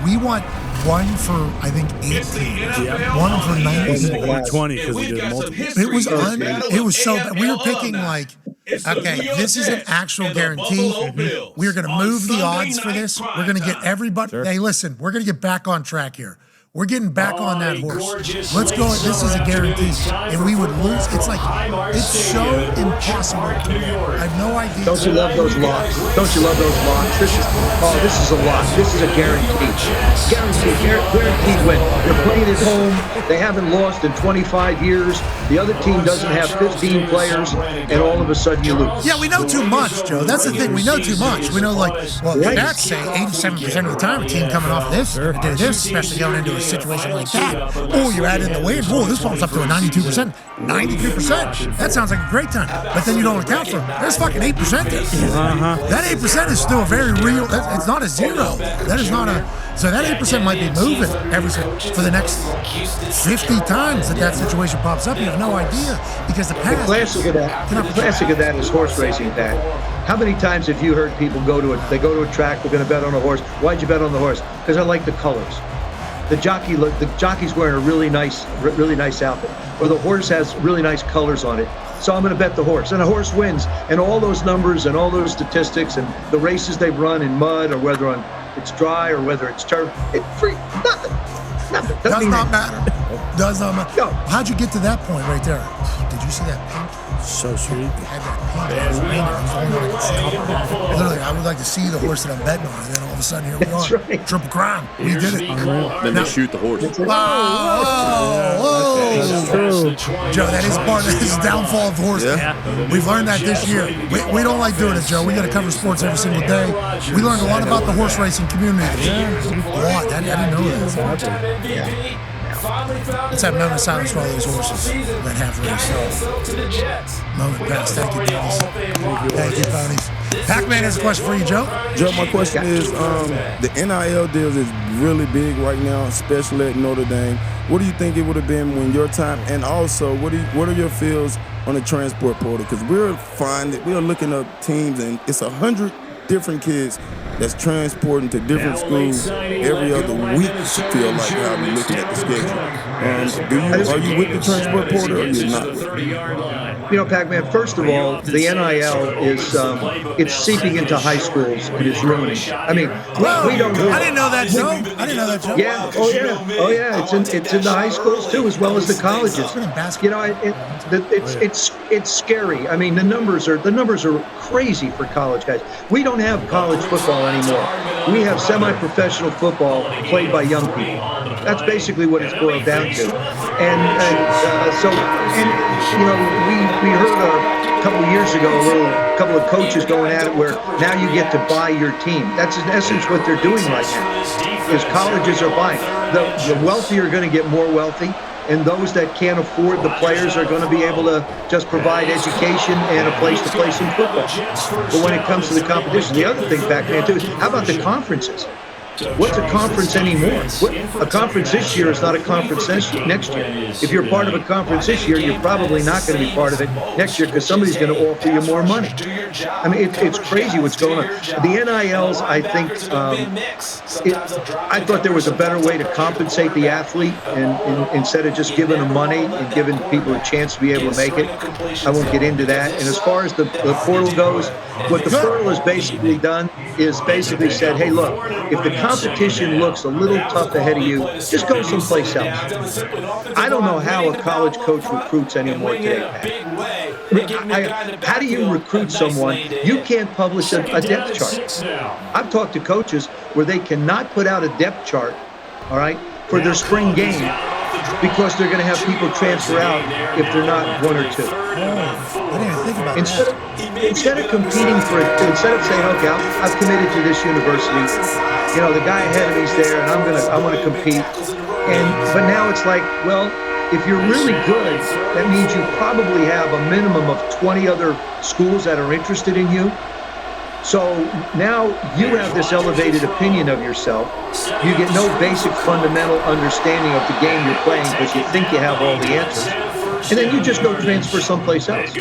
we want one for, I think, 18. One for 19. 20 because we did multiple. It was so bad. We were picking like, okay, this is an actual guarantee. We're going to move the odds for this. We're going to get everybody. Sure. Hey, listen, we're going to get back on track here. We're getting back on that horse. Let's go. This is a guarantee. And we would lose. It's like, it's so impossible. I have no idea. Don't you love those locks? Don't you love those locks? This is a lock. This is a guarantee. Guaranteed win. They're playing at home. They haven't lost in 25 years. The other team doesn't have 15 players, and all of a sudden you lose. Yeah, we know too much, Joe. That's the thing. We know too much. We know, like, well, Right. stats say 87% of the time a team coming off this are going to do this, especially going into a situation like that. Oh, you add in the wins. Oh, this bumps up to a 92%. 92%. That sounds like a great time. But then you don't account for there's fucking 8% there. That 8% is still a very real. It's not a zero. That is not a. So that 8% might be moving for the next 50 times that situation pops up. You have no idea because the past. The classic of that is horse racing, Pat. How many times have you heard people go to a track, we're going to bet on a horse. Why'd you bet on the horse? Because I like the colors. The jockey's wearing a really nice outfit, or the horse has really nice colors on it. So I'm going to bet the horse, and the horse wins. And all those numbers and all those statistics and the races they've run in mud or whether it's dry or whether it's turf, nothing. Does not matter. Does not matter. No. How'd you get to that point right there? Did you see that pink? So sweet. It had that pink. It was painted. It was the only one I could see. Literally, I would like to see the horse that I'm betting on, and then all of a sudden, here we That's are. right. Triple crown. We did it. Then they shoot the horse. Whoa. Joe, that is part of this downfall of horse. Yeah. We've learned that this year. We don't like doing it, Joe. We got to cover sports every single day. We learned a lot about the horse racing community this year. A lot. I didn't know that. Let's have a moment of silence for all these horses that have raced. Moment passed. Thank you, ponies. Thank you, ponies. Pac-Man has a question for you, Joe. Joe, my question is, the NIL deals is really big right now, especially at Notre Dame. What do you think it would have been when your time? And also, what are your feels on the transport portal? Because we're looking up teams, and it's 100 different kids that's transporting to different schools every other week. I feel like how we're looking at the schedule. Are you with the transport portal, or are you not? You know, Pac-Man, first of all, the NIL is it's seeping into high schools and it's ruining. I mean, we don't. I didn't know that, Joe. Yeah. Oh yeah. It's in the high schools too, as well as the colleges. You know, it's scary. I mean, the numbers are crazy for college guys. We don't have college football anymore. We have semi-professional football played by young people. That's basically what it's boiled down to. So you know, we heard a couple of years ago a couple of coaches going at it where now you get to buy your team. That's in essence what they're doing right now. Is colleges are buying. The wealthy are going to get more wealthy, and those that can't afford the players are going to be able to just provide education and a place to play some football. But when it comes to the competition, the other thing, Pac-Man, too, is how about the conferences? What's a conference anymore? A conference this year is not a conference next year. If you're part of a conference this year, you're probably not going to be part of it next year because somebody's going to offer you more money. I mean, it's crazy what's going on. The NILs, I think, I thought there was a better way to compensate the athlete and instead of just giving them money and giving people a chance to be able to make it. I won't get into that. And as far as the portal goes, what the portal has basically done is basically said, hey, look, if the competition looks a little tough ahead of you, just go someplace else. I don't know how a college coach recruits anymore today, Pat. How do you recruit someone? You can't publish a depth chart. I've talked to coaches where they cannot put out a depth chart, all right, for their spring game because they're going to have people transfer out if they're not one or two. I didn't even think about that. Instead of competing instead of saying, okay, I've committed to this university, you know, the guy ahead of me's there, and I want to compete. But now it's like, well, if you're really good, that means you probably have a minimum of 20 other schools that are interested in you. So now you have this elevated opinion of yourself. You get no basic fundamental understanding of the game you're playing because you think you have all the answers. and then you just go transfer someplace else.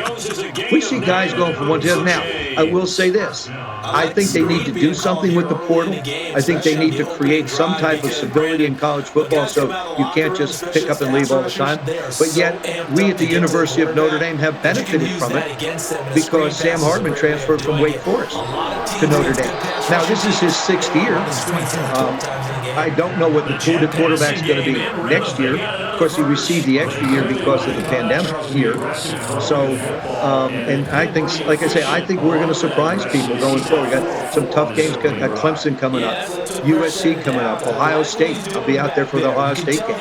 We see guys going from one to the other. Now, I will say this. I think they need to do something with the portal. I think they need to create some type of civility in college football so you can't just pick up and leave all the time. But yet, we at the University of Notre Dame have benefited from it because Sam Hartman transferred from Wake Forest to Notre Dame. Now, this is his 6th year. I don't know what the quarterback's going to be next year. Of course, he received the extra year because of the pandemic year. So, and I think, like I say, I think we're going to surprise people going forward. We got some tough games. Got Clemson coming up, USC coming up, Ohio State. I'll be out there for the Ohio State game.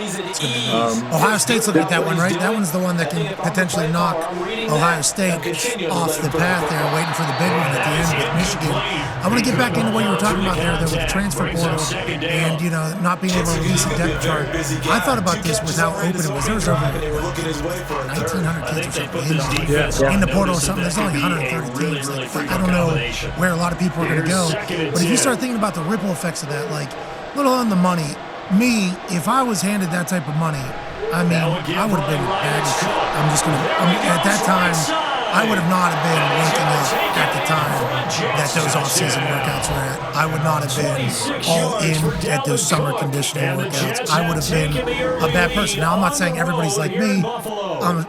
Ohio State's looking at that one, right? That one's the one that can potentially knock Ohio State off the path there, waiting for the big one at the end with Michigan. I want to get back into what you were talking about there with the transfer portal and, not being able to release a depth chart. I thought about this with how open it was. There was over 1,900 kids or something in the portal or something. There's only 130 teams. Like, I don't know where a lot of people are going to go. But if you start thinking about the ripple effects of that, like, a little on the money, if I was handed that type of money, I would have been bad. At that time, I would have not have been waking up at the time that those off-season workouts were at. I would not have been all in at those summer conditioning workouts. I would have been a bad person. Now, I'm not saying everybody's like me. I'm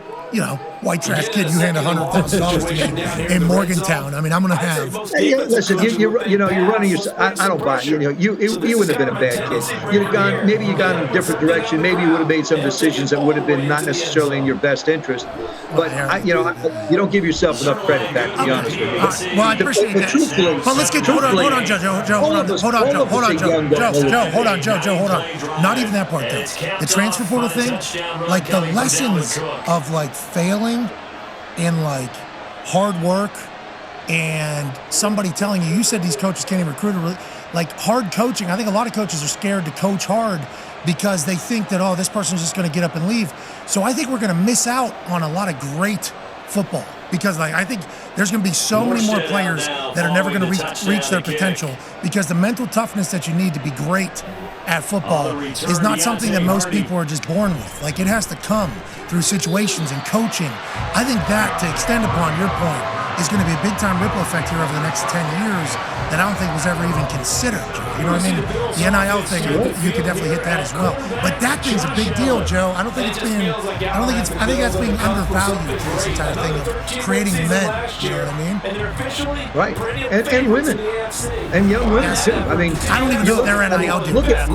white trash kid. You hand $100,000 to me in Morgantown. I'm going to have. Hey, listen, you're running your. I don't buy it. You wouldn't have been a bad kid. You'd have gone. Maybe you gone in a different direction. Maybe you would have made some decisions that would have been not necessarily in your best interest. But you don't give yourself enough credit back. To be honest with you. Well, I appreciate that. But let's get. Hold on, Joe. Hold on. Not even that part though. The transfer portal thing, like the lessons of like failing and like hard work and somebody telling you said these coaches can't even recruit, like hard coaching. I think a lot of coaches are scared to coach hard because they think that, this person's just going to get up and leave. So I think we're going to miss out on a lot of great football because I think there's going to be so many more players that are never going to reach their potential because the mental toughness that you need to be great at football is not something that most people are just born with. Like, it has to come through situations and coaching. I think that, to extend upon your point, is going to be a big-time ripple effect here over the next 10 years that I don't think was ever even considered, Joe. You know what I mean? The NIL thing, you could definitely hit that as well. But that thing's a big deal, Joe. I think that's being undervalued, this entire thing of creating men. You know what I mean? Right. And women. And young women, too. I don't even know what their NIL do. Look at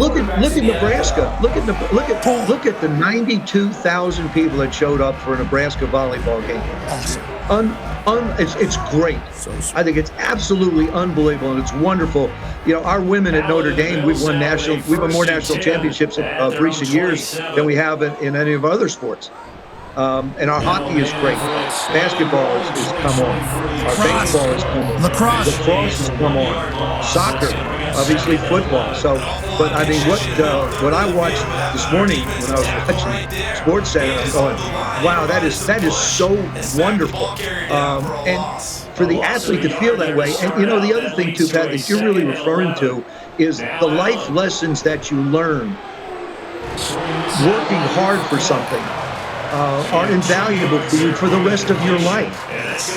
Nebraska. Look at the 92,000 people that showed up for a Nebraska volleyball game. Awesome. It's great. I think it's absolutely unbelievable, and it's wonderful. Our women at Notre Dame, we've won more national championships of recent years than we have in any of our other sports. And our hockey is great. Basketball has come on. Our baseball has come on. Lacrosse has come on. Soccer, obviously football. But what I watched this morning when I was watching SportsCenter, I'm going, wow, that is so wonderful. And for the athlete to feel that way, and the other thing too, Pat, that you're really referring to is the life lessons that you learn working hard for something. Are invaluable for you for the rest of your life,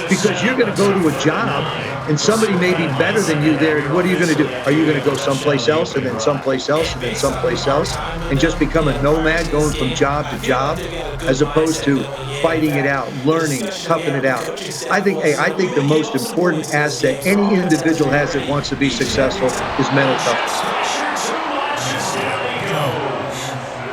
because you're going to go to a job and somebody may be better than you there, and what are you going to do? Are you going to go someplace else and then someplace else and then someplace else and just become a nomad going from job to job, as opposed to fighting it out, learning, toughing it out? I think the most important asset any individual has that wants to be successful is mental toughness.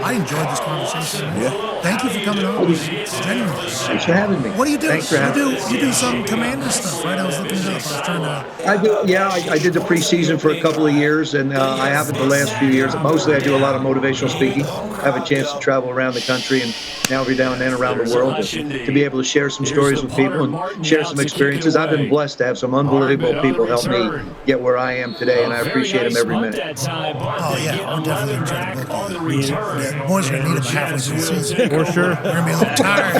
I enjoyed this conversation. Yeah. Thank you for coming on. Genuinely. Thanks for having me. What do you do? Thanks for having me. You do some commander stuff, right? I was looking it up. I was trying to. I do. Yeah, I did the preseason for a couple of years, and I haven't the last few years. Mostly, I do a lot of motivational speaking. I have a chance to travel around the country and now every now and then around the world to be able to share some stories with people and share some experiences. I've been blessed to have some unbelievable people help me get where I am today, and I appreciate them every minute. Oh yeah, I'm definitely enjoying the book. boys are going to need it by halfway through the season. For sure. They're going to be a little tired.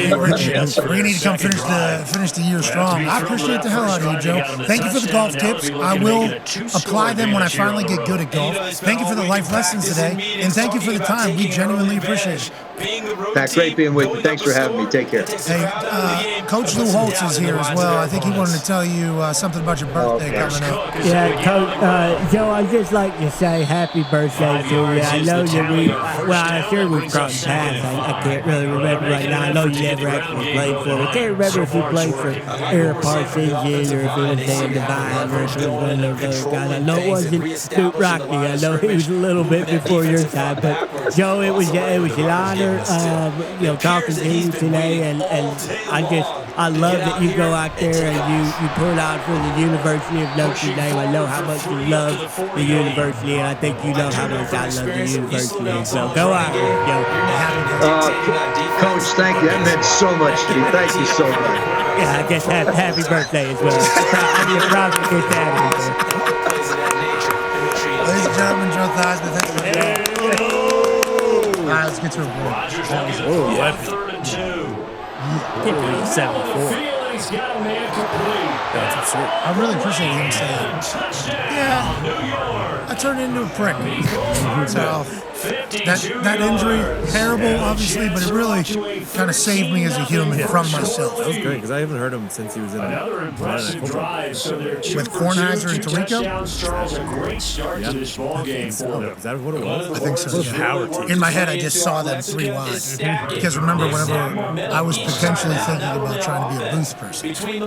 We're going to need to come finish the year strong. I appreciate the hell out of you, Joe. Thank you for the golf tips. I will apply them when I finally get good at golf. Thank you for the life lessons today, and thank you for the time. We genuinely appreciate it. Pat, great being with you. Thanks for having me. Take care. Hey, Coach Lou Holtz is here as well. I think he wanted to tell you something about your birthday coming up. Yeah, Coach, Joe, I'd just like to say happy birthday to you. I know that I'm sure we've crossed paths. I can't really remember right now. I know you never actually played for me. I can't remember if you played for Eric Parsons or if it was Dan Devine or if it was one of those other guys. I know it wasn't Duke Rockney. I know he was a little bit before your time. But, Joe, it was an honor, talking to you today. And I love that you go out there and you pull out for the University of Notre Dame. I know how much you love the university, and I think you know how much I love the university. So go out there, Joe. Coach, thank you. That meant so much to me. Thank you so much. Yeah, I guess happy birthday as well. I'm proud to get that in there. Ladies and gentlemen, Joe Theismann, thanks for being here. All right, let's get to a break. Third and 2. 74. That's absurd. I really appreciate him saying, yeah, I turned into a prick. So that injury, terrible, obviously, but it really kind of saved me as a human from myself. That was great because I haven't heard him since he was in With Kornheiser and Tirico? Is that what it was? I think so, yeah. In my head, I just saw them 3 wide. Because remember, whenever I was potentially thinking about trying to be a Booth person, they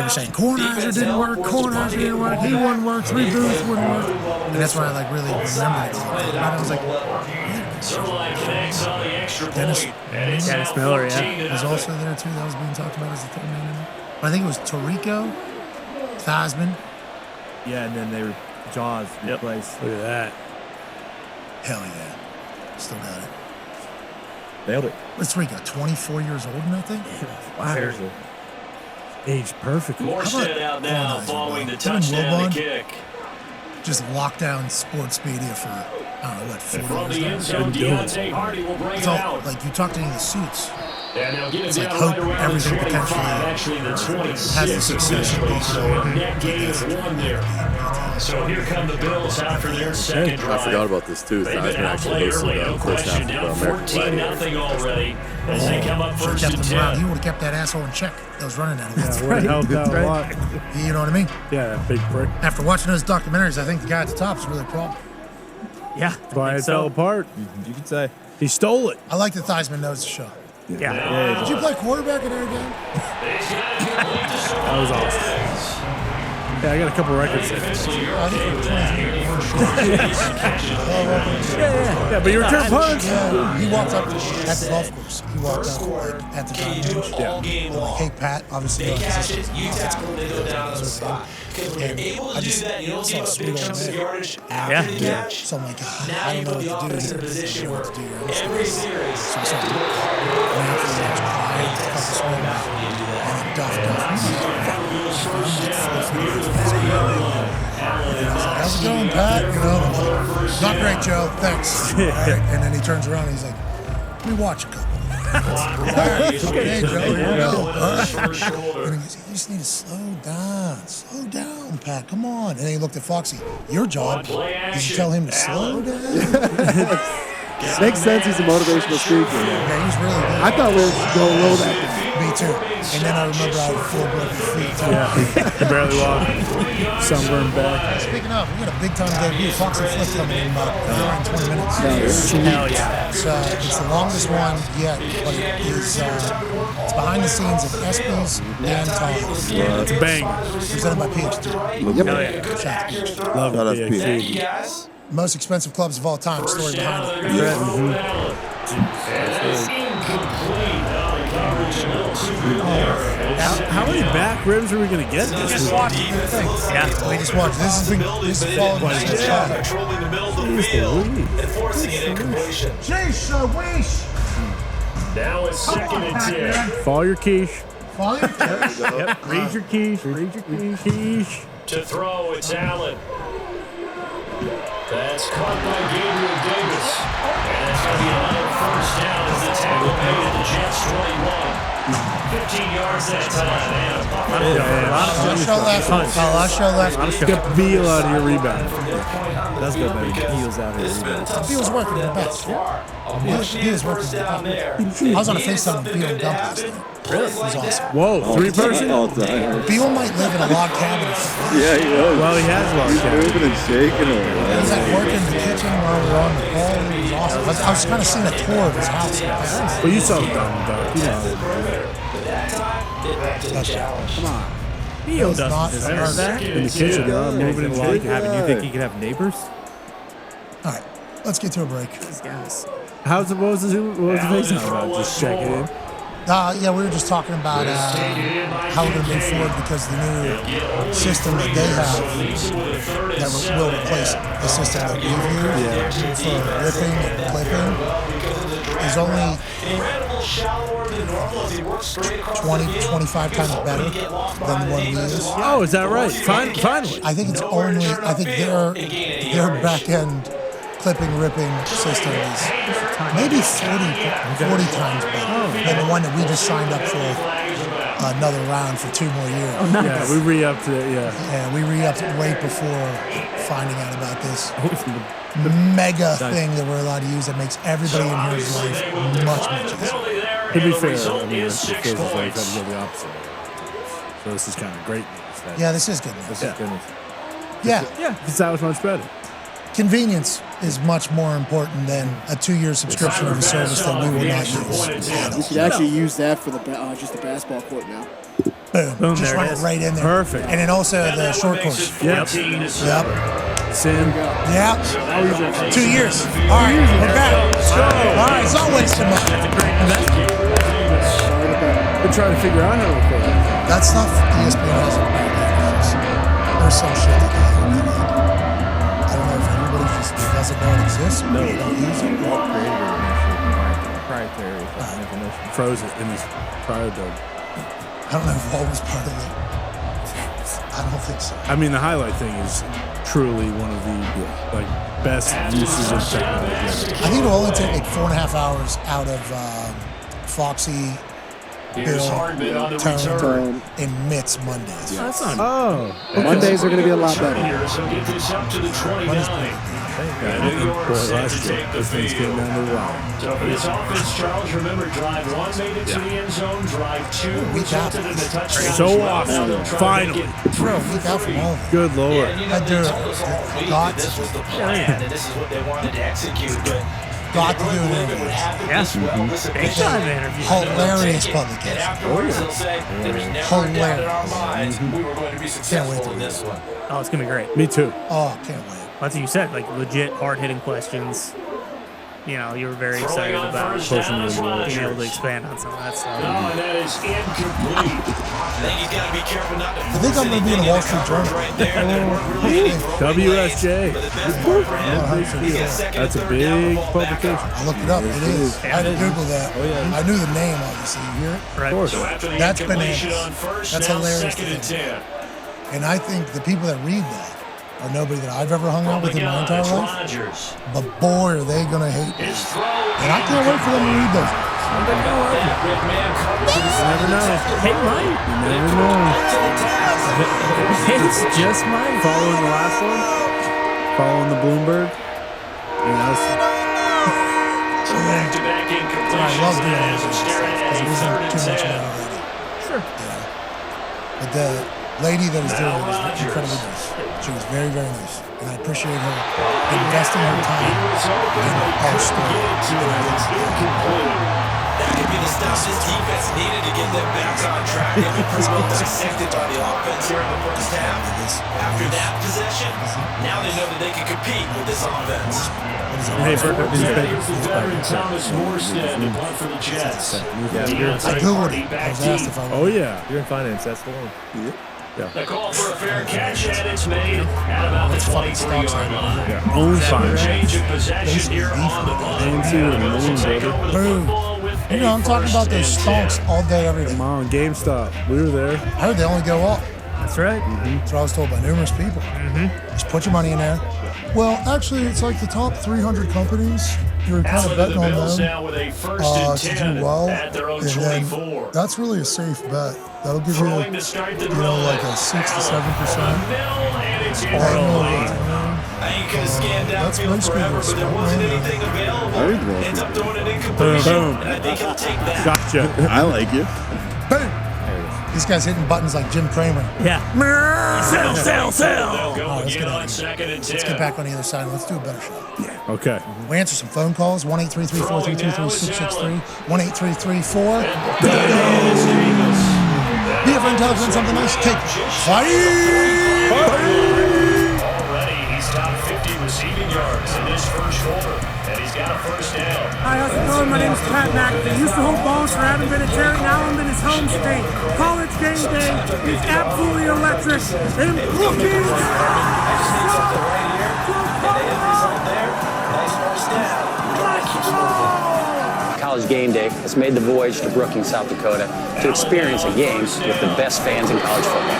were saying, Kornheiser didn't work, Kornheiser didn't work, he wouldn't work, 3 Booth wouldn't work. And that's when I really remembered it. And I was like, Dennis Miller, yeah. was also there too. That was being talked about as the third man. But I think it was Tirico, Theismann. Yeah, and then they were Jaws replaced. Look at that. Hell yeah. Still got it. Nailed it. What's Tirico, 24 years old now, I think? Wow. Seriously. Aged perfectly. Morstead out now following the touchdown kick. Just lockdown sports media for, I don't know, what, 40 years now? Deontay Hardy will bring it out. Like, you talk to any of the suits. And they'll get it It's down like hope right around everything the 25, potentially actually the 26. has the success of these. So a net gain of 1 there. So here come the Bills out for their second drive. I forgot about this too. They've been Theismann actually outplayed hosted early, no the first half question. of Down American Flag. 14-0 already as they come up Should first have and kept him around. 10. He would have kept that asshole in check that was running that. That would have helped out a lot. You know what I mean? Yeah, that big prick. After watching those documentaries, I think the guy at the top is really a problem. Yeah. That's why it fell apart. You could say. He stole it. I like that Theismann knows the show. Yeah. Did you play quarterback in Air Game? That was awesome. Yeah, I got a couple records there. Yeah, but you return punts. Yeah, he walked up at the golf course. He walked up like, at the driving range. Yeah. Like, hey, Pat, obviously, and I just saw a sweet old man. Yeah. So I'm like, I don't know what to do here. I don't know what to do here. So I started how's it going, Pat? You know, not great, Joe. Thanks. Right. And then he turns around and he's like, let me watch a couple. All right. Okay, Joe, here we go. And he goes, you just need to slow down. Slow down, Pat. Come on. And then he looked at Foxy. Your job is to tell him to slow down. Makes sense. He's a motivational speaker. Yeah, he's really good. I thought we were going low that day. Me too. And then I remember I had 4 broken feet too. Yeah, can barely walk. Sunburned back. Speaking of, we got a big time debut. Fox and Flip coming in about 20 minutes. Hell yeah. It's the longest one yet, but it is it's behind the scenes of ESPYs and Tom's. It's a bang. Presented by PhD. Yep. Hell yeah. Shout out to PhD. Love Shout out to PhD. Most expensive clubs of all time. Story behind it. How many back ribs are we going to get this week? Yeah. We just watched. This is following us since Chicago. Controlling the middle of the field and forcing an incompletion. Jeez, Weish. Now it's second and 10. Follow your quiche. Follow your Yep. Read your quiche. Read your quiche. To throw, it's Allen. That's caught by Gabriel Davis. And it's going to be another first down as the tackle made at the Jets 21. 15 yards that time. I'll show left. Get Beal out of your rebound. That's good, baby. Heels out here. He was working the best. He was working the best. I was on a FaceTime with Beal and Gump last night. Really? It was awesome. Whoa, three-person? Beal might live in a log cabin. Yeah, he was. Well, he has log He's cabin. moving and shaking over He there. was like working in the kitchen while we were on the call. It was awesome. I was kind of seeing a tour of his house. Well, you saw the dog. You know. Come on. Beal Not doesn't deserve that. In the kitchen, they're all moving and shaking. You think he could have neighbors? All right, let's get to a break. What was the face about? Just checking in. Yeah, we were just talking about how we're going to move forward because the new system that they have that will replace the system that we've used for ripping and clipping is only 20-25 times better than the one we use. Oh, is that right? Finally. I think their back end clipping, ripping system is maybe 40 times better than the one that we just signed up for another round for 2 more years. Oh, nice. Yeah, we re-upped it, Yeah, we re-upped it right before finding out about this mega thing that we're allowed to use that makes everybody in here's life much easier. To be fair, I mean, it feels as though we've had to go the opposite way. So this is kind of great news. Yeah, this is good news. This is goodness. Yeah, It's that was much better. convenience is much more important than a 2-year subscription of a service that we will not use. You could actually use that for the just the basketball court now. Boom, just there run it it is. right in there. Perfect. And then also the short course. Yep. Yep. Sim. Yeah. 2 years. All right, we're back. All right, it's not wasting money. We're trying to figure out how to record it. That stuff, ESPN has it. There's some shit that they don't need. I don't know if everybody just doesn't know it exists or they don't use it. Walt created it initially. Proprietary information. Froze it in his cryo dome. I don't know if Walt was part of it. I don't think so. I mean, the highlight thing is truly one of the best uses of technology. I think it'll only take like 4.5 hours out of Foxy, Here's Bill, Hardman on the Tone, return. and Mitts Mondays. That's not Oh. Mondays are going to be a lot better. Here, so get this up to the 29. New York Boy, set last to year, take the this thing's getting field. down the line. So for this offense, Charles, remember, drive 1 made it to the end zone, drive 2 resulted in a touchdown. So as well. awesome. Now they'll try to Finally. make it Bro, look out from all of it. Good Lord. Had to got This was the plan, and this is what they wanted to execute. But got to do an interview. Yes. Big time interview. Hilarious and publication. afterwards, they'll say there was never a doubt in our minds we were going to be wait successful to in this one. Oh, it's gonna be great. Me too. Oh, can't wait. That's what you said, like legit hard-hitting questions. You know, you were very Throwing excited on about first down is being able to Rodgers. expand on some of that stuff. No, and that is incomplete. I think he's got to be careful not to I think I'm going to be in the Wall Street Journal. right there. That worked really WSJ. But the best part, man, he gets second That's a and third down, big ball back publication. out. I looked it up. It is. I had to Google that. Oh, yeah. I knew the name, obviously. You hear it? Right. So after the That's incompletion bananas. on first That's down, hilarious second to and 10. And I think the people that read that are nobody that I've ever hung out From with the in my gun, entire it's life. Rodgers. But boy, are they going to hate me. His throw. And I can't wait for them to read those. Never know. Hey, Mike. You never know. It's just Mike. Following the last one. Following the Bloomberg. You know, So back-to-back I incompletions. love doing That it is a staring at because it a wasn't third too and much 10. more already. Sure. But the lady that was doing it was Rodgers. incredibly nice. She was very, very nice. And I appreciate her investing her time in our story. That could be the stop this defense needed to get them back on track. They were pretty well dissected by the offense here in the first half. After that possession, now they know that they can compete with this offense. hey, Burke, Here's the veteran Thomas Morstead to punt for the Jets. I Googled it. I was asked if I Oh, would. yeah. You're in finance. That's the one. The call for a fair catch, and it's made at about the 23-yard line. Own That finance. change of possession here on the ball. AMC with a Bills will million, take brother. over the Boom. football with You know, I'm a talking about those first and 10. stonks all day, every day. Come on, GameStop. We were there. I heard they only go up. That's right. That's what I was told by numerous people. Just put your money in there, Well, actually, it's like the top 300 companies. You're kind of betting on them to do well, and then that's really a safe bet. That'll give you, like a 6 to 7%. That's basically your Boom. Gotcha. I like it. Boom. This guy's hitting buttons like Jim Cramer. Yeah. Sell. Let's get back on the other side and let's do a better shot. Yeah. Okay. We answer some phone calls. 1-833-432-3663. 1-833-4. Be a friend, tell a friend something nice. Take fight. Already, he's top 50 receiving yards in this first quarter, and he's got a first down. Hi, how's it going? My name is Pat McAfee. Used to hold balls for Adam Vinatieri. Now I'm in his home state. College game day is absolutely electric. And Brookings. College Game Day has made the voyage to Brookings, South Dakota to experience a game with the best fans in college football.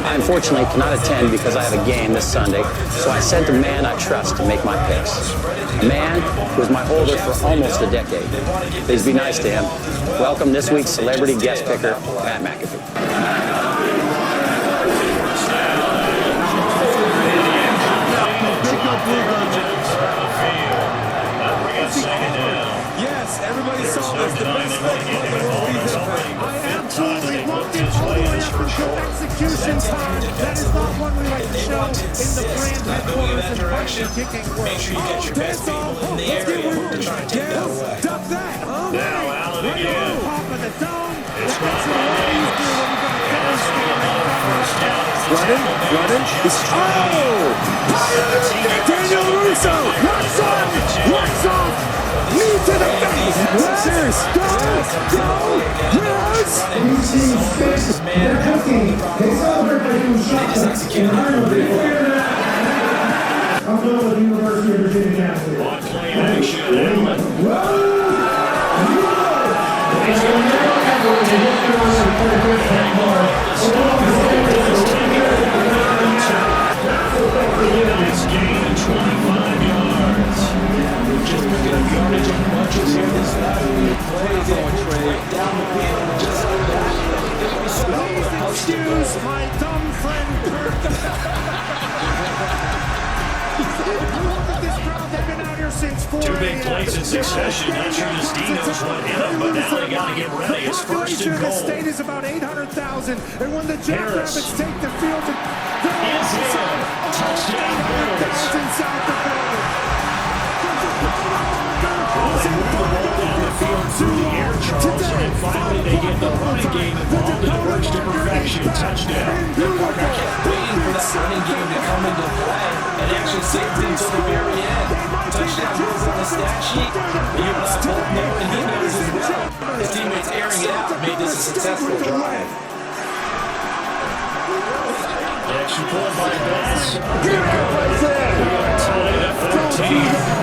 I unfortunately cannot attend because I have a game this Sunday, so I sent a man I trust to make my picks. A man who was my holder for almost a decade. Please be nice to him. Welcome this week's celebrity guest picker, Pat McAfee. Yes, everybody saw this. The best play in the whole season. I absolutely loved it all the way up until execution time. That is not one we like to show in the brand headquarters and direction kicking world. Make sure you get your best people in the area to try to take that away. Duck that. Oh, Now Allen again. Top of the dome. It's going to Running. Daniel Russo. What's on? Knee to the face. What's this? Go. Yes. They're cooking. They celebrate by doing shots. I'm going with the University of Virginia. on play action. Allen. It's gained 25 yards. Just picking up yardage on bunches here. This plays on trade down the field just like that. Please excuse my dumb friend Kirk. Look at this crowd. They've been out here since 4 Two big plays in succession. Not sure this D knows what hit him, but now they got to get ready. It's first and The goal. state is about 800,000, and when the Jackrabbits take the field, Touchdown Bills. South Dakota. Air Charles, and finally they get the running game involved, and it works to perfection. Touchdown. Waiting for that running game to come into play and actually saved him till the very end. Touchdown goes on the stat sheet. You must both know, and he knows as well. His teammates airing it out made this a successful drive. Extra point by Bass. We are tied at 13.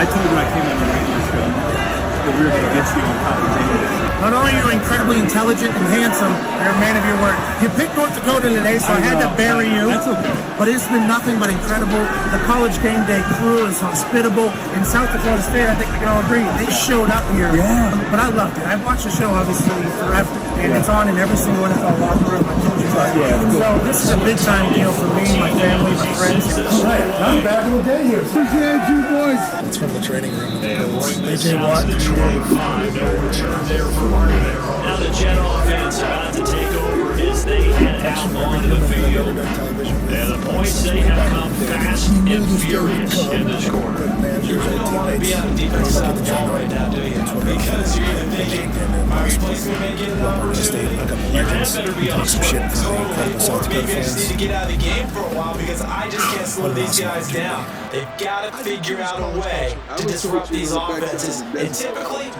I told you I came on the radio show that we were going to get you on College Game Day. Not only are you incredibly intelligent and handsome, you're a man of your word. You picked North Dakota today, so I had to bury you. That's okay. But it's been nothing but incredible. The College Game Day crew is hospitable. In South Dakota State, I think we can all agree, they showed up here. Yeah. But I loved it. I've watched the show, obviously, forever. And it's on in every single NFL locker room. I told you that. Yeah, So this is a big time deal for me, my family, my friends. Right, I'm back in the day here. Appreciate you boys. It's from the training room. AJ Watt. No return there for Martin. Now the Jet offense about to take over as they head out onto the field. And the points, they have come fast and furious in this quarter. You really don't want to be on the defensive side of the ball right now, do you? Because you're either thinking, my replacement may get an opportunity, you had better be on some shit or maybe I just need to get out of the game for a while because I just can't slow these guys down. They've got to figure out a way to disrupt these offenses. And typically,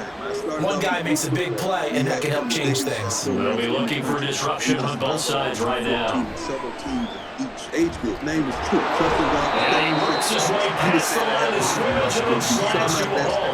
one guy makes a big play, and that can help change things. We'll be looking for disruption on both sides right now. Several teams in each age group. His name was Troop. Trusting God. And he works his way past the line of scrimmage and slants the ball.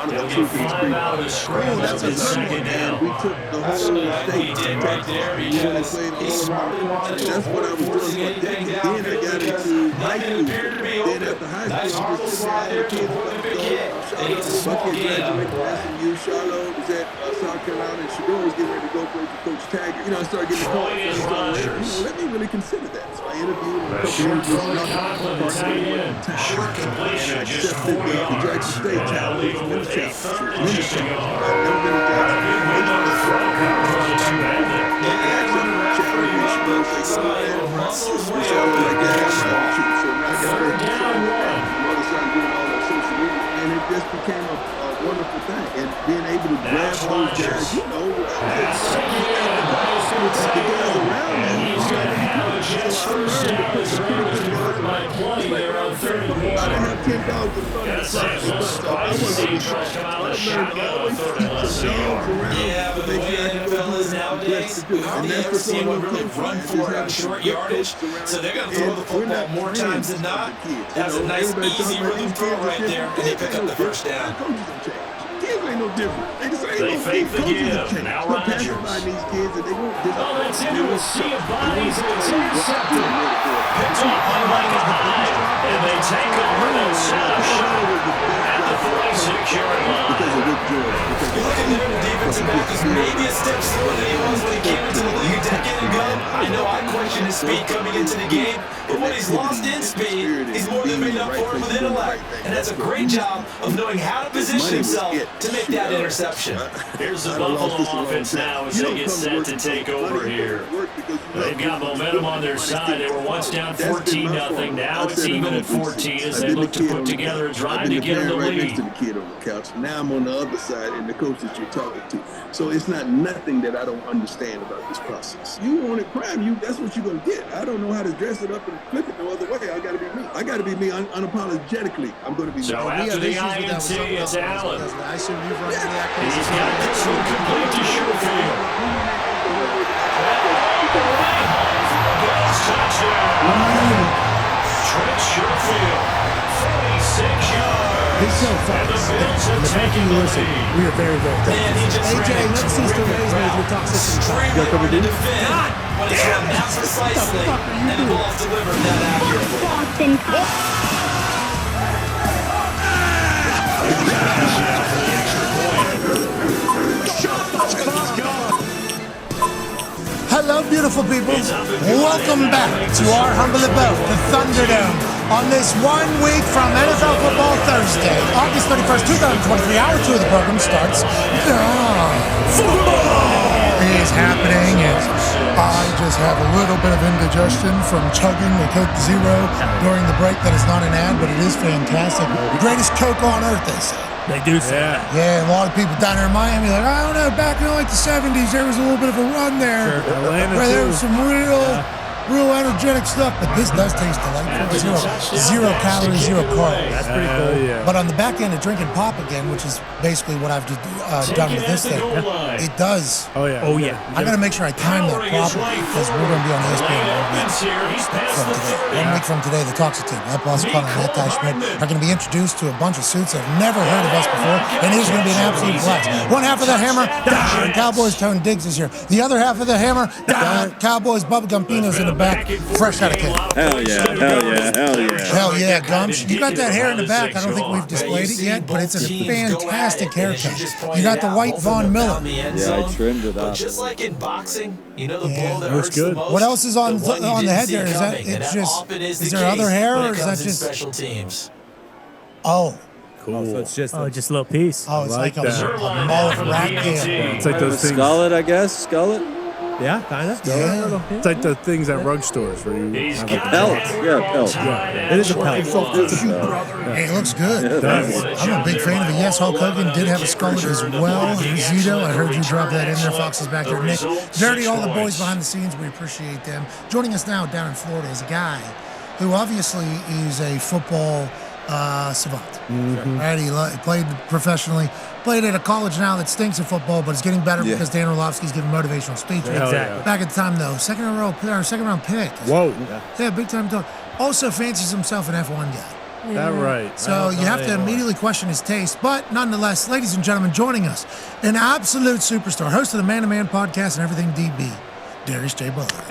They'll get 5 out of the scramble in second down. We took the whole state He did right there because he smarted one of that's what I was doing for decades. Then I got into high school. Then after high school, I was sitting there all the kids. And it's a small Bucky game. graduated from SMU. Charlotte was at South Carolina, and Shador was getting ready to go for Coach Taggart. You know, I started getting calls. Let me really consider that. So I interviewed him a couple of years ago. Short completion, just 4 the yards. Jackson State challenge. Finishing off on the front cover on the two-hander. Russell's way open. And it just became a wonderful thing. And being able to grab those guys, you know, the guys around you. He's going to have a chance first down as Ravens convert by 20 there on 31. I didn't have 10 dogs in front of Got Samuel Spicy trying to come out of the shotgun on 3rd and less than a yard. Yeah, but the way the NFL is nowadays, we hardly ever see anyone really run for it on short yardage. So they're going to throw the football more times than not. That's a nice, easy rhythm throw right there, and they pick up the first down. Kids ain't no different. They just ain't They no fake the coaches give. have changed. Now We're passing Rodgers. by these kids and they won't Oh, that's into a sea of bodies, and it's intercepted. Picked off by Micah Hyde, and they take over and set a shot at the 46-yard line. because of Rick George. You look at the defensive back is maybe a step slower than he was when he came into the league a decade ago. I know I questioned his speed coming into the game, but when he's lost in speed, he's more than made up for it with intellect. And that's a great job of knowing how to position himself to make that interception. Here's the Buffalo offense now as they get set to take over here. They've got momentum on their side. They were once down 14-0. Now it's even at 14 as they look to put together a drive to get in the right next to lead. the kid on the couch. Now I'm on the other side and the coach that you're talking to. So it's not nothing that I don't understand about this process. You want it prime, that's what you're going to get. I don't know how to dress it up and flip it no other way. I got to be me. I got to be me unapologetically. I'm going to be me. So after the INT, it's Allen. I assume you've run into that case. He's got this one complete to Sherfield. Touchdown. Trent Sherfield, 46 yards. He's so fun. And the Bills have taken the lead. We are very, very thankful. AJ, let's see some ways we talk system. Extremely hard to defend when it's run that precisely and the ball's delivered that accurately. Hello, beautiful people. Welcome back to our humble abode, the Thunderdome, on this 1 week from NFL Football Thursday, August 31st, 2023. Hour 2 of the program starts. Football is happening, and I just have a little bit of indigestion from chugging the Coke Zero during the break. That is not an ad, but it is fantastic. The greatest Coke on earth, they say. They do say that. Yeah, and a lot of people down there in Miami like, I don't know, back in like the 70s, there was a little bit of a run there. Sure, Atlanta where there too. was some real energetic stuff, but this does taste delightful. Zero calories, zero carbs. That's pretty cool. Yeah. But on the back end of drinking pop again, which is basically what I've done with this thing, it does. Oh yeah. Oh, yeah. I gotta make sure I time that properly because we're gonna be on ESPN one week from today. The Toxic Team, Ed Boscon and Ed Ty Schmidt, are gonna be introduced to a bunch of suits that have never heard of us before, and it is gonna be an absolute blast. One half of the hammer, Cowboys Tone Diggs is here. The other half of the hammer, Cowboys Bubba Gumpino's in the back, fresh out of camp. Hell yeah, hell yeah, hell yeah. Hell yeah, Gumps. You got that hair in the back. I don't think we've displayed it yet, but it's a fantastic haircut. You got the white Von Miller. Yeah, I trimmed it But up. just like in boxing, you know the blow that looks hurts the good. most. What else is on The one you the didn't head see there? Is that coming, and it's that just? often Is the there other case hair, when or it is that comes in just? special teams? Oh, Cool. So it's just Oh, just a little piece. oh, it's like like a that. mullet rat tail. It's like those things. Skull it, I guess. Skull it. yeah, kind of. Yeah. It's like the things at rug stores where you He's have got a Pelt. Yeah, pelt. It is a pelt. Hey, it looks good. I'm a big fan of it. Yes, Hulk Hogan did have a skullet as well. Zito, I heard you drop that in there. Fox is back there. Nick, Dirty, all the boys behind the scenes, we appreciate them. Joining us now down in Florida is a guy who obviously is a football savant. Right? He played professionally, played at a college now that stinks at football, but it's getting better because Dan Orlovsky's giving motivational speeches. Exactly. Back at the time, though, second round pick. Whoa. Yeah, big time dog. Also fancies himself an F1 guy. That right. So you have to immediately question his taste. But nonetheless, ladies and gentlemen, joining us, an absolute superstar, host of the Man to Man podcast and everything DB, Darius J. Butler.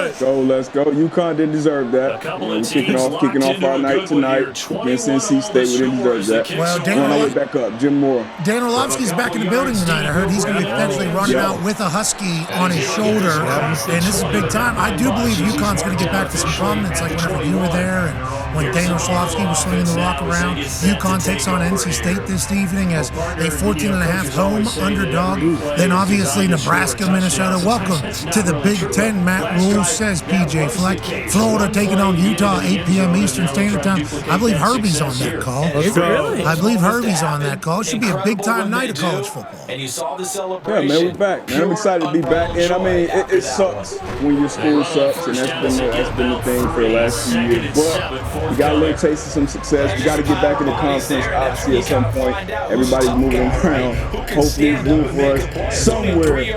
Let's go. UConn didn't deserve that. We're kicking off our night tonight against NC State. We didn't deserve that. Well, on our way back up, Jim Moore. Dan Orlovsky's back in the building tonight. I heard he's going to be potentially running out with a Husky on his shoulder. And this is big time. I do believe UConn's going to get back to some prominence like whenever you were there and when Dan Orlovsky was swinging the rock around. UConn takes on NC State this evening as a 14.5 home underdog. Then obviously Nebraska, Minnesota. Welcome to the Big Ten. Matt Rule says PJ Fleck. Florida taking on Utah, 8 p.m. Eastern Standard Time. I believe Herbie's on that call. I believe Herbie's on that call. It should be a big time night of college football. And you saw the celebration. Yeah, man, we're back. Man, I'm excited to be back. And I mean, it sucks when your school sucks, and that's been the thing for the last few years. But we got a little taste of some success. We got to get back in the conference, obviously, at some point. Everybody's moving around. Hopefully it's good for us somewhere.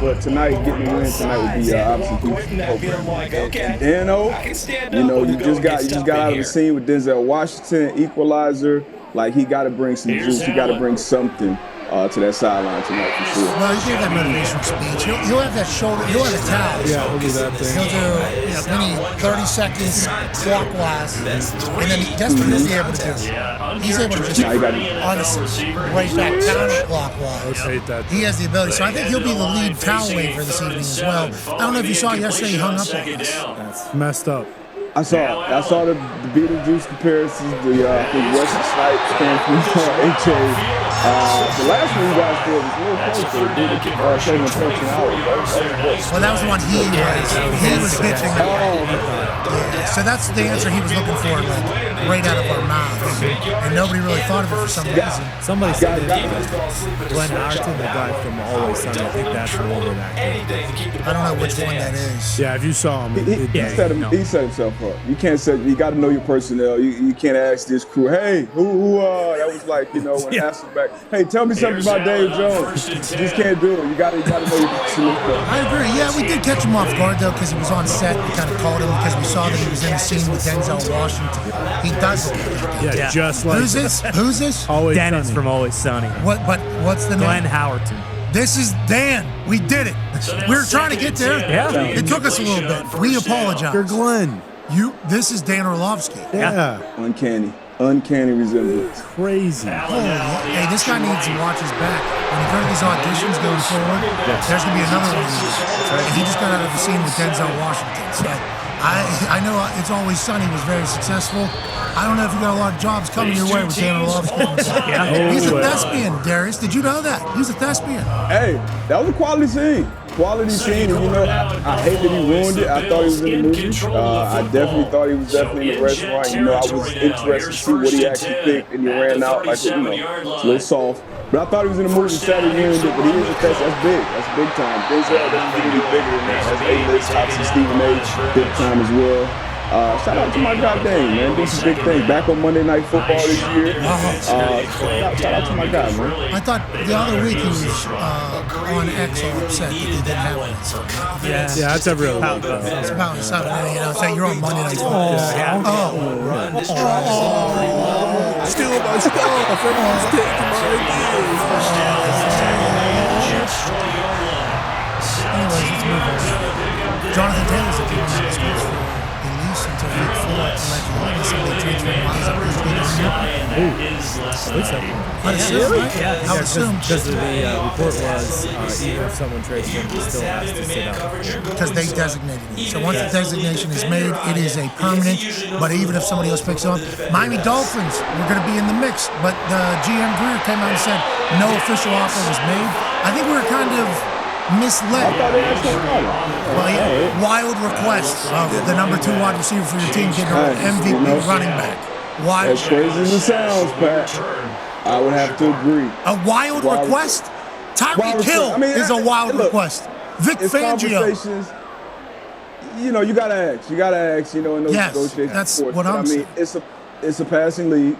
But tonight, getting the win tonight would be obviously huge. And Dano, you just got out of the scene with Denzel Washington, equalizer. Like, he got to bring some juice. He got to bring something to that sideline tonight for sure. Well, he gave that motivational speech. He'll have that shoulder. He'll have a towel. Yeah, he'll do that thing. He'll do 30 seconds clockwise, and then that's what he'll be able to do. He's able to just honestly right back counterclockwise. He has the ability. So I think he'll be the lead towel waver this evening as well. I don't know if you saw yesterday. He hung up on us. That's messed up. I saw the Beetlejuice comparisons. The Wesley Snipes came from HA. The last one you guys did was a little closer. Showing the punching out. Well, that was the one he was pitching. Yeah, so that's the answer he was looking for, like right out of our mouths, and nobody really thought of it for some reason. Somebody said Glenn Howerton, the guy from Always Sunny. I think that's the one that. I don't know which one that is. Yeah, if you saw him, he set himself up. You can't say, you got to know your personnel. You can't ask this crew, hey, who that was like, when Hasselbeck, hey, tell me something about Dave Jones. You just can't do it. You got to know your personnel. I agree. Yeah, we did catch him off guard though because he was on set. We kind of called him because we saw that he was in the scene with Denzel Washington. He does it. Yeah, just like Who's this? Always Dennis Sunny. from Always Sunny. What's the Glenn name? Howerton. This is Dan. We did it. We were trying to get there. Yeah. It took us a little bit. We apologize. You're Glenn. This is Dan Orlovsky. Yeah. Uncanny resemblance. Crazy. Hey, this guy needs to watch his back. When he goes to these auditions going forward, there's going to be another one of these. And he just got out of the scene with Denzel Washington. So I know It's Always Sunny was very successful. I don't know if you got a lot of jobs coming your way with Dan Orlovsky. He's a thespian, Darius. Did you know that? He's a thespian. Hey, that was a quality scene. And I hate that he ruined it. I thought he was in the movie. I definitely thought he was in the restaurant. I was interested to see what he actually picked, and he ran out like, it's a little soft. But I thought he was in the movie. Sadly ruined it, but he is a test. That's big. That's big time. Denzel doesn't get any bigger than that. That's A-list. Obviously, Stephen A. big time as well. Shout out to my guy Dane, man. Doing some big things. Back on Monday Night Football this year. Shout out to my guy, man. I thought the other week he was on X all upset that he didn't have one. Yeah, that's every other week. It's about something, so you're on Monday Night Football. Steal my stuff. Everyone's taking my ideas. Anyways, let's move on. Jonathan Taylor's at the United States for release until week 4 allegedly. Somebody transferring lines up his I'd assume, right? Yeah, I would assume. Because the report was even if someone trades him, he still has to sit out. Because they designated him. So once the designation is made, it is a permanent. But even if somebody else picks him up, Miami Dolphins were going to be in the mix. But the GM Greer came out and said no official offer was made. I think we were kind of misled. Well, yeah, wild request of the number 2 wide receiver for your team getting an MVP running back. Wild. As crazy as it sounds, Pat, I would have to agree. A wild request? Tyreek Hill is a wild request. Vic Fangio. you gotta ask. You gotta ask. In those Yes, negotiations. that's of course. what But, I'm saying. It's a passing league.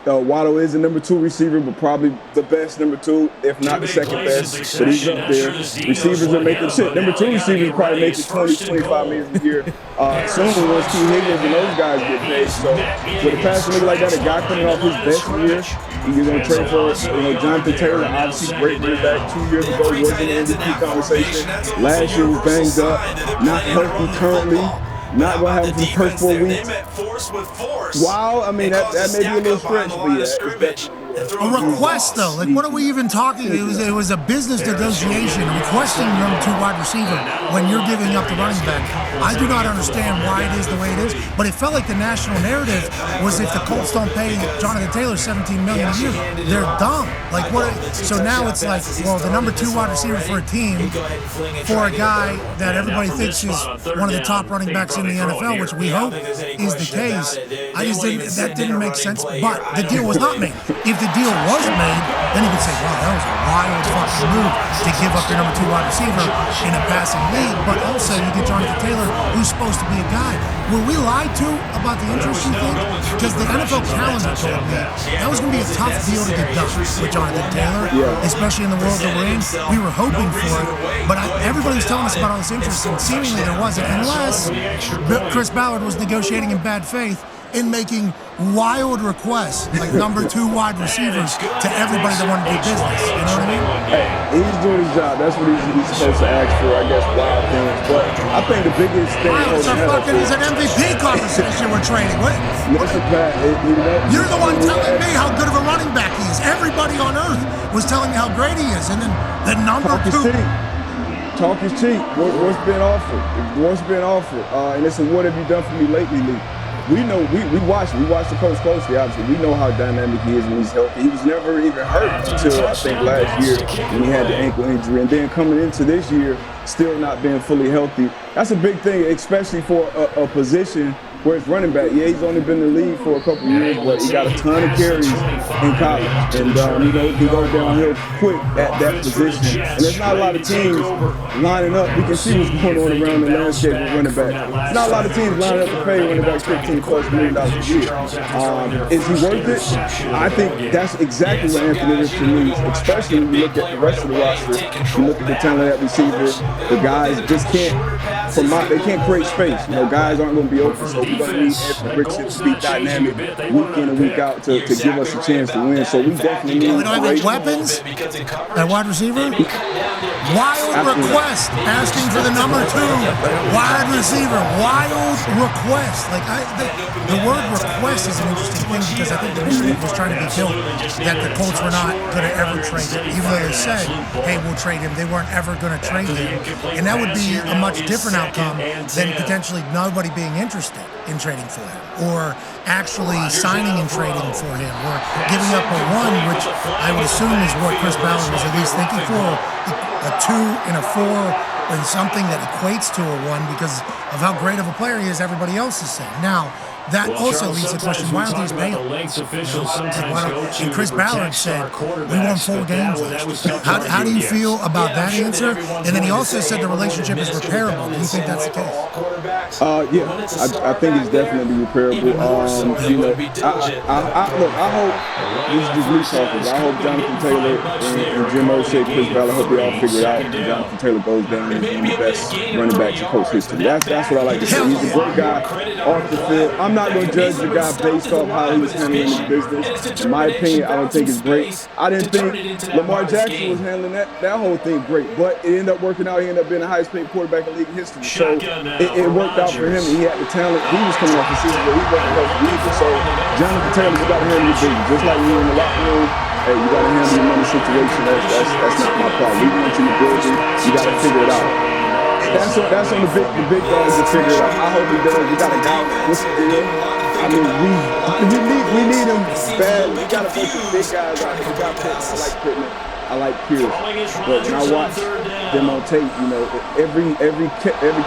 Waddle is the number 2 receiver, but probably the best number 2, if not the second best. But he's up there. Receivers are making shit. Number 2 receivers are probably making $20-25 million a year. Soon once T. Higgins and those guys get paid. So with a passing league like that, a guy coming off his best year, you're gonna trade for Jonathan Taylor, obviously great running back. 2 years ago wasn't in the MVP conversation. Last year was banged up, not healthy currently. Not gonna have him for the first 4 weeks. Wow, I mean that may be a little stretch, but yeah, it's definitely. A request, though. Like, what are we even talking? It was a business negotiation. Requesting number 2 wide receiver when you're giving up the running back. I do not understand why it is the way it is, but it felt like the national narrative was if the Colts don't pay Jonathan Taylor $17 million a year, they're dumb. Like, what? So now it's like, well, the number 2 wide receiver for a team for a guy that everybody thinks is one of the top running backs in the NFL, which we hope is the case. That didn't make sense, but the deal was not made. If the deal was made, then you could say, wow, that was a wild fucking move to give up your number 2 wide receiver in a passing league, but also you get Jonathan Taylor, who's supposed to be a guy. Were we lied to about the interest, you think? Because the NFL calendar told me that was going to be a tough deal to get done with Jonathan Taylor, especially in the world that we're in. We were hoping for it, but everybody was telling us about all this interest, and seemingly there wasn't, unless Chris Ballard was negotiating in bad faith in making wild requests, like number 2 wide receivers to everybody that wanted to do business. You know what I mean? Hey, he's doing his job. That's what he's supposed to ask for, I guess, wild things. But I think the biggest thing... It's an MVP conversation we're trading. What? Listen, Pat, You're the one telling me how good of a running back he is. Everybody on earth was telling me how great he is. And then the number 2... Talk is cheap. What's been offered? What's been offered? And it's a what have you done for me lately league. We know, we watch the coach closely, obviously. We know how dynamic he is when he's healthy. He was never even hurt until, I think, last year when he had the ankle injury. And then coming into this year, still not being fully healthy. That's a big thing, especially for a position where it's running back. Yeah, he's only been in the league for a couple years, but he got a ton of carries in college. And, he goes downhill quick at that position. And there's not a lot of teams lining up. We can see what's going on around the landscape with running back. There's not a lot of teams lining up to pay running backs $15+ million a year. Is he worth it? I think that's exactly what Anthony Richardson needs, especially when you look at the rest of the roster. You look at the talent at receiver. The guys just can't create space. Guys aren't going to be open, so we're going to need Anthony Richardson to be dynamic week in and week out to give us a chance to win. So we definitely need. We don't have any weapons at wide receiver. Wild request asking for the number 2 wide receiver. Wild request. Like the word request is an interesting thing because I think the narrative was trying to be built that the Colts were not going to ever trade him, even though they said, "Hey, we'll trade him." They weren't ever going to trade him, and that would be a much different outcome than potentially nobody being interested in trading for him, or actually signing and trading for him, or giving up a 1, which I would assume is what Chris Ballard was at least thinking for, a 2 and a 4, and something that equates to a 1 because of how great of a player he is, everybody else is saying. Now, that also leads to the question, why don't these pay him? And Chris Ballard said, we won 4 games last year. How do you feel about that answer? And then he also said the relationship is repairable. Do you think that's the case? Yeah, I think it's definitely repairable. I hope, this is just me talking, I hope Jonathan Taylor and Jim Irsay, Chris Ballard, hope they all figure it out. And Jonathan Taylor goes down as one of the best running backs in Colts history. That's what I like to say. He's a great guy off the field. I'm not going to judge the guy based off how he was handling his business. In my opinion, I don't think it's great. I didn't think Lamar Jackson was handling that whole thing great, but it ended up working out. He ended up being the highest paid quarterback in league history. So it worked out for him, and he had the talent. He was coming off the season where he wasn't healthy either. So Jonathan Taylor, you got to handle your business. Just like you in the locker room, hey, you got to handle your money situation. That's not my problem. We want you in the building. You got to figure it out. That's on the big dogs to figure it out. I hope he does. We got a guy with the deal. I mean, we need him bad. We got a bunch of big guys out there. We got Pittman. I like Pierce. But when I watch them on tape, every catch, every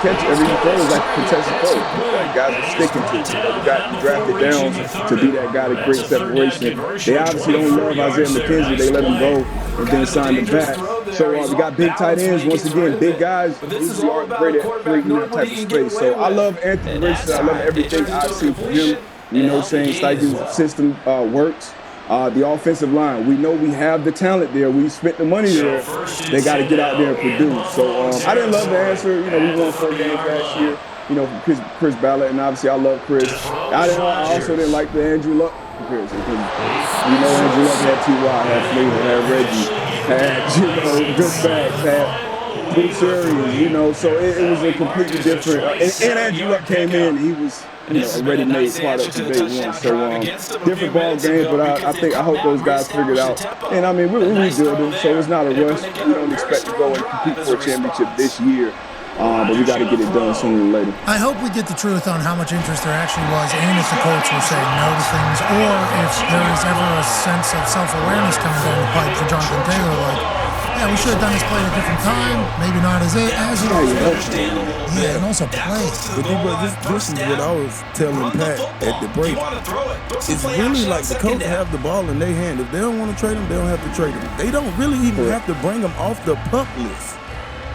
throw is like a contested throw. Guys are sticking to it. You got drafted down to be that guy to create separation. They obviously don't love Isaiah McKenzie. They let him go and then sign him back. So we got big tight ends. Once again, big guys usually are great at creating that type of space. So I love Anthony Richardson. I love everything I've seen from him. You know, saying Steichen's system works. The offensive line, we know we have the talent there. We spent the money there. They got to get out there and produce. So I didn't love the answer. You know, we won 4 games last year. You know, from Chris Ballard, and obviously I love Chris. I also didn't like the Andrew Luck comparison because you know Andrew Luck had T.Y., had Fleetwood, had Reggie, had good backs, had Bruce Arians. You know, so it was a completely different. And Andrew Luck came in, he was already made product from day one. So different ball game, but I hope those guys figured out. And I mean, we're rebuilding, so it's not a rush. We don't expect to go and compete for a championship this year. But we got to get it done sooner or later. I hope we get the truth on how much interest there actually was, and if the Colts were saying no to things, or if there is ever a sense of self-awareness coming down the pipe for Jonathan Taylor, like, yeah, we should have done this play at a different time, maybe not as yeah, and also play. But this is what I was telling Pat at the break. It's really like the Colts have the ball in their hand. If they don't want to trade them, they don't have to trade them. They don't really even have to bring them off the pup list.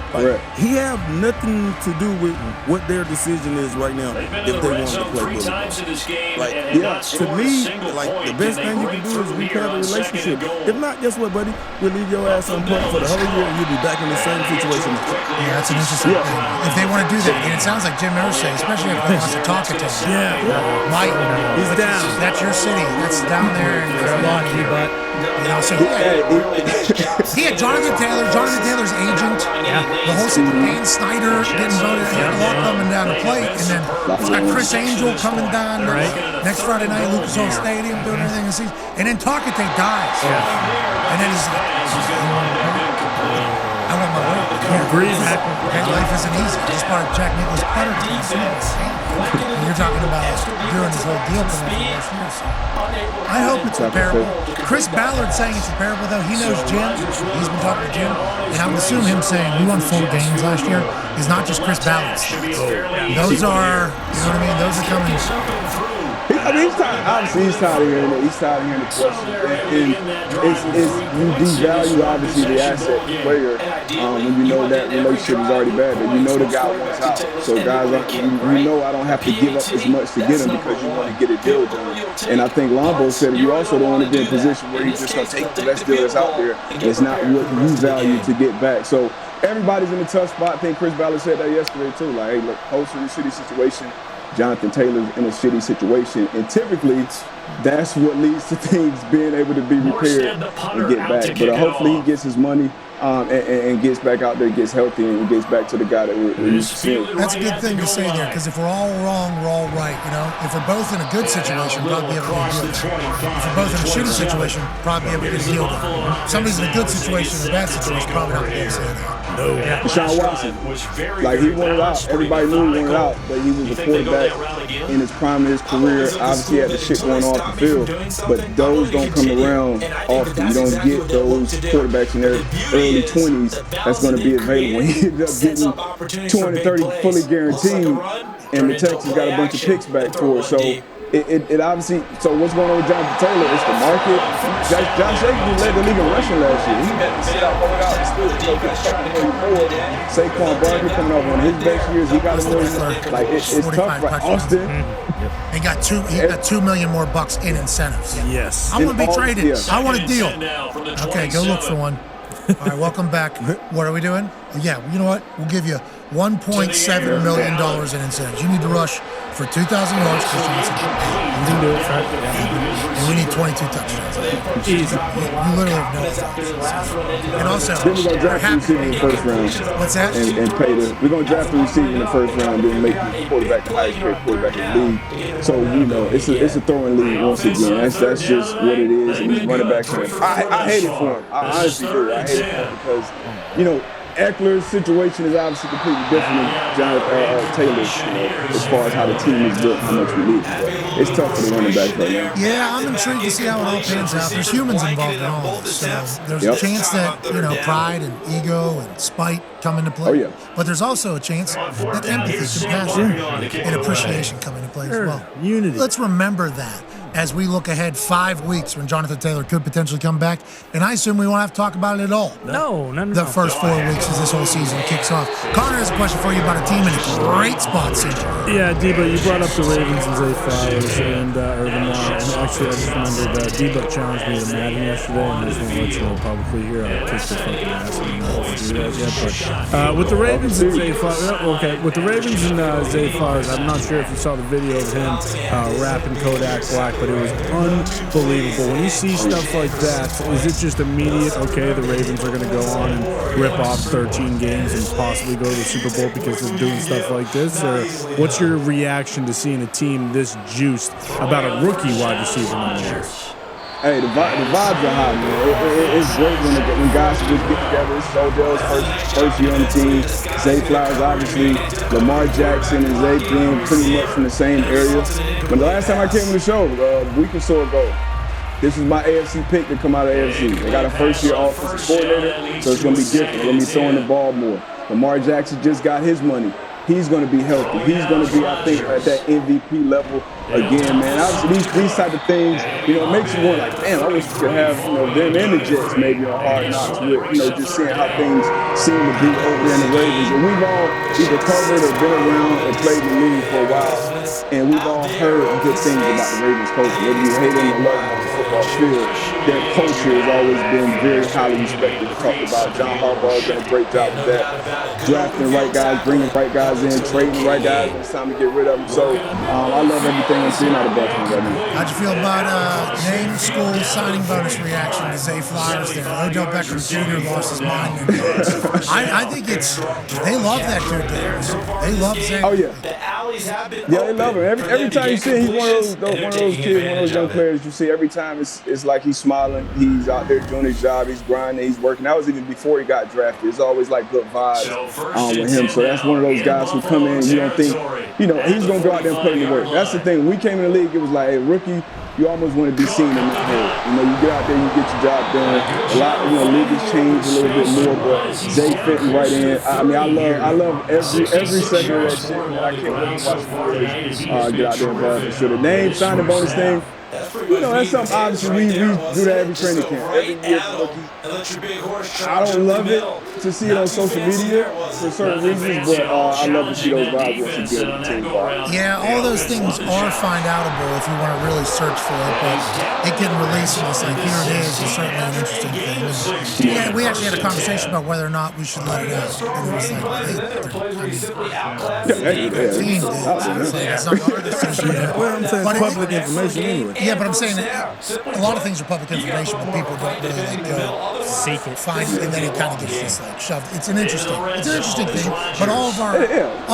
Like, he have nothing to do with what their decision is right now if they want to play bully. Like, to me, like the best thing you can do is repair the relationship. If not, guess what, buddy? We'll leave your ass on punt for the whole year and you'll be back in the same situation. Yeah, that's an interesting thing. If they want to do that, and it sounds like Jim Irsay, especially if he wants to talk to him. Yeah. Mike, he's down. That's your city. That's down there in Milwaukee, but you know, so he had Jonathan Taylor's agent. The whole thing, Dan Snyder getting voted, all coming down the plate, and then it's got Chris Angel coming down next Friday night at Lucas Oil Stadium doing everything in the season, and then Takate dies, and then he's like, I want my way. Life isn't easy. Just part of Jack Nicklaus' putter team. And you're talking about doing this whole deal for the last year. So I hope it's repairable. Chris Ballard saying it's repairable, though. He knows Jim. He's been talking to Jim. And I would assume him saying we won 4 games last year is not just Chris Ballard's stats. Those are, you know what I mean? Those are coming. I mean, he's tired of hearing it. He's tired of hearing the question. And you devalue, obviously, the asset, the player, when you know that relationship is already bad. But you know the guy wants out. So guys, you know I don't have to give up as much to get him because you want to get a deal done. And I think Lombo said you also don't want to be in a position where he's just going to take the best deal that's out there. It's not what you value to get back. So everybody's in a tough spot. I think Chris Ballard said that yesterday, too. Like, hey, look, Colts are in a shitty situation. Jonathan Taylor's in a shitty situation, and typically that's what leads to things being able to be repaired and get back. But hopefully he gets his money and gets back out there, gets healthy, and gets back to the guy that we're used to seeing. That's a good thing to say there, because if we're all wrong, we're all right. You know, if we're both in a good situation, probably able to get a deal done. If we're both in a shitty situation, probably able to get a deal done. If somebody's in a good situation, in a bad situation, probably not going to be able to say that. No. Deshaun Watson, like he wanted out. Everybody knew he wanted out, but he was a quarterback in his prime of his career. Obviously, he had the shit going on off the field, but those don't come around often. You don't get those quarterbacks in their early 20s that's going to be available. He ended up getting 230 fully guaranteed, and the Texans got a bunch of picks back for it. So it obviously. So what's going on with Jonathan Taylor? It's the market. Josh Jacobs led the league in rushing last year. He had to sit out, hold out, and still get fucking 34. Saquon Barkley coming off one of his best years. He got a million. Like it's tough for Austin. He got $2 million more bucks in incentives. Yes. I want to be traded. I want a deal. Okay, go look for one. All right, welcome back. What are we doing? Yeah, you know what? We'll give you $1.7 million in incentives. You need to rush for 2,000 yards, Chris Johnson. You can do it. And we need 22 touchdowns. Easy. You literally have no options. And also, then we're gonna draft the receiver in the first round. What's that? And pay we're gonna draft the receiver in the first round, then make the quarterback the highest paid quarterback in the league. So you know, it's a throwing league once again. That's just what it is. And these running backs, I hate it for him. I honestly do. I hate it for him because you know. Eckler's situation is obviously completely different than Jonathan Taylor's, you know, as far as how the team is built, how much we need. But it's tough for the running back right now. Yeah, I'm intrigued to see how it all pans out. There's humans involved in all this. So there's a chance that, you know, pride and ego and spite come into play. Oh, yeah. But there's also a chance that empathy, compassion, and appreciation come into play as well. Unity. Let's remember that. as we look ahead 5 weeks when Jonathan Taylor could potentially come back? And I assume we won't have to talk about it at all. No. The first 4 weeks as this whole season kicks off. Connor has a question for you about a team in a great spot, CJ. Yeah, Debo, you brought up the Ravens and Zay Flowers and Lamar. And actually, I just remembered Debo challenged me to Madden yesterday, and I just want to let you know publicly here. I kicked the fucking ass and I'm not to do that yet. But with the Ravens and Zay Flowers, with the Ravens and Zay Flowers, I'm not sure if you saw the video of him rapping Kodak Black, but it was unbelievable. When you see stuff like that, is it just immediate, okay, the Ravens are going to go on and rip off 13 games and possibly go to the Super Bowl because they're doing stuff like this? Or what's your reaction to seeing a team this juiced about a rookie wide receiver nonetheless? Hey, the vibes are high, man. It's great when guys just get together. It's Odell's first year on the team. Zay Flowers, obviously. Lamar Jackson and Zay being pretty much from the same area. But the last time I came on the show, a week or so ago, this was my AFC pick to come out of AFC. They got a first-year offensive coordinator, so it's going to be different. We're going to be throwing the ball more. Lamar Jackson just got his money. He's going to be healthy. He's going to be, I think, at that MVP level again, man. Obviously, these type of things, it makes you want like, damn, I wish we could have, them and the Jets maybe on Hard Knocks with, just seeing how things seem to be over there in the Ravens. And we've all either covered or been around or played in the league for a while, and we've all heard good things about the Ravens culture. Whether you hate them or love them on the football field, their culture has always been very highly respected and talked about. John Harbaugh has done a great job with that. Drafting the right guys, bringing the right guys in, trading the right guys when it's time to get rid of them. So I love everything I'm seeing out of Buffalo right now. How'd you feel about name, school, signing bonus reaction to Zay Flowers there? Odell Beckham Jr. lost his mind. I think they love that dude there. They love Zay. Oh, yeah. Yeah, they love him. Every time you see him, he's one of those kids, one of those young players you see. Every time it's like he's smiling. He's out there doing his job. He's grinding. He's working. That was even before he got drafted. It's always like good vibes with him. So that's one of those guys who come in, you don't think, he's going to go out there and put in the work. That's the thing. When we came in the league, it was like, hey, rookie, you almost want to be seen in that role. You get out there, you get your job done. A lot, league has changed a little bit more, but Zay fitting right in. I mean, I love every second of that shit, man. I can't wait to watch the Warriors get out there involved. So the name, signing bonus thing, that's something obviously we do that every training camp. Every year for rookie. I don't love it to see it on social media for certain reasons, but I love to see those vibes once you get team vibes. Yeah, all those things are find-outable if you want to really search for it, but it can release and it's like, here it is. It's certainly an interesting thing. And we actually had a conversation about whether or not we should let it out. And it was like, it's not our decision. Well, I'm saying public information anyway. Yeah, but I'm saying that a lot of things are public information, but people don't really go seek it, find it, and then it kind of gets just like shoved. It's an interesting thing. But all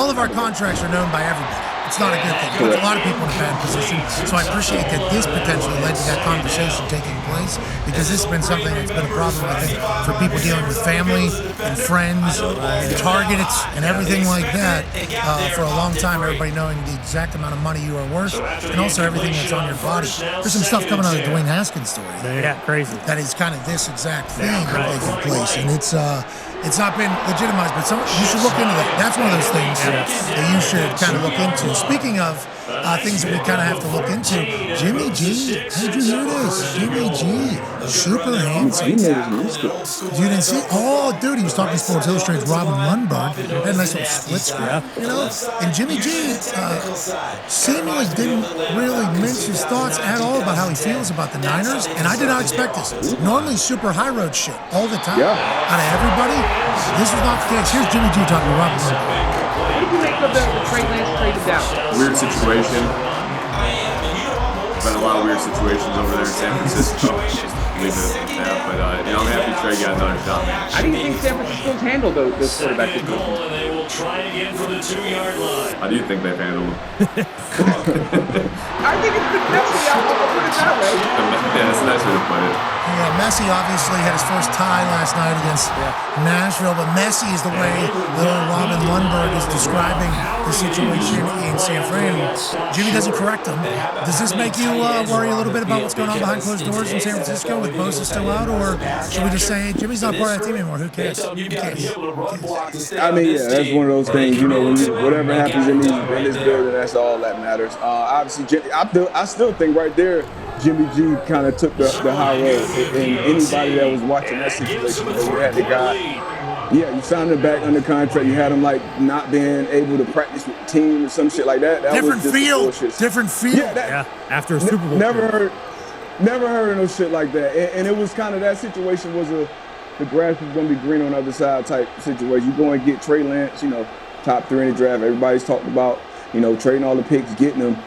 of our contracts are known by everybody. It's not a good thing. It puts a lot of people in a bad position. So I appreciate that this potentially led to that conversation taking place, because this has been something that's been a problem, I think, for people dealing with family and friends and targets and everything like that for a long time. Everybody knowing the exact amount of money you are worth, and also everything that's on your body. There's some stuff coming out of the Dwayne Haskins story. Yeah, crazy. That is kind of this exact thing taking place, and it's not been legitimized, but you should look into that. That's one of those things that you should kind of look into. Speaking of things that we kind of have to look into, Jimmy G, how'd you hear this? Jimmy G, super handsome. You didn't see? Oh, dude, he was talking to Sports Illustrated's Robin Lundberg. Had a nice little split screen, And Jimmy G seemingly didn't really mince his thoughts at all about how he feels about the Niners, and I did not expect this. Normally, super high road shit all the time out of everybody. This was not the case. Here's Jimmy G talking to Robin Lundberg. What did you make of the Trey Lance trade down? Weird situation. Been a lot of weird situations over there in San Francisco. Leave it at that, but I'm happy Trey got another shot, man. How do you think San Francisco's handled those quarterback situations? They will try again from the 2-yard line. How do you think they've handled them? I think it's been messy. I'm going to Yeah, that's a nice way to put it. Yeah, Messi obviously had his first tie last night against Nashville, but Messi is the way little Robin Lundberg is describing the situation in San Fran. Jimmy doesn't correct him. Does this make you worry a little bit about what's going on behind closed doors in San Francisco with Bosa still out, or should we just say, hey, Jimmy's not part of that team anymore? Who cares? I mean, yeah, that's one of those things. You know, when whatever happens in this building, that's all that matters. Obviously, I still think right there, Jimmy G kind of took the high road. And anybody that was watching that situation, you had the guy, you signed him back under contract. You had him like not being able to practice with the team or some shit like that. Different field. Yeah, after a Super Bowl. Never heard of no shit like that. And it was kind of that situation was the grass was gonna be green on the other side type situation. You go and get Trey Lance, top 3 in the draft. Everybody's talked about, trading all the picks, getting them.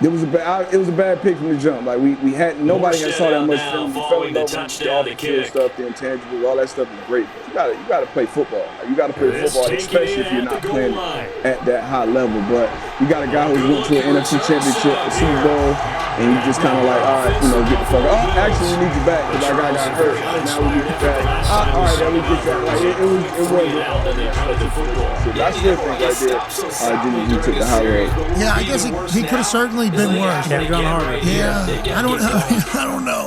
It was a bad pick from the jump. Like nobody had saw that much film. We fell in love with all the field stuff, the intangibles, all that stuff is great. But you gotta play football. Like, you gotta play football, especially if you're not playing at that high level. But you got a guy who went to an NFC Championship, a Super Bowl, and you just kind of like, all right, get the fuck out. Oh, actually, we need you back because our guy got hurt. Now we need you back. All right, then we get that. Like it wasn't. I still think right there, Jimmy G took the high road. Yeah, I guess he could have certainly been worse. Yeah, I don't know.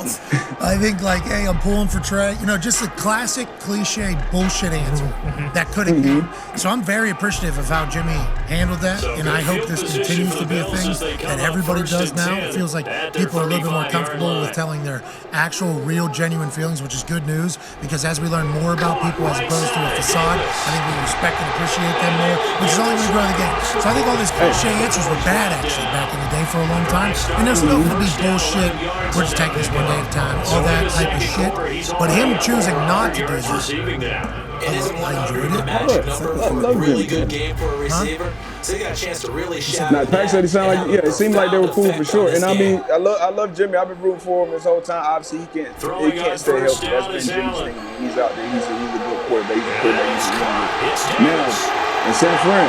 I think hey, I'm pulling for Trey. Just a classic cliche bullshit answer that could have been. So I'm very appreciative of how Jimmy handled that, and I hope this continues to be a thing that everybody does now. It feels like people are a little bit more comfortable with telling their actual, real, genuine feelings, which is good news, because as we learn more about people as opposed to a facade, I think we respect and appreciate them more, which is only going to grow the game. So I think all these cliche answers were bad, actually, back in the day for a long time. And there's still going to be bullshit. We're just taking this one day at a time. All that type of shit. But him choosing not to do this, I enjoyed it. A really good game for a receiver. So they got a chance to really shout. Now, Pack said it seemed like they were cool for sure. And I mean, I love Jimmy. I've been rooting for him this whole time. Obviously, he can't stay healthy. That's been Jimmy's thing. He's out there. He's a good quarterback. He's a quarterback. Now, in San Fran,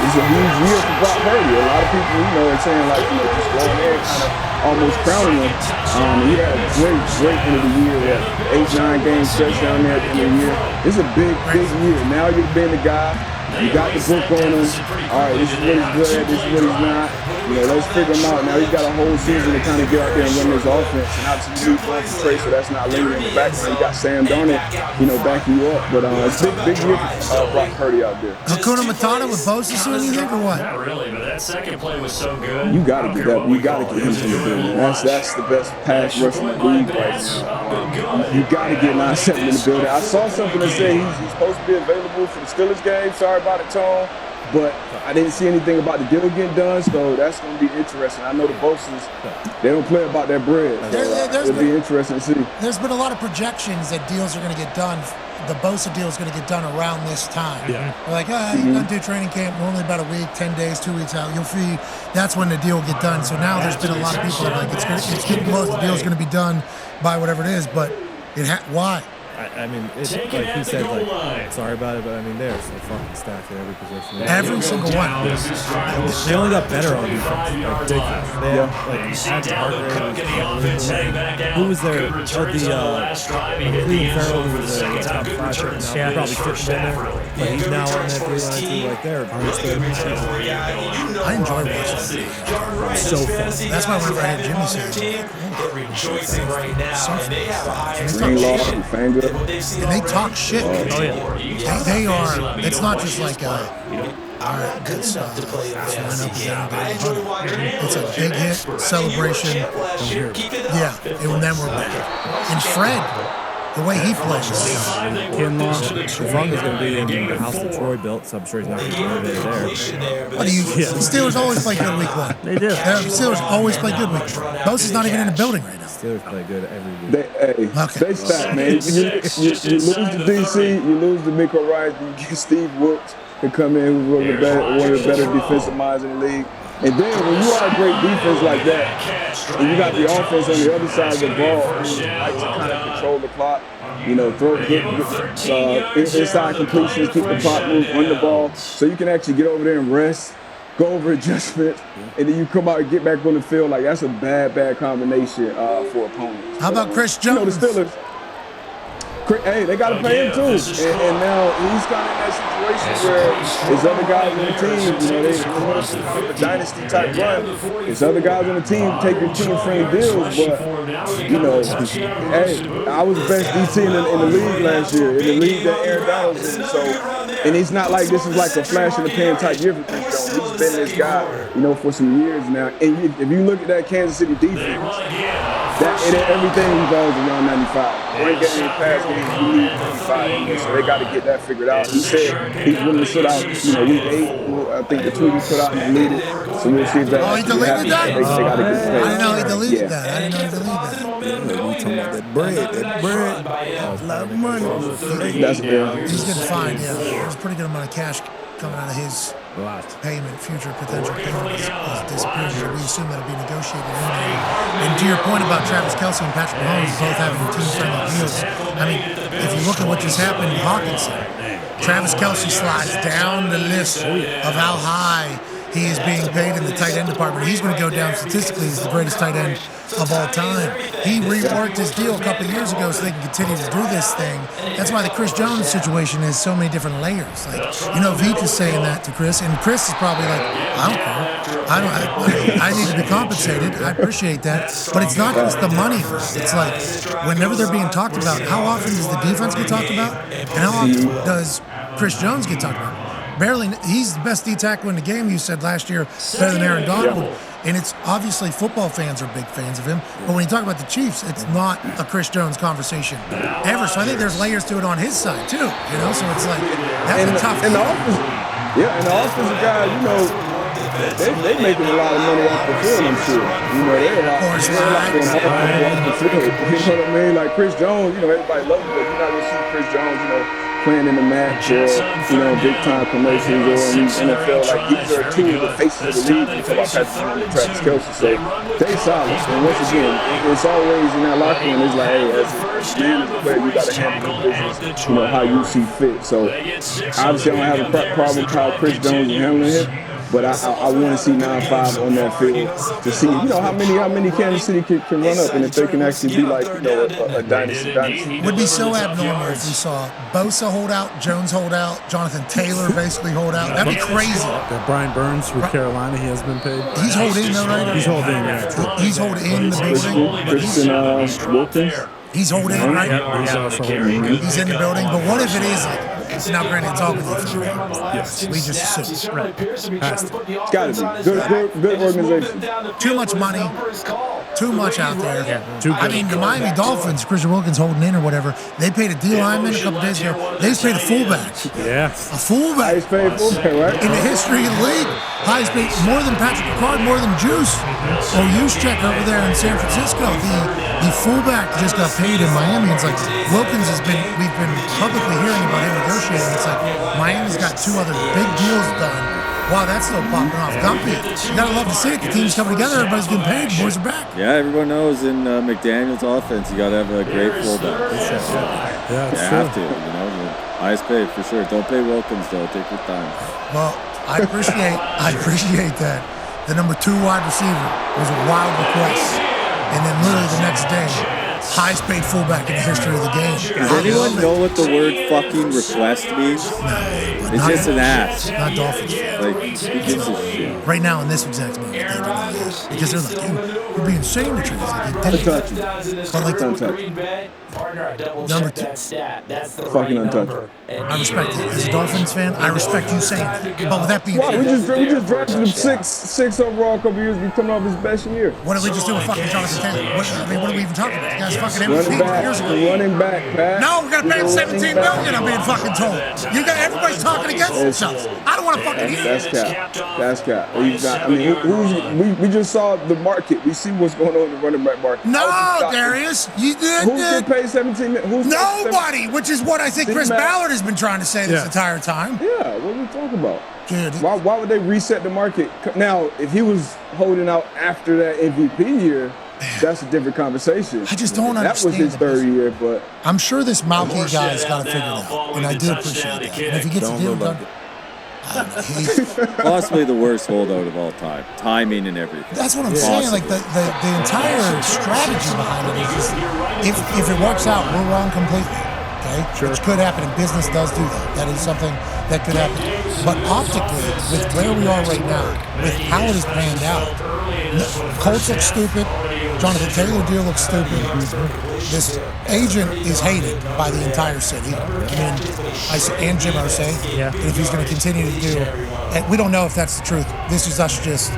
it's a huge year for Brock Purdy. A lot of people, are saying just going there, kind of almost crowning him. He had a great end of the year. He had 8-9 games stretch down there at the end of the year. It's a big year. Now you've been the guy. You got the book on him. All right, this is what he's good at. This is what he's not. Let's figure him out. Now he's got a whole season to kind of get out there and run his offense. And obviously you need one for Trey, so that's not lingering in the background. You got Sam Darnold, backing you up. But it's big year for Brock Purdy out there. Hakuna Matata with Bosa soon, you think, or what? Not really, but that second play was so good. You gotta get that. You gotta get him from the building. That's the best pass rush in the league right now. You gotta get 9-7 in the building. I saw something that said he's supposed to be available for the Steelers game. Sorry about it, Tone. But I didn't see anything about the deal getting done, so that's going to be interesting. I know the Bosons, they don't play about that bread. It'll be interesting to see. There's been a lot of projections that deals are going to get done. The Bosa deal is going to get done around this time. Yeah. They're like, you got to do training camp normally about a week, 10 days, 2 weeks out. You'll see that's when the deal will get done. So now there's been a lot of people that are like, it's getting close. The deal's going to be done by whatever it is, but why? I mean, it's like he said, sorry about it, but I mean, there's a fucking staff at every position. Every single one. They only got better on defense. Ridiculous. They had Who was there? Cleveland Farrell, who was the top 5 right now. Yeah. Probably fit him in there, but he's now on that 3-line team right there. I enjoy watching it. So fun. That's why whenever I had Jimmy say, they're rejoicing right now, and they have a high and they talk shit. They are. It's not just like all right, let's line up it's a big hit celebration. Yeah, and then we're back. And Fred, the way he plays. Kinlaw, Trevung is going to be in the house that Troy built, so I'm sure he's not going to be there. What do you? Steelers always play good week one. They do. Steelers always play good week one. Bosa's not even in the building right now. Steelers play good every week. They stack, man. You lose to DC, you lose to Miko Ryan, you get Steve Wilkes to come in, who's one of the better defensive minds in the league. And then when you are a great defense like that, and you got the offense on the other side of the ball, who like to kind of control the clock, throw inside completions, keep the clock moving, run the ball, so you can actually get over there and rest. go over adjustments, and then you come out and get back on the field. Like, that's a bad combination for opponents. How about Chris Jones? You know, the Steelers. Hey, they got to pay him too, and now he's kind of in that situation where his other guys on the team, you know, they a dynasty type run. His other guys on the team taking team-friendly deals, but you know, hey, I was the best DT in the league last year, in the league that Aaron Donald was in. So, and it's not like this is like a flash in the pan type year for Chris Jones. He's been this guy, you know, for some years now. And if you look at that Kansas City defense, everything revolves around 95. One game, pass game, you need 95. So they got to get that figured out. He said he's willing to sit out, you know, week 8. I think the tweet he put out and deleted. So we'll see if that. Oh, he deleted that? They got to get I didn't know he deleted that. I didn't know he deleted that. We talking about that bread. A lot of money. That's good. He's getting fined, yeah. There's a pretty good amount of cash coming out of his payment, future potential payment is disappearing. We assume that'll be negotiated in there. And to your point about Travis Kelce and Patrick Mahomes both having team-friendly deals, I mean, if you look at what just happened in Hawkinson, Travis Kelce slides down the list of how high he is being paid in the tight end department. He's going to go down statistically as the greatest tight end of all time. He reworked his deal a couple of years ago so they can continue to do this thing. That's why the Chris Jones situation is so many different layers. Like, you know, Veek is saying that to Chris, and Chris is probably like, I don't care. I need to be compensated. I appreciate that. But it's not just the money. It's like, whenever they're being talked about, how often does the defense get talked about? And how often does Chris Jones get talked about? Barely. He's the best D tackle in the game, you said last year, better than Aaron Donald. And it's obviously football fans are big fans of him. But when you talk about the Chiefs, it's not a Chris Jones conversation ever. So I think there's layers to it on his side too. You know, so it's like that's a tough. And the offensive guy, you know, they making a lot of money off the field. I'm sure. You know, they're a lot off the field. You know what I mean? Like Chris Jones, you know, everybody loves him, but you're not gonna see Chris Jones, you know, playing in the match or, you know, big time commercials or in the NFL. Like, these are two of the faces of the league. You talk about Patrick Mahomes and Travis Kelce. So they solid. And once again, it's always in that locker room. It's like, hey, as a man, as a player, you got to handle your business, you know, how you see fit. So obviously, I don't have a problem with how Chris Jones is handling it. But I want to see 9-5 on that field to see, you know, how many Kansas City can run up, and if they can actually be like, you know, a dynasty. Would be so abnormal if we saw Bosa hold out, Jones hold out, Jonathan Taylor basically hold out. That'd be crazy. That Brian Burns with Carolina, he has been paid. He's holding in though, right? He's holding in, yeah. He's holding in the building. Christian Wilkins. He's holding in, right? He's also holding in. He's in the building. But what if it is like, now granted, it's all good. Yes. We just assume. Right. Has to. It's got to be. Good organization. Too much money. Too much out there. Yeah, too good. I mean, the Miami Dolphins, Christian Wilkins holding in or whatever, they paid a D lineman a couple days ago. They just paid a fullback. Yes. A fullback. Highest paid fullback, right? In the history of the league. Highest paid, more than Patrick Ricard, more than Juice. Or Juszczyk over there in San Francisco. The fullback just got paid in Miami. It's like Wilkins we've been publicly hearing about him negotiating. It's like Miami's got 2 other big deals done. Wow, that's still popping off. Gumpy, you gotta love to see it. The team's coming together. Everybody's getting paid. The boys are back. Yeah, everyone knows in McDaniel's offense, you gotta have a great fullback. Yeah, you have to. You know, the highest paid for sure. Don't pay Wilkins though. Take your time. Well, I appreciate that. The number 2 wide receiver was a wild request, and then literally the next day, highest paid fullback in the history of the game. Does anyone know what the word fucking request means? No. It's just an ass. Not Dolphins. Like, who gives a shit? Right now, in this exact moment, they don't know this. Because they're like, dude, we're being insane to trade. Like, Untouchable. But like, number 2. Fucking untouchable. I respect it. As a Dolphins fan, I respect you saying that. But with that being Wow, we said, just drafted him six overall a couple years. We coming off his best year. what did we just do with fucking Jonathan Taylor? What are we even talking about? The guy's fucking MVP years ago. Running back, Pat. No, we're gonna pay him $17 million. I'm being fucking told. Everybody's talking against themselves. I don't want to fucking hear That's cap. That's cap. I mean, we just saw the market. We see what's going on in the running back market. No, Darius, you did. Who's getting paid $17 million? Nobody, which is what I think Chris Ballard has been trying to say this entire time. Yeah, what are we talking about? Dude. Why would they reset the market? Now, if he was holding out after that MVP year, that's a different conversation. I just don't understand. That was his 3rd year, but I'm sure this Malky guy's got to figure it out, and I do appreciate that. And if he gets a deal done, Possibly the worst holdout of all time. Timing and everything. That's what I'm saying. Like the entire strategy behind it is just, if it works out, we're wrong completely. Okay, which could happen, and business does do that. That is something that could happen. But optically, with where we are right now, with how it has panned out, Colts look stupid. Jonathan Taylor deal looks stupid. This agent is hated by the entire city. I mean, and Jim Irsay. Yeah. And if he's going to continue to do, and we don't know if that's the truth. This is us just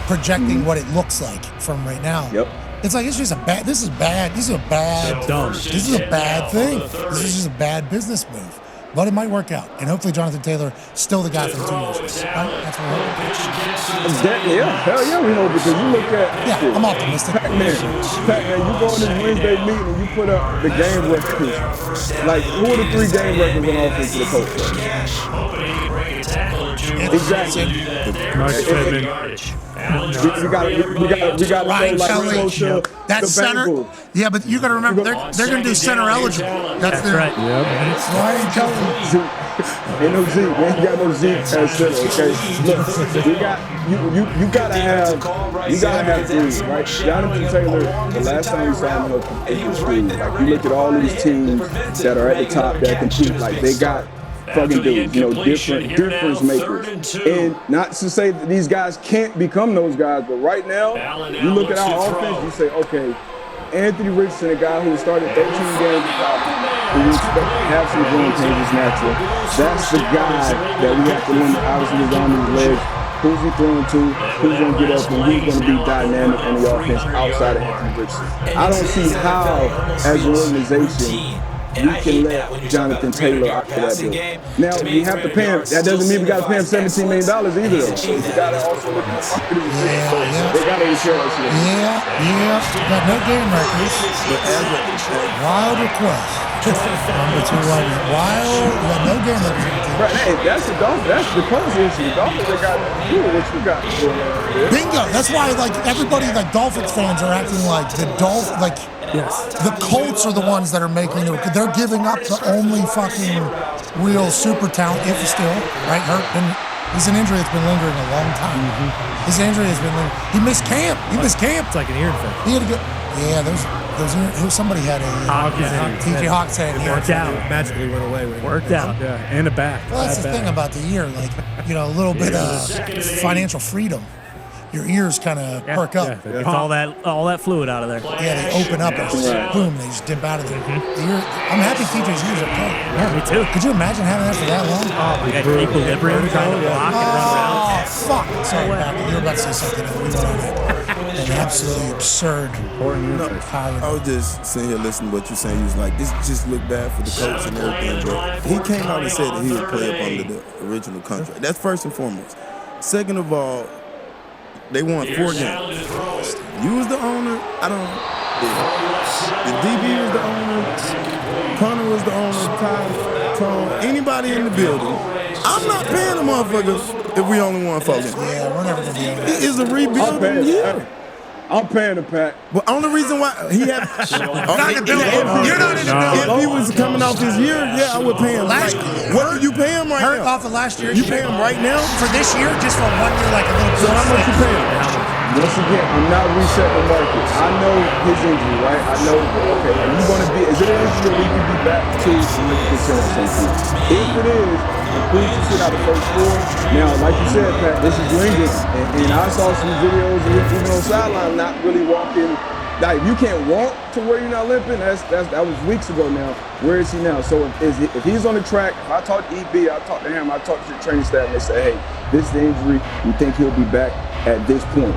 projecting what it looks like from right now. Yep. It's like it's just a bad. This is bad. This is a bad. Dumb. This is a bad thing. This is just a bad business move. But it might work out, and hopefully Jonathan Taylor still the guy from 2 years ago. Right? That's what we're hoping. Yeah, hell yeah, we know, because you look at Yeah, I'm optimistic. Pac-Man, you go in this Wednesday meeting and you put up the game records. Like, who are the 3 game records on offense for the Colts? Exactly. Mark Pittman. We got Ryan like Kelly. close to That's the center. Bengals. Yeah, but you got to remember they're going to do center eligible. That's their, right. Yep. Ryan Kelly. Ain't no Zeke. We ain't got no Zeke as center. Okay, look, we got you gotta have dudes, right? Jonathan Taylor. The last time we saw him in the school, like you look at all these teams that are at the top that compete, like they got fucking dudes, difference makers. And not to say that these guys can't become those guys, but right now, you look at our offense, you say, okay, Anthony Richardson, a guy who started 13 games in college, who we expect to have some growing pains natural. That's the guy that we have to limit, obviously, his arm and his legs. Who's he throwing to? Who's going to get up? And who's going to be dynamic on the offense outside of Anthony Richardson? I don't see how, as an organization, you can let Jonathan Taylor out of that deal. Now, we have to pay him. That doesn't mean we got to pay him $17 million either, though. So you got to also look at the marketing. They got to ensure that shit. Yeah. Got no game records. Wild request. Number 2 right now. Wild. You got no game records. Right, hey, that's the Dolphins. That's the Colts issue. The Dolphins, they got to do what you got going on there. Bingo. That's why, like, everybody, like, Dolphins fans are acting like the the Colts are the ones that are making it. They're giving up the only fucking real super talent, if still, right? He's an injury that's been lingering a long time. His injury has been lingering. He missed camp. It's like an ear infection. He had to go. Yeah, somebody had a TJ Hawks had an Worked out. Magically went away. Worked out. Yeah, and a back. Well, that's the thing about the ear, like, a little bit of financial freedom. Your ears kind of perk up. Yeah, it's all that fluid out of there. Yeah, they open up and boom, they just dip out of there. I'm happy TJ's ears are okay. Yeah, me too. Could you imagine having that for that long? Oh, we got equilibrium trying to block and run around. Oh, fuck. Sorry, you were about to say something. We went on an absolutely absurd I was just sitting here listening to what you're saying. He was like, this just looked bad for the coach and everything. But he came out and said that he would play up under the original contract. That's first and foremost. Second of all, they won 4 games. You was the owner. I don't know. The DB was the owner. Connor was the owner. Ty, Tom, anybody in the building. I'm not paying the motherfuckers if we only won 4 games. Yeah, we're never going to be able to. It is a rebuilding year. I'm paying the Pack. But only reason why he had not in the building. You're not in the building. If he was coming off this year, yeah, I would pay him. What do you pay him right now? Off of last year. You pay him right now for this year, just for 1 year, like a little. So how much you pay him? Once again, I'm not resetting the market. I know his injury, right? I know. Okay, are you going to be? Is it an injury that we can be back to 100%? If it is, I'm pleased to sit out the first 4. Now, like you said, Pat, this is lingering, and I saw some videos of him even on sideline not really walking. Like, you can't walk to where you're not limping. That was weeks ago now. Where is he now? So if he's on the track, if I talk to EB, I talk to him, I talk to the training staff, and they say, hey, this is the injury. We think he'll be back at this point.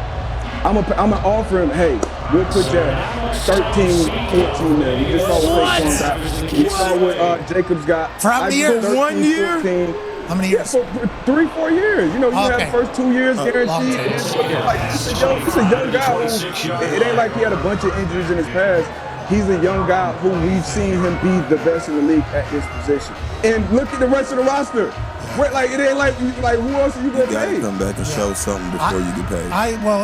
I'm gonna offer him, hey, we'll put you at 13, 14 there. We just saw what Saquon got. We saw what Jacobs got. For how many years? 13, 1 year? 14. How many years? For 3-4 years. You have the first 2 years guaranteed. This is a young guy who, it ain't like he had a bunch of injuries in his past. He's a young guy who we've seen him be the best in the league at his position. And look at the rest of the roster. Like it ain't like who else are you gonna You gotta pay? come back and show something before you get paid.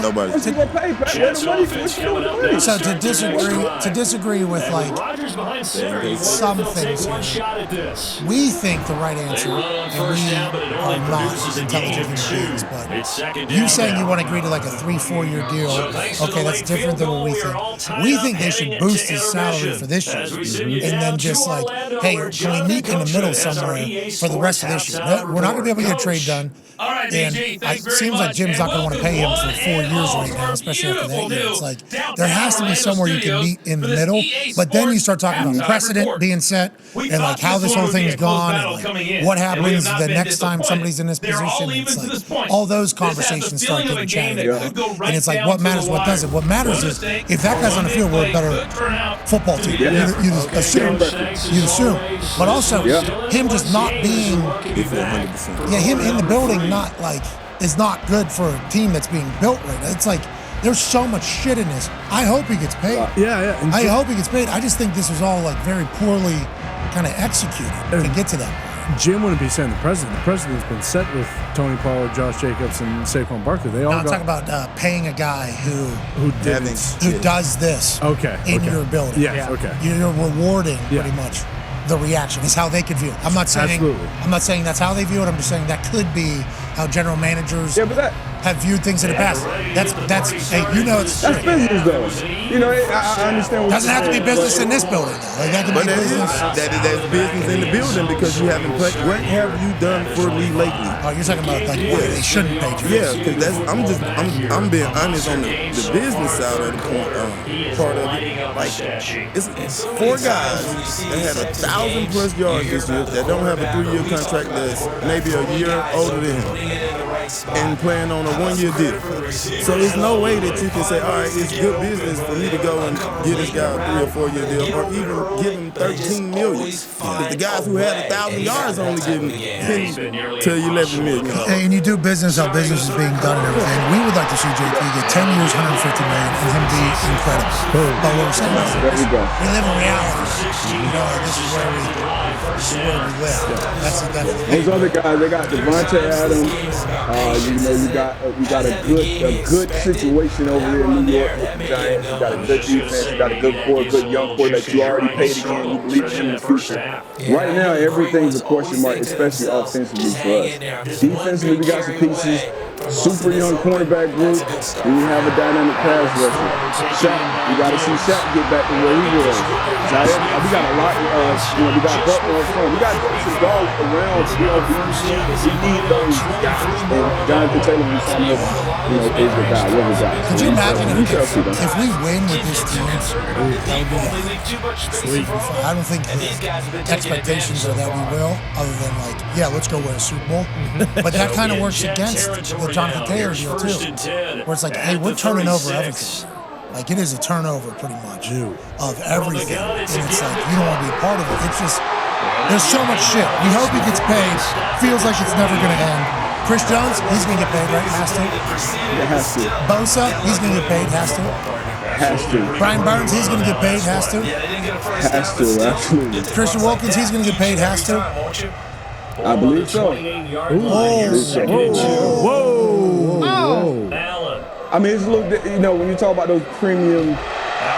Nobody. What's you gonna pay? Where the money? What you doing? So to disagree with like some things here, we think the right answer, and we are not as intelligent human beings, but you saying you want to agree to like a 3-4 year deal, okay, that's different than what we think. We think they should boost his salary for this year, and then just like, hey, can we meet in the middle somewhere for the rest of this year? We're not going to be able to get a trade done. And it seems like Jim's not going to want to pay him for 4 years right now, especially after that year. It's like there has to be somewhere you can meet in the middle, but then you start talking about precedent being set and like how this whole thing's gone and like what happens the next time somebody's in this position. It's like all those conversations start getting chatted about. And it's like what matters, what doesn't. What matters is if that guy's on the field, we're a better football team. You assume. But also him just not being, him in the building is not good for a team that's being built right now. It's like there's so much shit in this. I hope he gets paid. I hope he gets paid. I just think this was all like very poorly kind of executed to get to that. Jim wouldn't be saying the president. The president's been set with Tony Pollard, Josh Jacobs, and Saquon Barkley. They all. I'm talking about paying a guy who does this. In your building. Yes. Okay. You're rewarding pretty much the reaction is how they could view it. I'm not saying that's how they view it. I'm just saying that could be how general managers have viewed things in the past. That's it's business though. You know, I understand. Doesn't have to be business in this building. Like that could be business. That's business in the building because you haven't put. What have you done for me lately? Oh, you're talking about like why they shouldn't pay you. Yeah, because I'm being honest on the business side of the part of it. Like it's 4 guys that had 1,000+ yards this year that don't have a 3-year contract that's maybe a year older than him and playing on a 1-year deal. So there's no way that you can say, all right, it's good business for me to go and give this guy a 3 or 4 year deal or even give him $13 million. Because the guys who had 1,000 yards only give him 10 to 11 million. And you do business how business is being done and everything. We would like to see JP get 10 years, $150 million, and him be incredible. But what we're saying is we live in reality. You know, this is where we live. That's those other guys, they got Devontae Adams. You got a good situation over there in New York with the Giants. You got a good defense. You got a good young core that you already paid again. You believe in the future. Right now, everything's a question mark, especially offensively for us. Defensively, we got some pieces. Super young cornerback group. We have a dynamic pass rusher. Shaq, we got to see Shaq get back to where he was. We got a lot. We got Butler up front. We got some guards around. We need those guys. And Jonathan Taylor, we saw him, is the guy. We're the guy. Could you imagine if we win with this team? That would be sweet. I don't think the expectations are that we will, other than like, yeah, let's go win a Super Bowl. But that kind of works against the Jonathan Taylor deal too, where it's like, hey, we're turning over everything. Like it is a turnover pretty much of everything, and it's like you don't want to be a part of it. It's just there's so much shit. We hope he gets paid. Feels like it's never going to end. Chris Jones, he's going to get paid, right? Has to. It has to. Bosa, he's going to get paid. Has to. Has to. Brian Burns, he's going to get paid. Has to. Has to. Absolutely. Christian Wilkins, he's going to get paid. Has to. I believe so. Whoa. I mean, it's a little, when you talk about those premium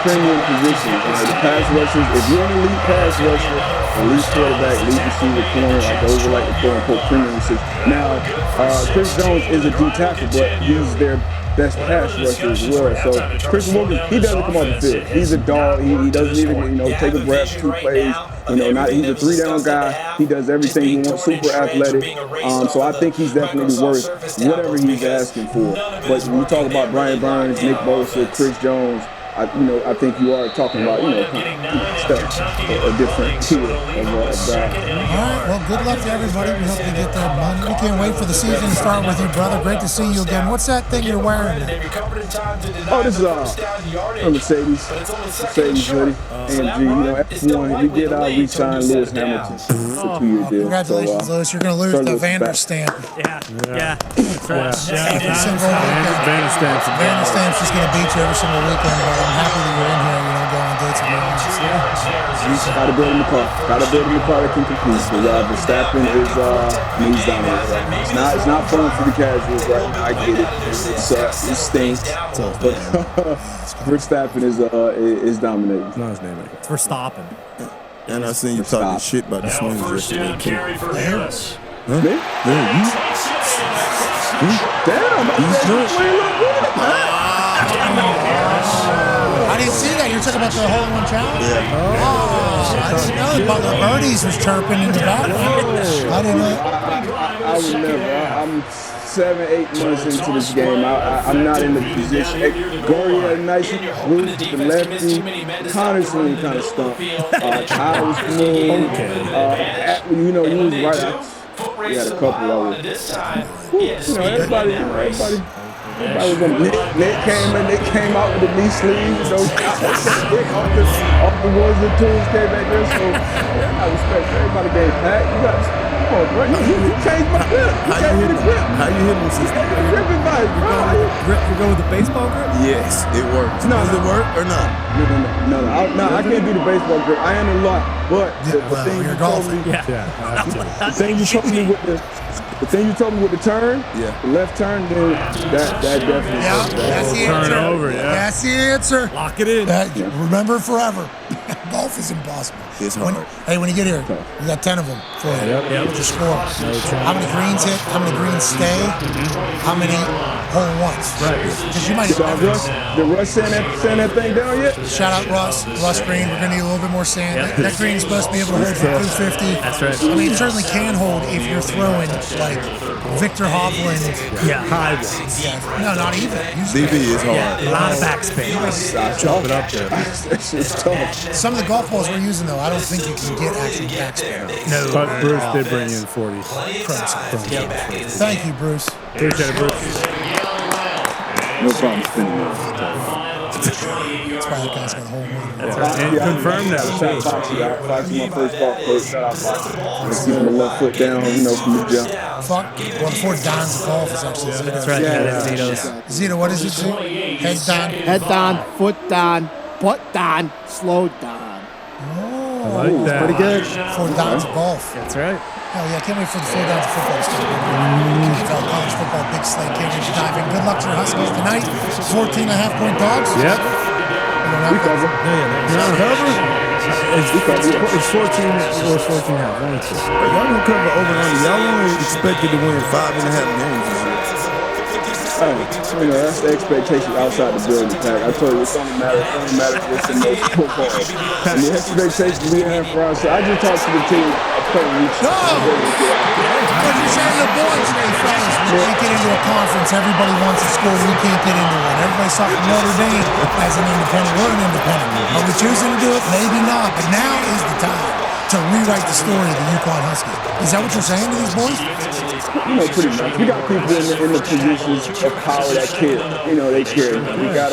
positions, the pass rushers, if you're an elite pass rusher, elite quarterback, elite receiver, corner, like those are like the quote-unquote premium receivers. Now, Chris Jones is a D tackle, but he's their best pass rusher as well. So Chris Wilkins, he doesn't come off the field. He's a dog. He doesn't even, take a breath, 2 plays. He's a 3-down guy. He does everything he wants, super athletic. So I think he's definitely worth whatever he's asking for. But when you talk about Brian Burns, Nick Bosa, Chris Jones, I think you are talking about, stuff, a different tier of guy. All right, well, good luck to everybody. We hope they get their money. We can't wait for the season to start with you, brother. Great to see you again. What's that thing you're wearing? Oh, this is a Mercedes hoodie. AMG, F1. We did re-sign Lewis Hamilton for 2-year deal. Congratulations, Lewis. You're going to lose the Vander Stamp. Yeah. Every single weekend. Vander Stamp's just going to beat you every single weekend, brother. I'm happy that you're in here, going on dates with your Got to build him a car. Got to build him a car that can compete. So Verstappen is he's dominant right now. It's not fun for the casuals right now. I get it. It stinks. But Verstappen is dominating. It's not his name. It's Verstappen. And I seen you talking shit about the swings yesterday too. Huh? Me? Damn, I didn't see that. You're talking about the hole-in-one challenge? Yeah. Oh, I didn't know about the birdies was chirping in the background. I didn't know. I would never. I'm 7-8 months into this game. I'm not in the position. Gory had a nice root, the lefty. Connor's swing kind of stunk. I was smooth. You know, you was right. We had a couple of them. Everybody was on. Nick came out with the knee sleeves. Those off the ones and twos came back there. So I respect everybody gave Pat. You got, come on, bro. You changed my grip. You changed the grip. How you hit him, sister? Grip advice, bro. You go with the baseball grip? Yes, it works. No, does it work or not? No. I can't do the baseball grip. I am a lot, but the thing you told me, the thing you told me with the turn, the left turn, then that definitely. Yeah, that's the answer. Turn over, That's the answer. Lock it in. Remember forever. Golf is impossible. It's hard. When you get here, you got 10 of them for you. Yep. Just score. How many greens hit? How many greens stay? How many hole-in-ones? Right. Because you might Did Russ sand that thing down yet? Shout out Russ Green. We're going to need a little bit more sand. That green is supposed to be able to hold for 250. That's right. I mean, it certainly can hold if you're throwing like Victor Hovland. High ones. No, not even. DB is hard. A lot of backspin. Chop it up there. That's just tough. Some of the golf balls we're using, though, I don't think you can get actual backspin. No. But Bruce did bring in 40. Thank you, Bruce. Appreciate it, Bruce. No problem spinning it. That's why that guy's got a whole one. That's right. And confirm that. Shout out Foxy. Foxy, my first golf coach. Shout out Foxy. Let's keep the left foot down, from the jump. Well, before Don's golf is actually Zito. That's right. Yeah, Zito's. Zito, what is it? Head Don. Head Don, foot Don, butt Don, slow Don. Oh, I like that. Pretty good. 4 Don's golf. That's right. Oh, yeah, I can't wait for the 4 Downs of football to start. NFL, college football, big slate, can't wait to dive in. Good luck to your Huskies tonight. 14.5-point dogs. Yep. We cover. It's 14 or 14 and a half. One or two. Y'all gonna cover over under. Y'all only expected to win 5.5 games this year. Hey, that's the expectation outside the building, Pack. I told you, it only matters what's the most football. And the expectation we have for us. I just talked to the team a couple weeks ago. But you're saying the boys, fellas, we can't get into a conference. Everybody wants a school. We can't get into one. Everybody's talking Notre Dame as an independent. We're an independent. Are we choosing to do it? Maybe not. But now is the time to rewrite the story of the UConn Huskies. Is that what you're saying to these boys? Pretty much. We got people in the positions of power that care. They care. We got,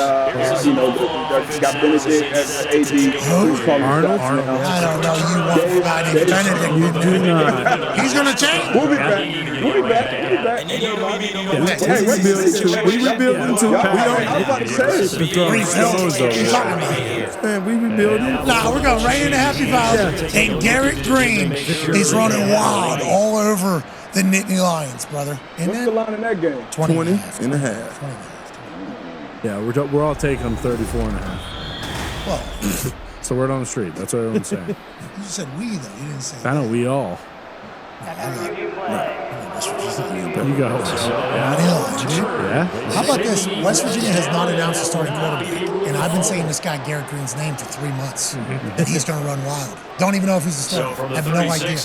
got Benedict as AD. Arnold? I don't know. You want a guy named Benedict. You do not. He's going to change. We'll be back. Hey, we rebuilding too. I'm about to say it. Man, we rebuilding. Nah, we're going right into Happy Valley. And Garrett Green is running wild all over the Nittany Lions, brother. What's the line in that game? 20 and a half. Yeah, we're all taking them 34 and a half. Well, so word on the street. That's what everyone's saying. You said we, though. You didn't say I know, we all. You go. Yeah. How about this? West Virginia has not announced a starting quarterback, and I've been saying this guy Garrett Green's name for 3 months, and he's going to run wild. Don't even know if he's a starter. I have no idea.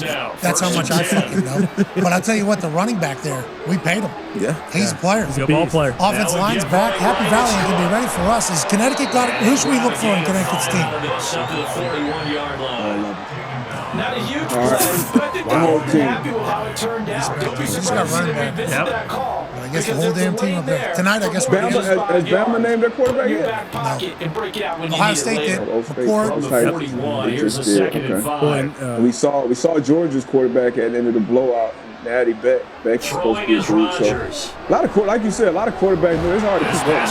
That's how much I fucking know. But I'll tell you what, the running back there, we paid him. Yeah. He's a player. He's a ball player. Offense line's back. Happy Valley can be ready for us. Is Connecticut got it? Who should we look for in Connecticut's team? Not a huge whole team. He's got running back. Yep. I guess the whole damn team up there. Tonight, I guess we're Has Bama named their quarterback yet? No. Ohio State did. Here's the second and 5. We saw Georgia's quarterback at the end of the blowout. Natty Beck. Beck's supposed to be a group. So a lot of like you said, a lot of quarterbacks. It's hard to keep up.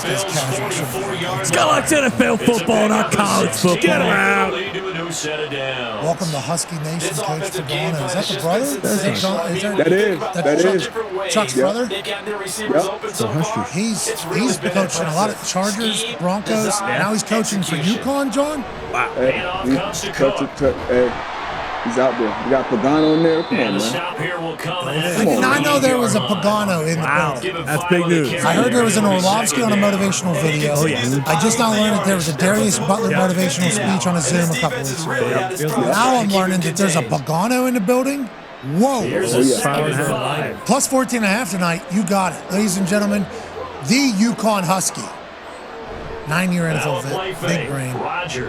It's got like NFL football, not college football. Get him out. Welcome to Husky Nation, Coach Pagano. Is that the brother? That is. Chuck's brother? Yep. He's coaching a lot of Chargers, Broncos. Now he's coaching for UConn, John? Wow. Hey, he's out there. We got Pagano in there. Come on, man. I did not know there was a Pagano in the building. That's big news. I heard there was an Orlovsky on a motivational video. Oh, yeah. I just now learned that there was a Darius Butler motivational speech on a Zoom a couple weeks ago. Now I'm learning that there's a Pagano in the building. Whoa. Plus 14.5 tonight. You got it. Ladies and gentlemen, the UConn Husky. 9-year NFL vet, big brain.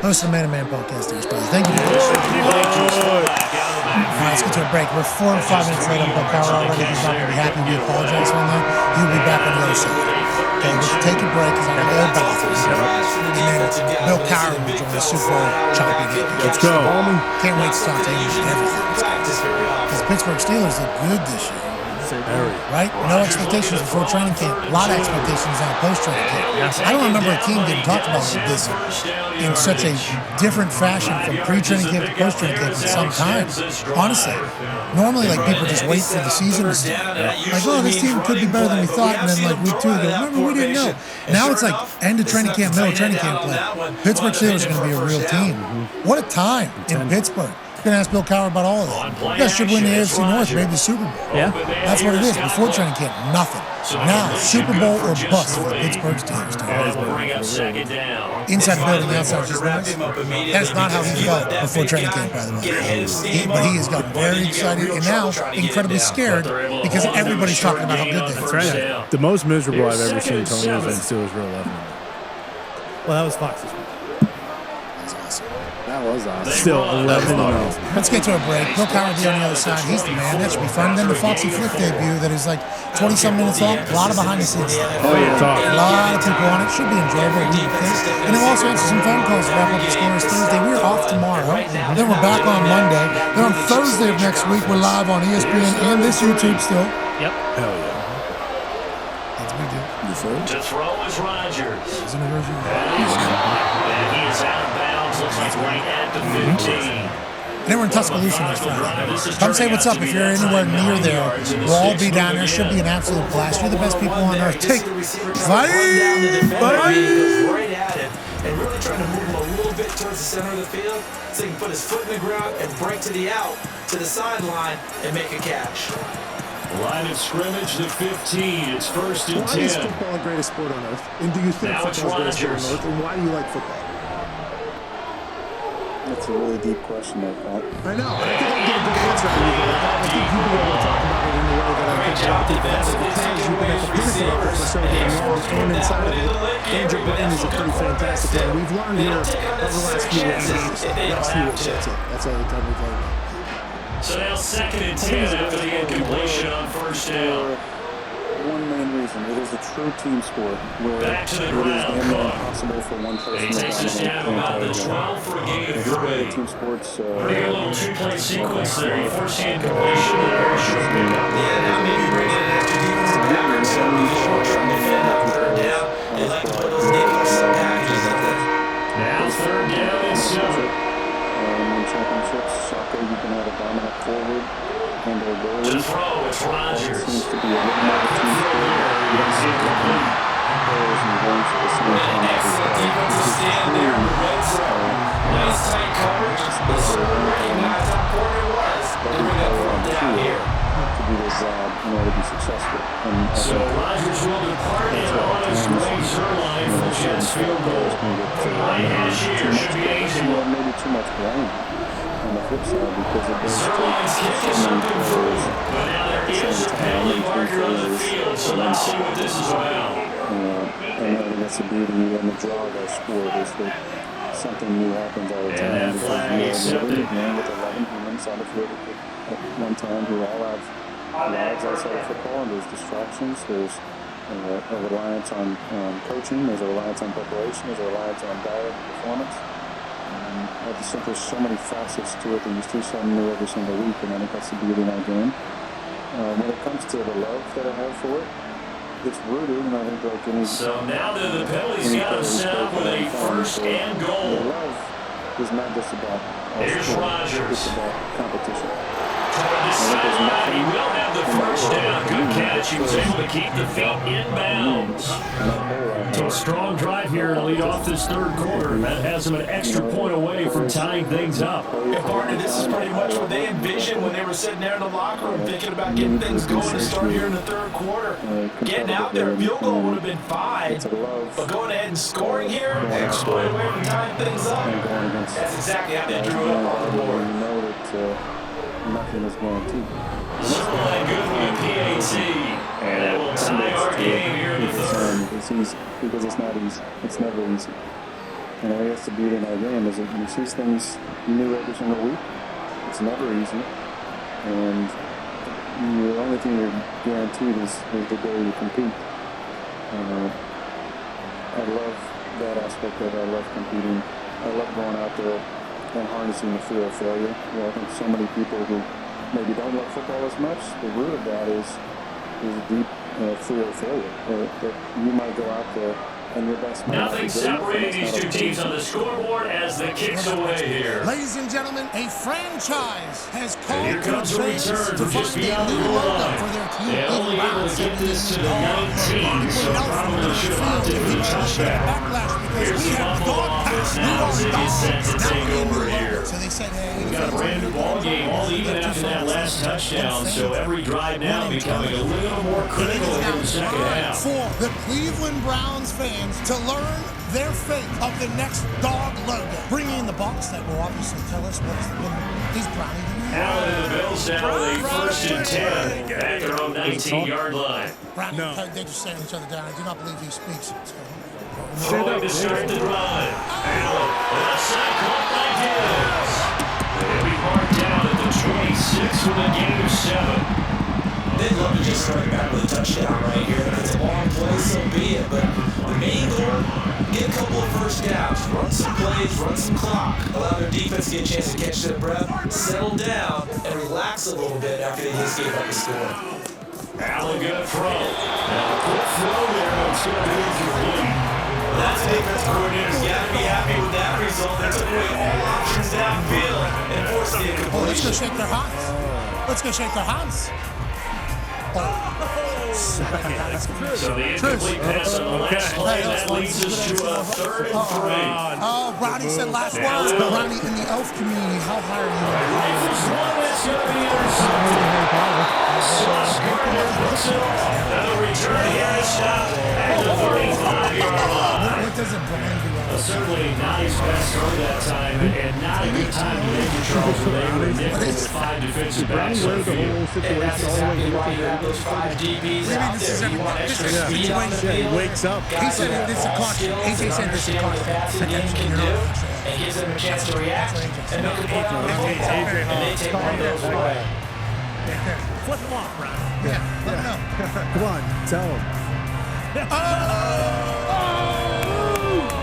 Host of the Man to Man podcast there, Stars. Thank you. All right, let's get to a break. We're 4 or 5 minutes late on Bill Cowher already. He's not going to be happy. We apologize for that. He'll be back on the other side. Okay, we'll take a break because I'm going to go bathroom. And then Bill Cowher will join the Super Bowl chopping game. Let's go. Can't wait to talk to him about everything. Because Pittsburgh Steelers look good this year. Right? No expectations before training camp. A lot of expectations now post-training camp. I don't remember a team getting talked about like this in such a different fashion from pre-training camp to post-training camp in some time. Honestly. Normally, like, people just wait for the season to start. Like, oh, this team could be better than we thought, and then, like, week 2, they go, remember, we didn't know. Now it's like end of training camp, middle of training camp play. Pittsburgh Steelers are going to be a real team. What a time in Pittsburgh. Going to ask Bill Cowher about all of that. You guys should win the AFC North, maybe the Super Bowl. Yeah. That's what it is. Before training camp, nothing. Now, Super Bowl or bust for the Pittsburgh Steelers. Inside the building, outside just noise. That's not how he felt before training camp, by the way. But he has gotten very excited and now incredibly scared because everybody's talking about how good they are. That's right. The most miserable I've ever seen Tony is in Steelers real life. Well, that was Fox's. That was awesome. Still 11-0. Let's get to a break. Bill Cowher will be on the other side. He's the man. That should be fun. Then the Foxy Flick debut that is like 20-some minutes long. A lot of behind-the-scenes stuff. Oh, yeah. Talk. A lot of people on it. Should be enjoyable. We think. And then we'll also answer some phone calls to wrap up the Scorers Thursday. We're off tomorrow. Then we're back on Monday. Then on Thursday of next week, we're live on ESPN and this YouTube still. Yep. Hell yeah. That's what we do. Yes, sir. To throw is Rodgers. Isn't it Roger? And he is out of bounds. Looks like right at the 15. And then we're in Tuscaloosa next Friday. Come say what's up if you're anywhere near there. We'll all be down there. Should be an absolute blast. You're the best people on earth. Take bye. Right at it and really trying to move him a little bit towards the center of the field so he can put his foot in the ground and break to the out, to the sideline, and make a catch. Line of scrimmage, the 15. It's 1st and 10. Why is football the greatest sport on earth? And do you think Now it's football is the greatest sport Rodgers. on earth? And why do you like football? That's a really deep question, there, Pat. I know. I think I can get a good answer out of you. I think you'll be able to talk about it in a way that I think a lot of people have because you've been at the pinnacle of it for so damn long and inside of it. And your brain is a pretty fantastic one. We've learned here over the last few weeks. That's it. That's all the time we've learned. So now 2nd and 10 after the incompletion on 1st down. One main reason, it is a true team sport where Back to the it is ground. nearly impossible for one person He to takes us down about the 12 for a gain of 3. Team sports. Pretty good little 2-point sequence there. You force the incompletion and very short pickup. Yeah, maybe bringing an extra defensive backer or something short on the end on 3rd down. They like to put those nickel packages up there. Now 3rd down and 7. In championships, soccer, you can have a dominant forward and a goalie. To throw, it's Rodgers. It seems to be a little more of a team sport. You don't see players and games at the same time. Excellent defensive stand there. Nice tight coverage. The center recognized how important it was to bring that fourth down here. To do their job in order to be successful. And So Rodgers will depart in on his razor line for the Jets field goal. Right hash here should be easy. maybe too much blame on the flip side because it does Sterling's kick is take up and through. But now there is Peyton Barker on the field, so let's see what this is about. and I think that's the beauty and the draw of our sport is that something new happens all the time. And that flag accepted. With 11 humans on the field at one time who all have lives outside of football, and there's distractions, there's a reliance on coaching, there's a reliance on preparation, there's a reliance on diet and performance. I just think there's so many facets to it, and you see something new every single week, and I think that's the beauty of our game. When it comes to the love that I have for it, it's rooted, and I think like any. So now the penalties got set up with a first and goal. Love is not just about Here's Rodgers. It's about competition. Toward the sideline, he will have the first down. Good catch. He was able to keep the feet in bounds. So a strong drive here to lead off this third quarter. That has him an extra point away from tying things up. And partner, this is pretty much what they envisioned when they were sitting there in the locker room thinking about getting things going to start here in the third quarter. Getting out there, a field goal would have been fine, but going ahead and scoring here, extra point away from tying things up. That's exactly how they drew it up on the board. You know that nothing is guaranteed. Sirloin good with a PAT. And that will tie our game here in the third. Because it's not easy. It's never easy. And the way has to be in our game is that you see things new every single week. It's never easy. And the only thing you're guaranteed is the day you compete. I love that aspect of it. I love competing. I love going out there and harnessing the fear of failure. I think so many people who maybe don't love football as much, the root of that is a deep fear of failure. That you might go out there and your best man. Nothing separating these two teams on the scoreboard as the kick's away here. Ladies and gentlemen, a franchise has called Here comes a return from just beyond the goal line. They're only able to get this to the 19, so probably should have opted for the touchback. Here's the Buffalo offense now as it is set to take over here. So they said, hey, We've got a brand new ball game, all even after that last touchdown, so every drive now becoming a little more critical in the second half. For the Cleveland Browns fans to learn their fate of the next dog logo. Bringing in the box that will obviously tell us what's the winner. Is Brownie the winner? Allen and the Bills now with a first and 10 at their own 19-yard line. Brownie, they just stand each other down. I do not believe he speaks. Throwing to start the drive. Allen, and a sack caught by Gibbs. He'll be marked down at the 26 with a gain of 7. They'd love to just start back with a touchdown right here. If it's a long play, so be it. But the main goal, get a couple of first downs, run some plays, run some clock, allow their defense to get a chance to catch their breath, settle down, and relax a little bit after they just gave up the score. Allen gonna throw. Now a quick throw there, and it's going to be incomplete. That's the defense coordinator's got to be happy with that result. They took away all options downfield and forced the incompletion. Let's go shake their hands. Let's go shake their hands. So the incomplete pass on the last play, that leads us to a 3rd and 3. Oh, Brownie said last words, but Brownie in the elf community, how high are you? If it's one, that's going to be intercepted. Sauce Gardner puts it off. And the return here is stopped at the 35-yard line. What does it believe in? Certainly not his best throw that time, and not a good time to make it, Charles, when they were nickel with 5 defensive backs on the field. And that's exactly why you have those 5 DBs out there. You want extra speed on the field. He wakes up. He said this is a caution. AJ said this is a caution. And gives them a chance to react and make a play on the football. And they take one of those away. Flip him off, Brian. Yeah, let him know. Come on, tell him.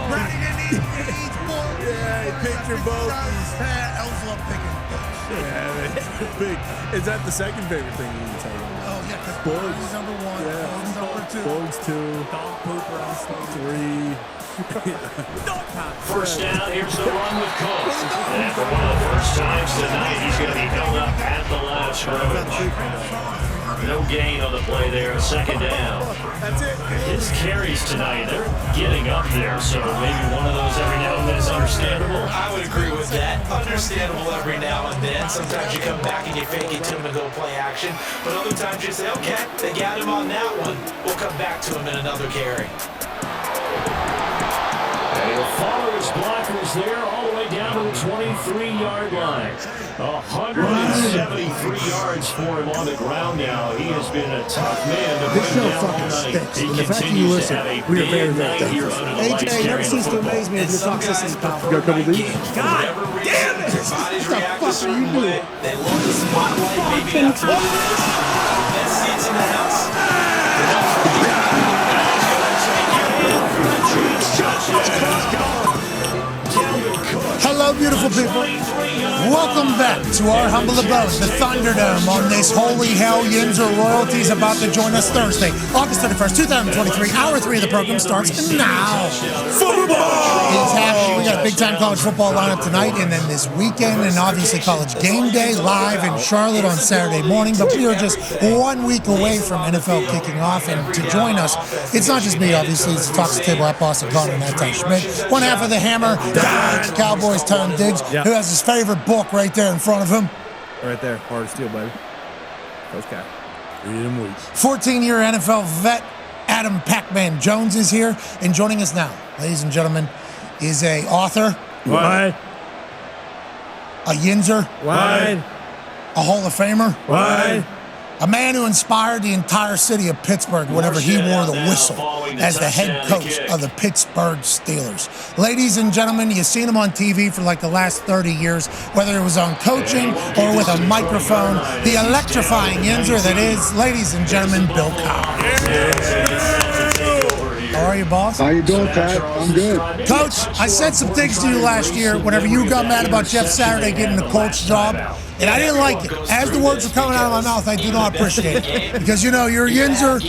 Brownie needs more. Yeah, he picked your boat. Elves love picking. Yeah, big. Is that the second favorite thing you can tell him? Oh, yeah, because Bugs. Bugs number 1, Yeah. Bugs number 2. Bugs 2. Dog pooper on stage 3. First down, here's the run with Cook. And for one of the first times tonight, he's going to be held up at the line of scrimmage. No gain on the play there, 2nd down. That's it. His carries tonight, they're getting up there, so maybe one of those every now and then is understandable. I would agree with that. Understandable every now and then. Sometimes you come back and you fake it to him and go play action. But other times you say, okay, they got him on that one. We'll come back to him in another carry. And he'll follow his blockers there all the way down to the 23-yard line. 173 yards for him on the ground now. He has been a tough man to This bring show down all fucking night. stinks. He And the fact that you continues to listen, have a we are very, big very night here thankful. under the lights AJ never carrying the ceases to football. amaze me with your Some guys toxicity. prefer Got a couple of these? God damn it! Their bodies What the react a fuck are certain you way. doing? They love the spotlight. Maybe that's what it is. Best seats in the house. Hello, beautiful people. Welcome back to our humble abode, the Thunderdome, on this holy hell. Yinzer royalty is about to join us Thursday, August 31st, 2023. Hour 3 of the program starts now. Football! It's happening. We got a big-time college football lineup tonight, and then this weekend, and obviously college game day live in Charlotte on Saturday morning. But we are just 1 week away from NFL kicking off, and to join us, it's not just me, obviously. It's the Talks the Table at Boston Connor and Ty Schmidt. One half of the Hammer, Cowboys, Tom Diggs, who has his favorite book right there in front of him. Right there, Hard Steel, baby. Coach Cat. Read them weeks. 14-year NFL vet Adam Pac-Man Jones is here, and joining us now, ladies and gentlemen, is a author. Why? A Yinzer. Why? A Hall of Famer. Why? A man who inspired the entire city of Pittsburgh whenever he wore the whistle as the head coach of the Pittsburgh Steelers. Ladies and gentlemen, you've seen him on TV for like the last 30 years, whether it was on coaching or with a microphone. The electrifying Yinzer that is, ladies and gentlemen, Bill Cowher. How are you, boss? How you doing, Pat? I'm good. Coach, I said some things to you last year whenever you got mad about Jeff Saturday getting the Colts job, and I didn't like it. As the words were coming out of my mouth, I do not appreciate it. Because, you know, you're Yinzer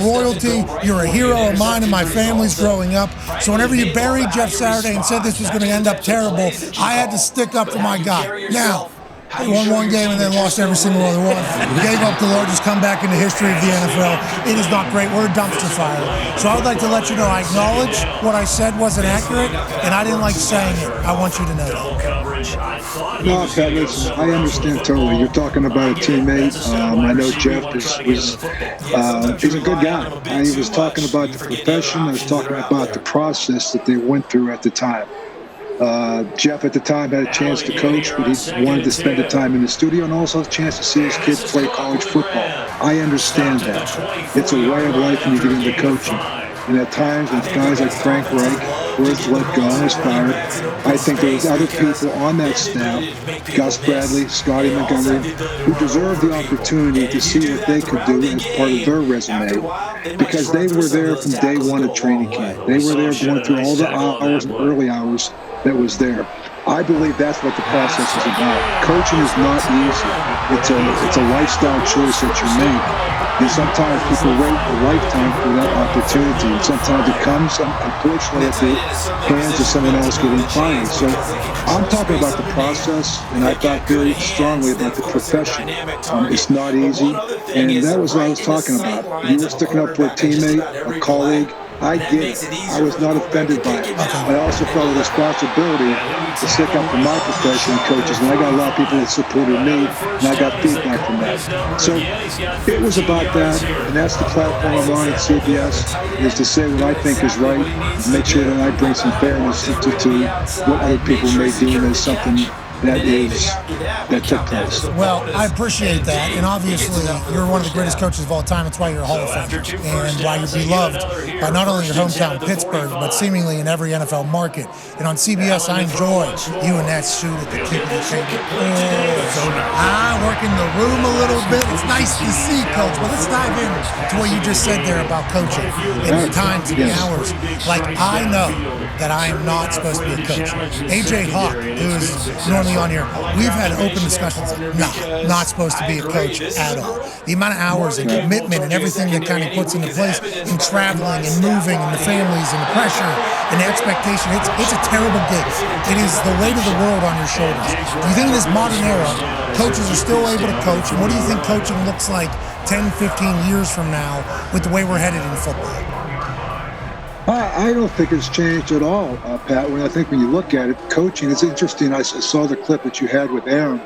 royalty, you're a hero of mine and my family's growing up. So whenever you buried Jeff Saturday and said this was going to end up terrible, I had to stick up for my guy. Now, they won one game and then lost every single other one. Gave up the largest comeback in the history of the NFL. It is not great. We're a dumpster fire. So I would like to let you know I acknowledge what I said wasn't accurate, and I didn't like saying it. I want you to know that. No, Pat, listen, I understand totally. You're talking about a teammate. I know Jeff he's a good guy. He was talking about the profession. I was talking about the process that they went through at the time. Jeff at the time had a chance to coach, but he wanted to spend the time in the studio and also a chance to see his kids play college football. I understand that. It's a way of life when you get into coaching. And at times, with guys like Frank Reich, was let go and was fired, I think there was other people on that staff, Gus Bradley, Scotty Montgomery, who deserved the opportunity to see what they could do as part of their resume, because they were there from day one of training camp. They were there going through all the hours and early hours that was there. I believe that's what the process is about. Coaching is not easy. It's a lifestyle choice that you make. And sometimes people wait a lifetime for that opportunity. And sometimes it comes, unfortunately, at the hands of someone else getting fired. So I'm talking about the process, and I thought very strongly about the profession. It's not easy, and that was what I was talking about. You were sticking up for a teammate, a colleague. I get it. I was not offended by it. I also felt a responsibility to stick up for my profession and coaches, and I got a lot of people that supported me, and I got feedback from that. So it was about that, and that's the platform I'm on at CBS, is to say what I think is right, and make sure that I bring some fairness to what other people may deem as something that took place. Well, I appreciate that, and obviously you're one of the greatest coaches of all time. That's why you're a Hall of Famer, and why you're beloved by not only your hometown Pittsburgh, but seemingly in every NFL market. And on CBS, I enjoy you and that suit at the tip of the table. I work in the room a little bit. It's nice to see, Coach. But let's dive in to what you just said there about coaching and the times and the hours. Like, I know that I am not supposed to be a coach. AJ Hawk, who is normally on here, we've had open discussions. No, not supposed to be a coach at all. The amount of hours and commitment and everything that kind of puts into place in traveling and moving and the families and the pressure and the expectation, it's a terrible gig. It is the weight of the world on your shoulders. Do you think in this modern era, coaches are still able to coach? And what do you think coaching looks like 10, 15 years from now with the way we're headed in football? I don't think it's changed at all, Pat. I think when you look at it, coaching, it's interesting. I saw the clip that you had with Aaron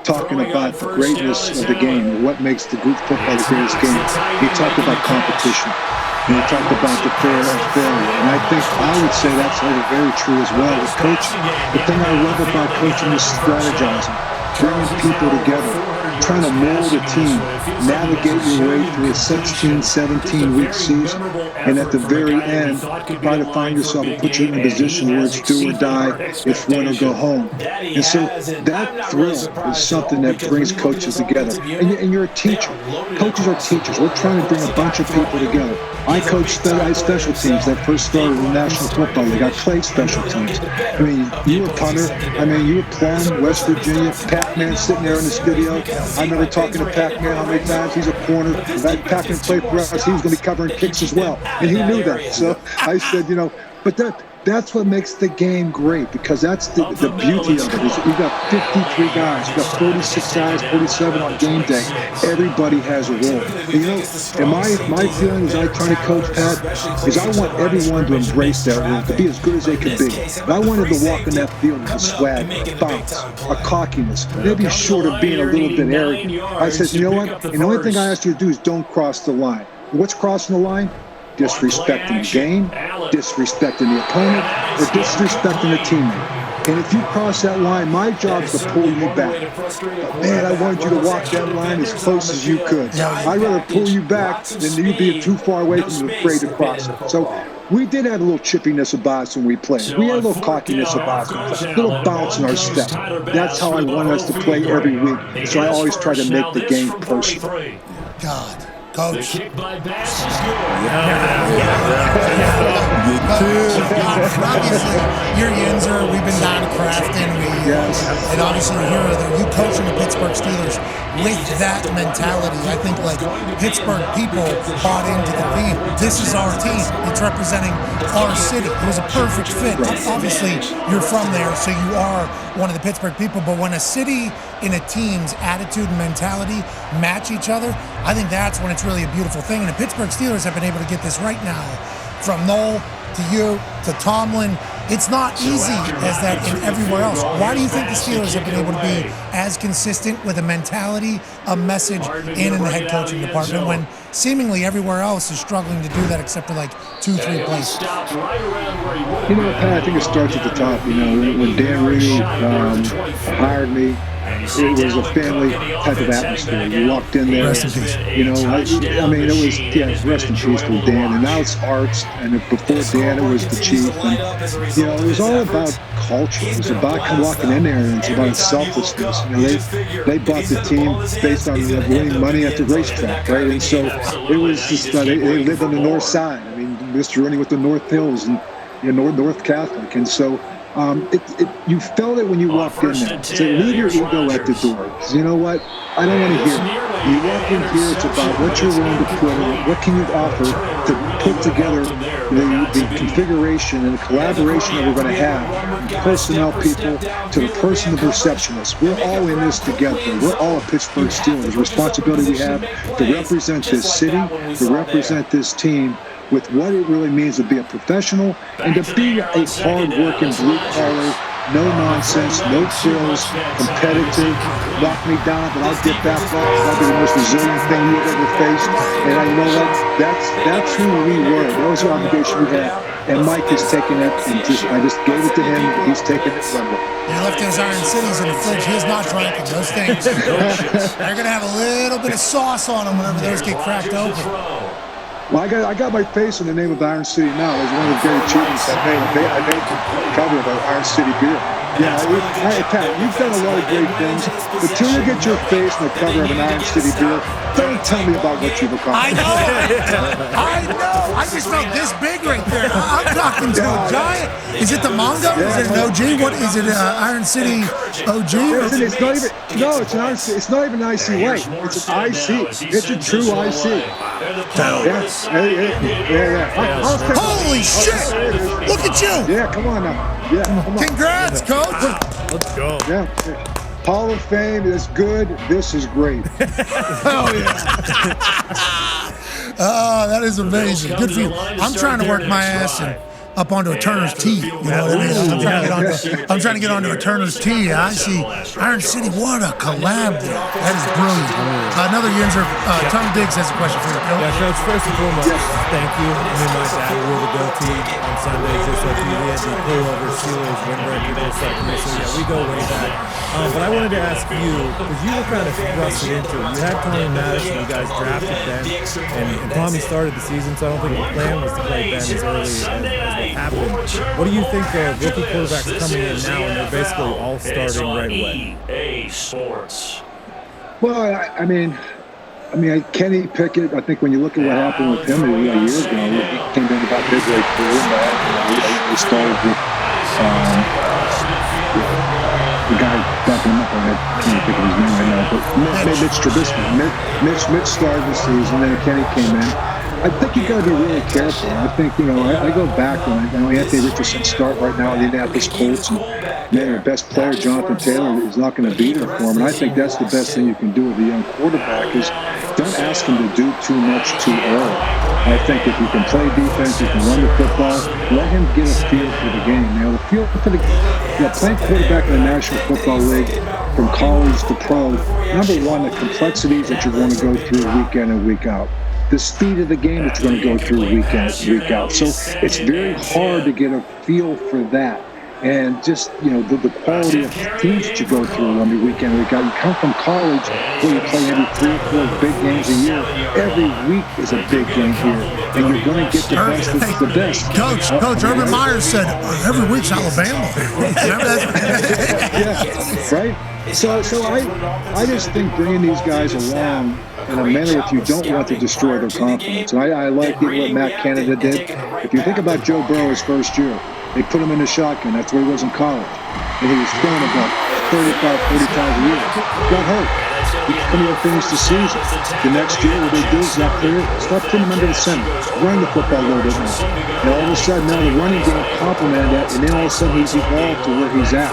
talking about the greatness of the game, what makes the group football the greatest game. He talked about competition, and he talked about the fair and failure. And I think I would say that's very true as well with coaching. The thing I love about coaching is strategizing, bringing people together, trying to mold a team, navigate your way through a 16, 17-week season, and at the very end, try to find yourself and put you in a position where it's do or die, it's win or go home. And so that thrill is something that brings coaches together. And you're a teacher. Coaches are teachers. We're trying to bring a bunch of people together. I coached special teams that first started in the National Football League. I played special teams. I mean, you were punter. I mean, you were Plum, West Virginia. Pac-Man sitting there in the studio. I remember talking to Pac-Man how many times he's a corner. That Pac-Man played for us. He was going to be covering kicks as well. And he knew that. So I said, but that's what makes the game great, because that's the beauty of it. Is you got 53 guys, you got 46 guys, 47 on game day. Everybody has a role. And my feeling as I try to coach, Pat, is I want everyone to embrace that role, to be as good as they can be. And I wanted to walk in that field with a swag, a bounce, a cockiness, maybe short of being a little bit arrogant. I said, you know what? And the only thing I ask you to do is don't cross the line. What's crossing the line? Disrespecting the game, disrespecting the opponent, or disrespecting the teammate. And if you cross that line, my job is to pull you back. But man, I wanted you to walk that line as close as you could. I'd rather pull you back than you be too far away from you, afraid to cross it. So we did have a little chippiness about us when we played. We had a little cockiness about us, a little bounce in our step. That's how I want us to play every week. So I always try to make the game personal. God. Coach. You too. Obviously, you're Yinzer. We've been down to Crafton. And obviously, you coaching the Pittsburgh Steelers with that mentality. I think Pittsburgh people bought into the theme. This is our team. It's representing our city. It was a perfect fit. Obviously, you're from there, so you are one of the Pittsburgh people. But when a city and a team's attitude and mentality match each other, I think that's when it's really a beautiful thing. And the Pittsburgh Steelers have been able to get this right now, from Noel to you to Tomlin. It's not easy as that in everywhere else. Why do you think the Steelers have been able to be as consistent with a mentality, a message, and in the head coaching department when seemingly everywhere else is struggling to do that except for 2-3 places? Pat, I think it starts at the top. When Dan Rooney hired me, it was a family type of atmosphere. You walked in there. Rest in peace. It was, rest in peace to Dan. And now it's Arts, and before Dan, it was the Chief. And, it was all about culture. It was about walking in there, and it's about selflessness. They bought the team based on winning money at the racetrack, right? And so it was just, they lived on the north side. I mean, Mr. Rooney with the North Hills and North Catholic. And so you felt it when you walked in there. So leave your ego at the door. You know what? I don't want to hear it. You walk in here, it's about what you're willing to put in, what can you offer to put together the configuration and the collaboration that we're going to have, from personnel people to the person, the receptionist. We're all in this together. We're all a Pittsburgh Steelers. The responsibility we have to represent this city, to represent this team, with what it really means to be a professional and to be a hard-working, blue-collar, no-nonsense, no-frills, competitive, knock me down, but I'll get back up. That'll be the most resilient thing you've ever faced. And I know that's who we were. That was the obligation we had. And Mike is taking it, and I just gave it to him, and he's taking it from me. He left his Iron Cities in the fridge. He's not drinking those things. They're going to have a little bit of sauce on them whenever those get cracked open. Well, I got my face in the name of Iron City now. It was one of the great achievements I made the cover of Iron City beer. Yeah, Pat, you've done a lot of great things, but till you get your face in the cover of an Iron City beer, don't tell me about what you've accomplished. I know. I just felt this big right there. I'm talking to a giant. Is it the Mongo? Is it an OG? What is it? Iron City OG? It's not even. No, it's an IC. It's not even an IC white. It's an IC. It's a true IC. Yeah. Holy shit! Look at you! Yeah, come on now. Yeah, come on. Congrats, coach. Let's go. Yeah. Hall of Fame is good. This is great. Oh yeah. Oh, that is amazing. Good for you. I'm trying to work my ass up onto a Turner's Tee. You know what I mean? I'm trying to get onto a Turner's Tee. I see Iron City. What a collab there. That is brilliant. Another Yinzer. Tom Diggs has a question for you. Yeah, Coach, first and foremost, thank you. Me and my dad are really go-to on Sundays, just like you did, the pullover, Steelers, windbreaker, stuff. So yeah, we go way back. But I wanted to ask you, because you were kind of thrusted into it. You had Tommy Madison, you guys drafted Ben, and Tommy started the season, so I don't think the plan was to play Ben as early as what happened. What do you think of rookie quarterbacks coming in now, and they're basically all starting right away? EA Sports. Well, I mean, Kenny Pickett, I think when you look at what happened with him a year ago, he came in about midway through, and he started with the guy backing him up. I can't think of his name right now, but Mitch Trubisky. Mitch started the season, then Kenny came in. I think you got to be really careful. I think, I go back when Anthony Richardson start right now in the Indianapolis Colts, and their best player, Jonathan Taylor, is not going to be there for him. And I think that's the best thing you can do with a young quarterback is don't ask him to do too much too early. I think if you can play defense, you can run the football, let him get a feel for the game. The feel for playing quarterback in the National Football League from college to pro, number one, the complexities that you're going to go through week in and week out. The speed of the game that you're going to go through week in, week out. So it's very hard to get a feel for that. And just, the quality of teams that you go through on the weekend, week out. You come from college where you play every 3 or 4 big games a year. Every week is a big game here. And you're going to get the best of the best. Coach Urban Meyer said, every week's Alabama. Remember that? Yeah, right? So I just think bringing these guys along in a manner that you don't want to destroy their confidence. And I like even what Matt Canada did. If you think about Joe Burrow his first year, they put him in the shotgun. That's where he was in college. And he was throwing about 35, 40 times a year. Got hurt. He couldn't even finish the season. The next year, what they do is start putting him under the center. Run the football a little bit more. And all of a sudden, now the running game complemented that, and then all of a sudden he's evolved to where he's at.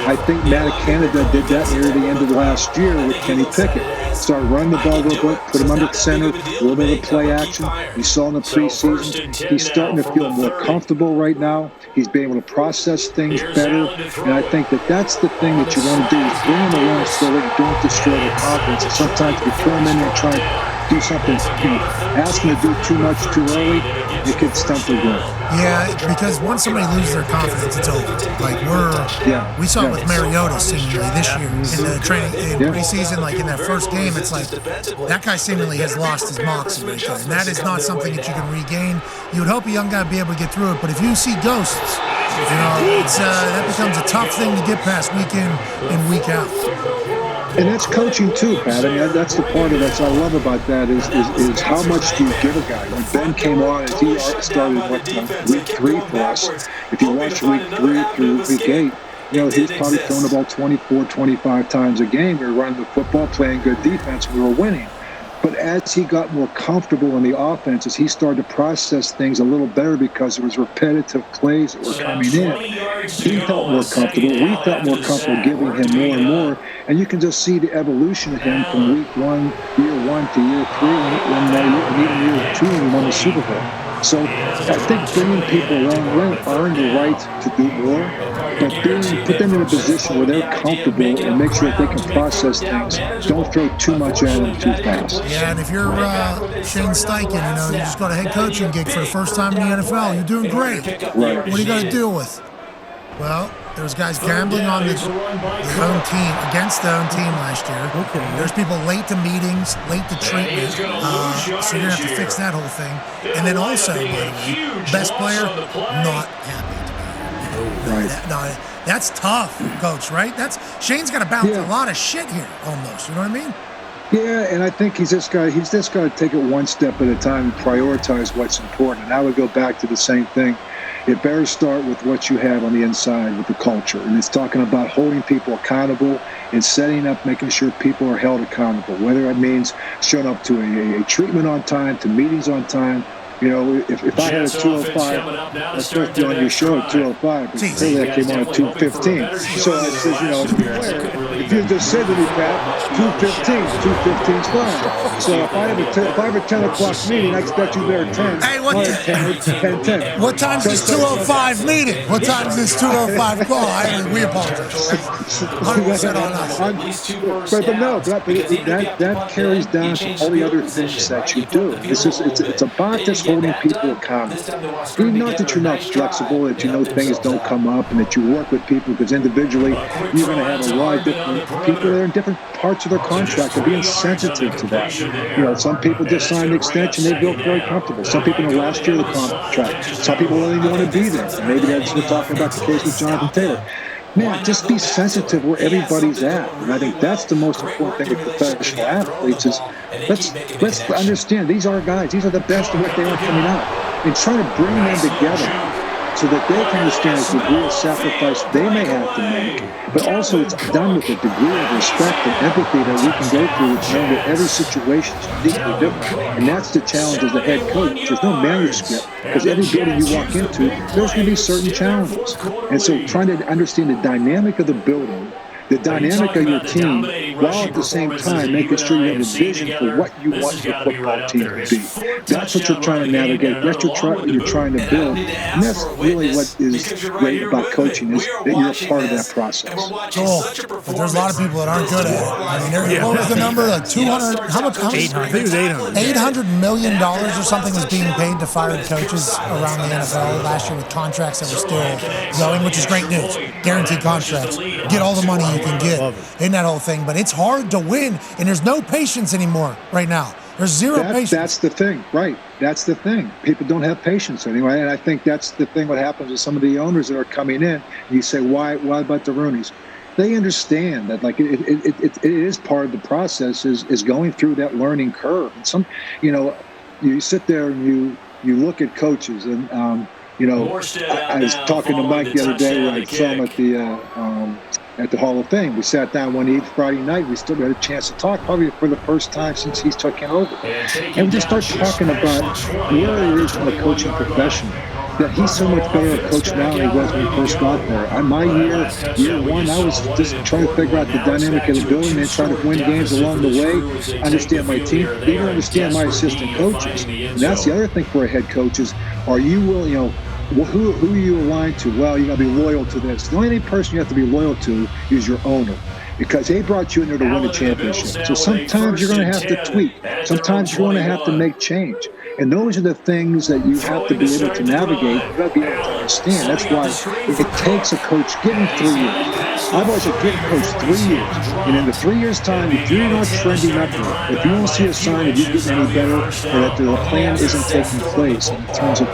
I think Matt Canada did that near the end of last year with Kenny Pickett. Started running the ball a little bit, put him under the center, a little bit of play action. You saw in the preseason, he's starting to feel more comfortable right now. He's been able to process things better. And I think that's the thing that you want to do is bring him along so that you don't destroy their confidence. And sometimes if you throw him in there and try and do something, ask him to do too much too early, it could stunt their growth. Yeah, because once somebody loses their confidence, it's over. Like we saw it with Mariota seemingly this year in the training in preseason. Like in that first game, it's like that guy seemingly has lost his moxie right there, and that is not something that you can regain. You would hope a young guy would be able to get through it, but if you see ghosts, it's that becomes a tough thing to get past week in and week out. And that's coaching too, Pat. I mean, that's the part of it I love about that is how much do you give a guy? When Ben came on, and he started week 3 for us. If you watch week 3 through week 8, he's probably thrown the ball 24, 25 times a game. We were running the football, playing good defense, we were winning. But as he got more comfortable in the offenses, he started to process things a little better because it was repetitive plays that were coming in. He felt more comfortable. We felt more comfortable giving him more and more. And you can just see the evolution of him from year 1 to year 3, and even year 2 when he won the Super Bowl. So I think bringing people along, let them earn the right to do more, but put them in a position where they're comfortable and make sure that they can process things. Don't throw too much at them too fast. Yeah, and if you're Shane Steichen, you just got a head coaching gig for the first time in the NFL. You're doing great. Right. What are you going to deal with? Well, there's guys gambling on their own team, against their own team last year. Okay. There's people late to meetings, late to treatment. So you're going to have to fix that whole thing. And then also, by the way, best player, not happy. Right. That's tough, Coach, right? Shane's got to balance a lot of shit here, almost. You know what I mean? Yeah, and I think he's just got to take it one step at a time and prioritize what's important. And I would go back to the same thing. It better start with what you have on the inside with the culture. And it's talking about holding people accountable and setting up, making sure people are held accountable, whether it means showing up to a treatment on time, to meetings on time. If I had a 205, I supposed to be on your show at 205, but clearly I came on at 215. So I said, as a player, If you just said to me, Pat, 2:15's fine. So if I have a 10 o'clock meeting, I expect you there at 10. Hey, what 10. What time's this 2:05 meeting? What time's this 2:05 call? We apologize. 100% on us. But that carries down to all the other things that you do. It's about just holding people accountable. Not that you're not flexible, that you know things don't come up, and that you work with people, because individually you're going to have a lot of different people that are in different parts of their contract, and being sensitive to that. Some people just sign an extension, they feel very comfortable. Some people in the last year of the contract. Some people don't even want to be there. Maybe that's we're talking about the case with Jonathan Taylor. Man, just be sensitive where everybody's at. And I think that's the most important thing with professional athletes is let's understand these are guys. These are the best of what they are coming out. And try to bring them together so that they can understand the degree of sacrifice they may have to make, but also it's done with a degree of respect and empathy that we can go through, knowing that every situation is uniquely different. And that's the challenge as the head coach. There's no manuscript, because every building you walk into, there's going to be certain challenges. And so trying to understand the dynamic of the building, the dynamic of your team, while at the same time making sure you have a vision for what you want your football team to be. That's what you're trying to navigate. That's what you're trying to build. And that's really what is great about coaching, is that you're a part of that process. Cool. But there's a lot of people that aren't good at it. I mean, what was the number? Like 200? How much? 800. I think it was 800. $800 million or something was being paid to fired coaches around the NFL last year with contracts that were still going, which is great news. Guaranteed contracts. Get all the money you can get in that whole thing. But it's hard to win, and there's no patience anymore right now. There's zero patience. That's the thing, right? That's the thing. People don't have patience anymore, and I think that's the thing. What happens with some of the owners that are coming in, you say, why about the Rooneys? They understand that, like, it is part of the process, is going through that learning curve. And you sit there and you look at coaches, and I was talking to Mike the other day when I saw him at the Hall of Fame. We sat down one Friday night. We still got a chance to talk, probably for the first time since he's taken over. And we just start talking about where he is from a coaching profession. That he's so much better a coach now than he was when he first got there. My year one, I was just trying to figure out the dynamic of the building and trying to win games along the way, understand my team, even understand my assistant coaches. And that's the other thing for a head coach is, are you willing, who are you aligned to? Well, you got to be loyal to this. The only person you have to be loyal to is your owner, because they brought you in there to win a championship. So sometimes you're going to have to tweak. Sometimes you're going to have to make change. And those are the things that you have to be able to navigate. You've got to be able to understand. That's why it takes a coach, give him 3 years. I've always said, give a coach 3 years. And in the 3 years' time, if you're not trending upward, if you don't see a sign that you're getting any better, or that the plan isn't taking place in terms of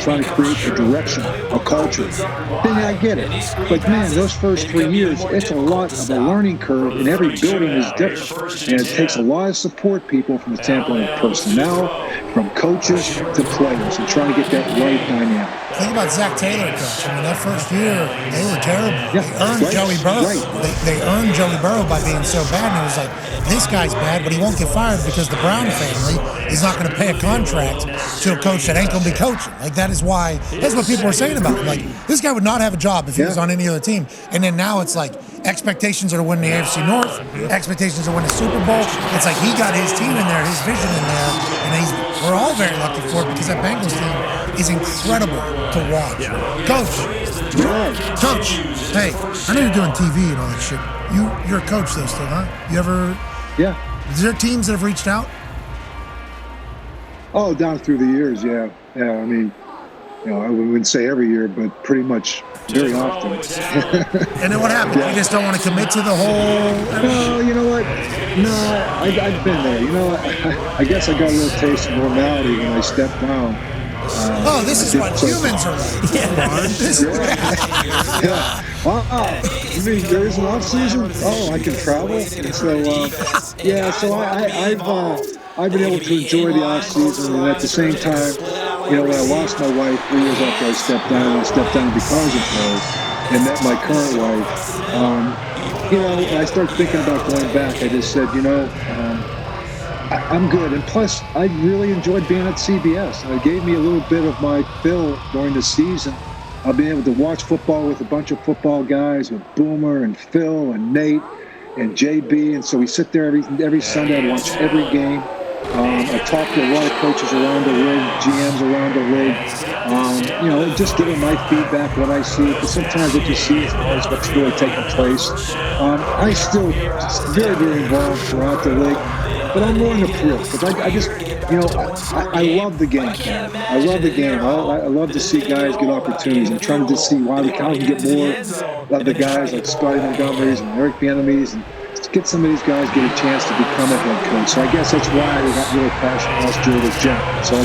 trying to create a direction, a culture, then I get it. But man, those first 3 years, it's a lot of a learning curve, and every building is different. And it takes a lot of support people from the standpoint of personnel, from coaches to players, and trying to get that right dynamic. Think about Zach Taylor, coach. I mean, that first year, they were terrible. Yeah, they earned Joey Burrow. Right. They earned Joey Burrow by being so bad, and it was like, this guy's bad, but he won't get fired because the Brown family is not going to pay a contract to a coach that ain't going to be coaching. Like, that's why, that's what people were saying about him. Like, this guy would not have a job if he was on any other team. And then now it's like, expectations are to win the AFC North, expectations are to win the Super Bowl. It's like he got his team in there, his vision in there, and we're all very lucky for it, because that Bengals team is incredible to watch. Coach, hey, I know you're doing TV and all that shit. You're a coach though still, huh? You ever? Yeah. Is there teams that have reached out? Oh, down through the years, yeah. I mean, I wouldn't say every year, but pretty much very often. And then what happened? You just don't want to commit to the whole... No, you know what? No, I've been there. I guess I got a little taste of normality when I stepped down. This is what humans are like. You mean there is an off season? I can travel. So I've been able to enjoy the off season, and at the same time, when I lost my wife 3 years after I stepped down because of her, and met my current wife. When I started thinking about going back, I just said, I'm good. And plus, I really enjoyed being at CBS. It gave me a little bit of my fill during the season of being able to watch football with a bunch of football guys, with Boomer and Phil and Nate. and JB, and so we sit there every Sunday and watch every game. I talk to a lot of coaches around the league, GMs around the league, just giving my feedback, what I see, because sometimes what you see is what's really taking place. I still very, very involved throughout the league, but I'm willing to prove, because I just, I love the game. I love the game. I love to see guys get opportunities. I'm trying to see why we can get more of the guys like Scotty Montgomery's and Eric Bieniemy's, and get some of these guys get a chance to become a head coach. So I guess that's why I got really passionate last year with Jeff. So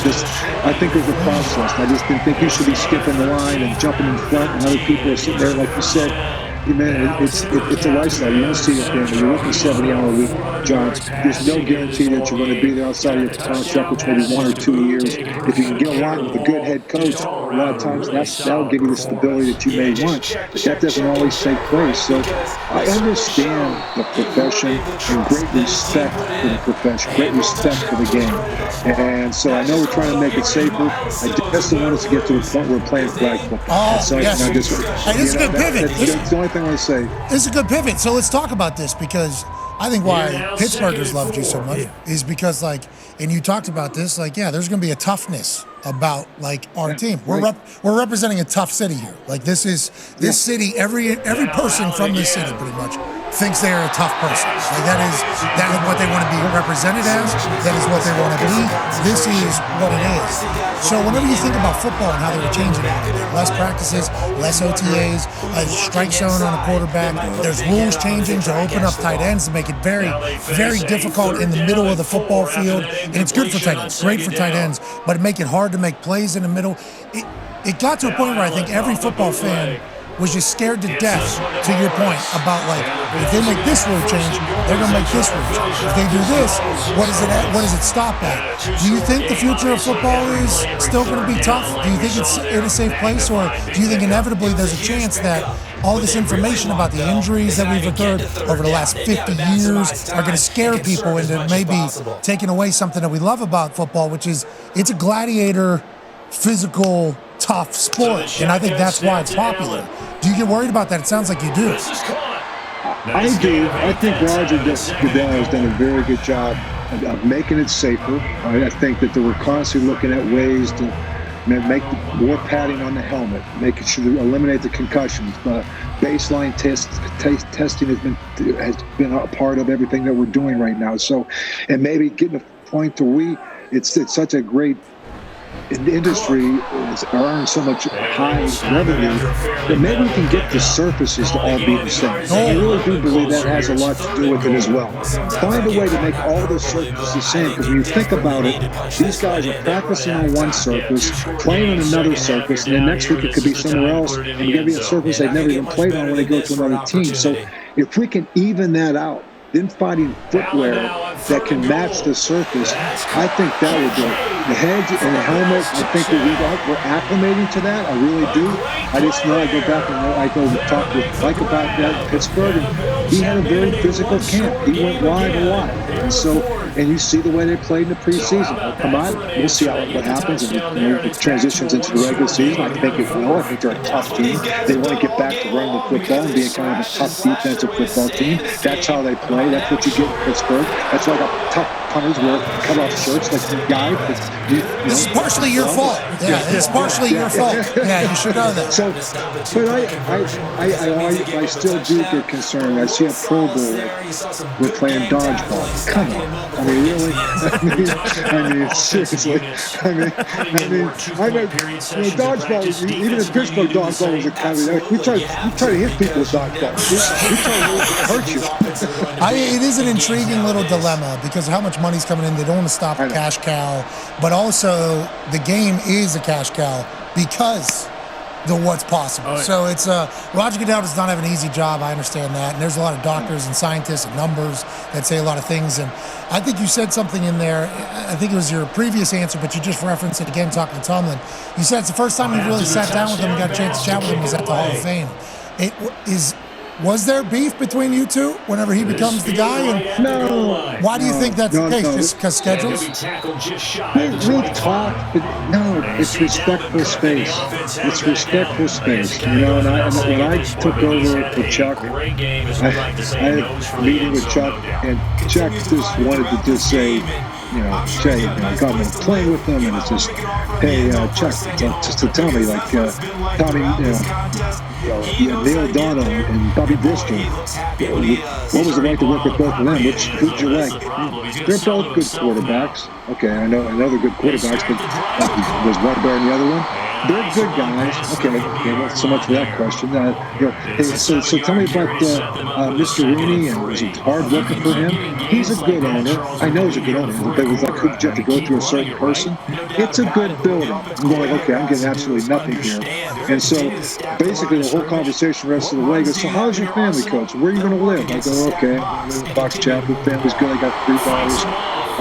I think there's a process. I just didn't think you should be skipping the line and jumping in front, and other people are sitting there, like you said. Man, it's a lifestyle. You don't see it there. You're working 70-hour-a-week jobs. There's no guarantee that you're going to be there outside of your contract, which may be 1 or 2 years. If you can get along with a good head coach, a lot of times that'll give you the stability that you may want. But that doesn't always take place. So I understand the profession and great respect for the profession, great respect for the game. And so I know we're trying to make it safer. I just don't want us to get to the point where we're playing flag football. Oh, yes. It's a good pivot. That's the only thing I say. This is a good pivot. So let's talk about this, because I think why Pittsburghers loved you so much is because, and you talked about this, there's going to be a toughness about our team. We're representing a tough city here. This city, every person from this city pretty much thinks they are a tough person. That is what they want to be represented as. That is what they want to be. This is what it is. So whenever you think about football and how they were changing it, less practices, less OTAs, a strike zone on a quarterback, there's rules changing to open up tight ends to make it very, very difficult in the middle of the football field. And it's good for tight ends, great for tight ends, but it make it hard to make plays in the middle. It got to a point where I think every football fan was just scared to death, to your point, about if they make this rule change, they're going to make this rule change. If they do this, what does it stop at? Do you think the future of football is still going to be tough? Do you think it's in a safe place, or do you think inevitably there's a chance that all this information about the injuries that we've occurred over the last 50 years are going to scare people into maybe taking away something that we love about football, which is it's a gladiator, physical, tough sport, and I think that's why it's popular. Do you get worried about that? It sounds like you do. I do. I think Roger Goodell has done a very good job of making it safer. I think that they were constantly looking at ways to make more padding on the helmet, making sure to eliminate the concussions. Baseline testing has been a part of everything that we're doing right now. So, and maybe getting a point to it's such a great industry is earning so much high revenue that maybe we can get the surfaces to all be the same. I really do believe that has a lot to do with it as well. Find a way to make all the surfaces the same, because when you think about it, these guys are practicing on one surface, playing on another surface, and then next week it could be somewhere else, and it's going to be a surface they've never even played on when they go to another team. So if we can even that out, then finding footwear that can match the surface, I think that would do it. The heads and the helmet, I think that we're acclimating to that. I really do. I just know I go back and I go talk with Mike about that in Pittsburgh, and he had a very physical camp. He went live a lot. And you see the way they played in the preseason. Come on, we'll see what happens, and it transitions into the regular season. I think it will. I think they're a tough team. They want to get back to running the football and being kind of a tough defensive football team. That's how they play. That's what you get in Pittsburgh. That's why I got tough punters wear cut-off shirts like the guy. This is partially your fault. Yeah, it's partially your fault. Yeah, you should know that. So, but I still do get concerned. I see a Pro Bowl we're playing dodgeball. Come on. I mean, really? I mean, seriously. Dodgeball, even in Pittsburgh, dodgeball was a kind of, we try to hit people with dodgeball. We try to hurt you. It is an intriguing little dilemma, because how much money's coming in, they don't want to stop a cash cow, but also the game is a cash cow because the what's possible. So it's Roger Goodell does not have an easy job. I understand that, and there's a lot of doctors and scientists and numbers that say a lot of things. And I think you said something in there. I think it was your previous answer, but you just referenced it again talking to Tomlin. You said it's the first time you really sat down with him and got a chance to chat with him was at the Hall of Fame. Was there beef between you two whenever he becomes the guy? And No. why do you think that's the case? No. Just because schedules? We've talked, but no, it's respectful space. It's respectful space. You know, and when I took over for Chuck, I had a meeting with Chuck, and Chuck just wanted to just say, you know, Jay, got me playing with them, and it's just, hey, Chuck, just to tell me, like, Tommy, Neil O'Donnell and Bobby Bristol, what was it like to work with both of them? Who'd you like? They're both good quarterbacks. Okay, I know they're good quarterbacks, but was one better than the other one? They're good guys. Okay, well, so much for that question. Hey, so tell me about Mr. Rooney, and was it hard working for him? He's a good owner. I know he's a good owner, but it was like, could you have to go through a certain person? It's a good building. I'm going, okay, I'm getting absolutely nothing here. And so basically the whole conversation rest of the way goes, so how's your family, coach? Where are you going to live? I go, okay, I live in Fox Chapel. Family's good. I got 3 daughters. I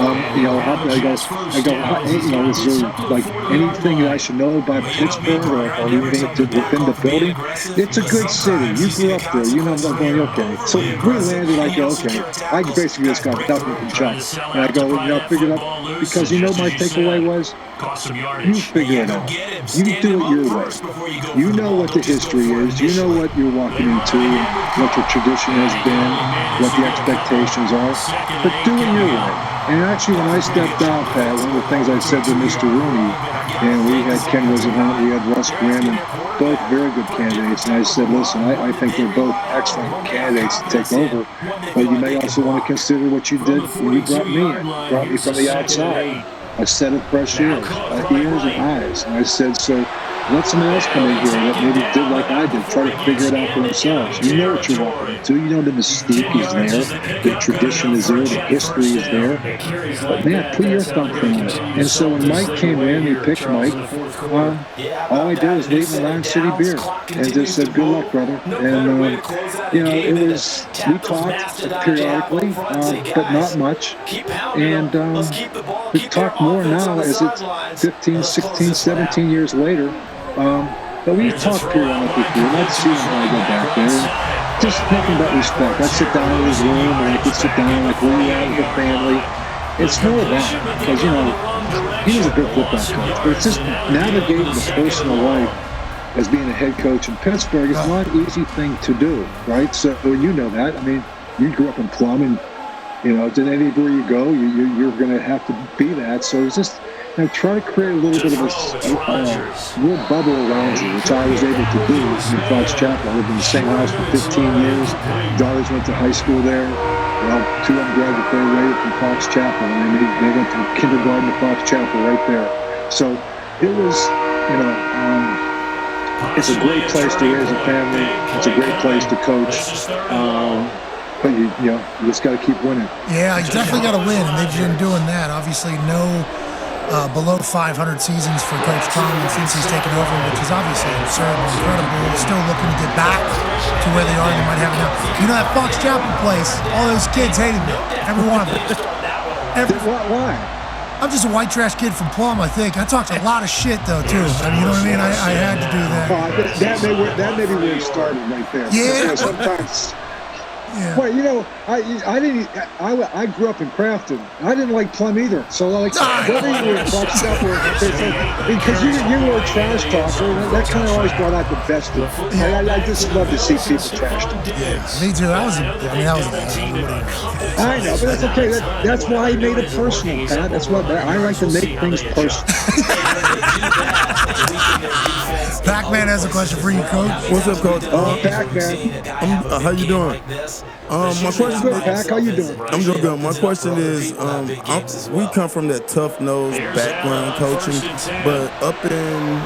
go, is there like anything that I should know about Pittsburgh or anything within the building? It's a good city. You grew up there. You know, I'm going, okay. So we landed, I go, okay. I basically just got nothing from Chuck. And I go, figure it out. Because you know my takeaway was, you figure it out. You do it your way. You know what the history is. You know what you're walking into, what your tradition has been, what the expectations are. But do it your way. And actually, when I stepped down, Pat, one of the things I said to Mr. Rooney, and we had Ken Roosevelt, we had Russ Grimm, and both very good candidates. And I said, listen, I think they're both excellent candidates to take over, but you may also want to consider what you did when you brought me in, brought me from the outside. A set of fresh ears and eyes. And I said, so let somebody else come in here that maybe did like I did, try to figure it out for themselves. You know what you're walking into. You know the mystique is there, the tradition is there, the history is there. But man, put your thumbprint on it. And so when Mike came in, we picked Mike. All I did was leave him Lion City beer and just said, good luck, brother. And, it was, we talked periodically, but not much. And we talk more now as it's 15, 16, 17 years later. But we talk periodically through. I'd see him when I go back there. Just nothing but respect. I'd sit down in his room and I could sit down like where you at with the family. It's more of that because, he was a good football coach. But it's just navigating the personal life as being a head coach in Pittsburgh is not an easy thing to do, right? So you know that. I mean, you grew up in Plum and, anywhere you go, you're going to have to be that. So it's just, try to create a little bit of a real bubble around you, which I was able to do in Fox Chapel. I lived in the same house for 15 years. Daughters went to high school there. Well, 2 of them graduated from Fox Chapel, and they went from kindergarten to Fox Chapel right there. So it was, it's a great place to raise a family. It's a great place to coach. But you just got to keep winning. Yeah, you definitely got to win, and they've been doing that. Obviously, no below 500 seasons for Coach Tomlin since he's taken over, which is obviously absurd and incredible. Still looking to get back to where they are. They might have it now. You know that Fox Chapel place? All those kids hated me. Every one of them. Why? I'm just a white trash kid from Plum, I think. I talked a lot of shit, though, too. I mean, you know what I mean? I had to do that. That may be where it started right there. Yeah. Sometimes. Yeah. Well, I grew up in Crafton. I didn't like Plum either. So whether you were in Fox Chapel, because you were a trash talker, that kind of always brought out the best of it. I just love to see people trash talk. Yeah, me too. That was I know, but that's okay. That's why I made it personal, Pat. That's what I like to make things personal. Pac-Man has a question for you, Coach. What's up, Coach? Pac-Man. How you doing? My question, good, Pac. How you doing? I'm doing good. My question is, we come from that tough-nosed background coaching, but up in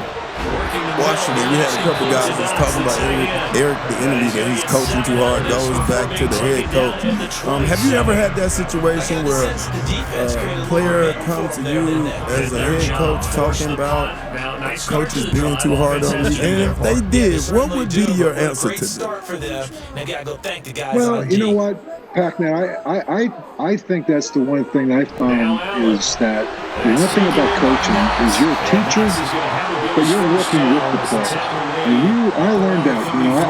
Washington, we had a couple guys that was talking about Eric the enemy, that he's coaching too hard, goes back to the head coach. Have you ever had that situation where a player comes to you as a head coach talking about coaches being too hard on you? And if they did, what would be your answer to that? Well, you know what? Pac-Man, I think that's the one thing I found is that the one thing about coaching is you're a teacher, but you're working with the players. And I learned that.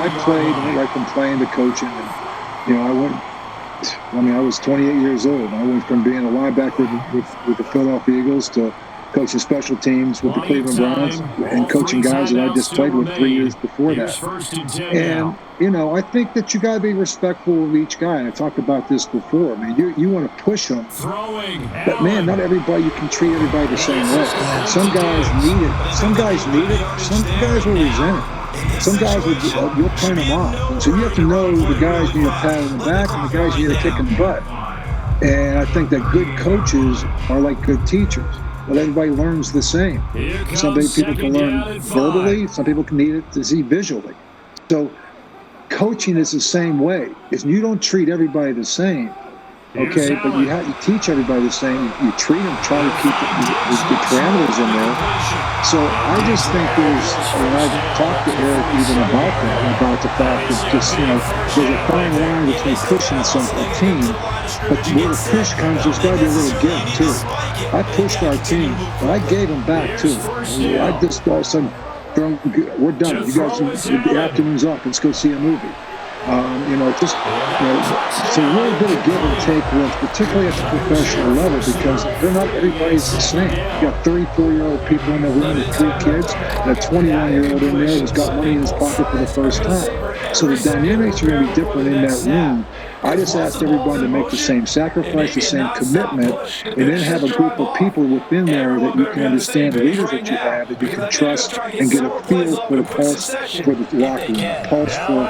I played right from playing to coaching. And, I was 28 years old. I went from being a linebacker with the Philadelphia Eagles to coaching special teams with the Cleveland Browns and coaching guys that I just played with 3 years before that. And, I think that you got to be respectful of each guy. I talked about this before. I mean, you want to push them. But, man, not everybody, you can treat everybody the same way. Some guys need it. Some guys need it. Some guys will resent it. Some guys you'll turn them off. And so you have to know the guys need a pat on the back and the guys need a kick in the butt. And I think that good coaches are like good teachers. But everybody learns the same. Some people can learn verbally. Some people can need it to see visually. So coaching is the same way. You don't treat everybody the same, okay? But you teach everybody the same. You treat them, try to keep the parameters in there. So I just think I've talked to Eric even about that, about the fact that just, there's a fine line between pushing a team, but where the push comes, there's got to be a little give, too. I pushed our team, but I gave them back, too. I just all of a sudden, we're done. You guys, the afternoon's up. Let's go see a movie. It's a little bit of give and take with, particularly at the professional level, because not everybody's the same. You got 34-year-old people in the room with 3 kids, and a 21-year-old in there who's got money in his pocket for the first time. So the dynamics are going to be different in that room. I just asked everyone to make the same sacrifice, the same commitment, and then have a group of people within there that you can understand, the leaders that you have, that you can trust and get a feel for the pulse for the locker room, pulse for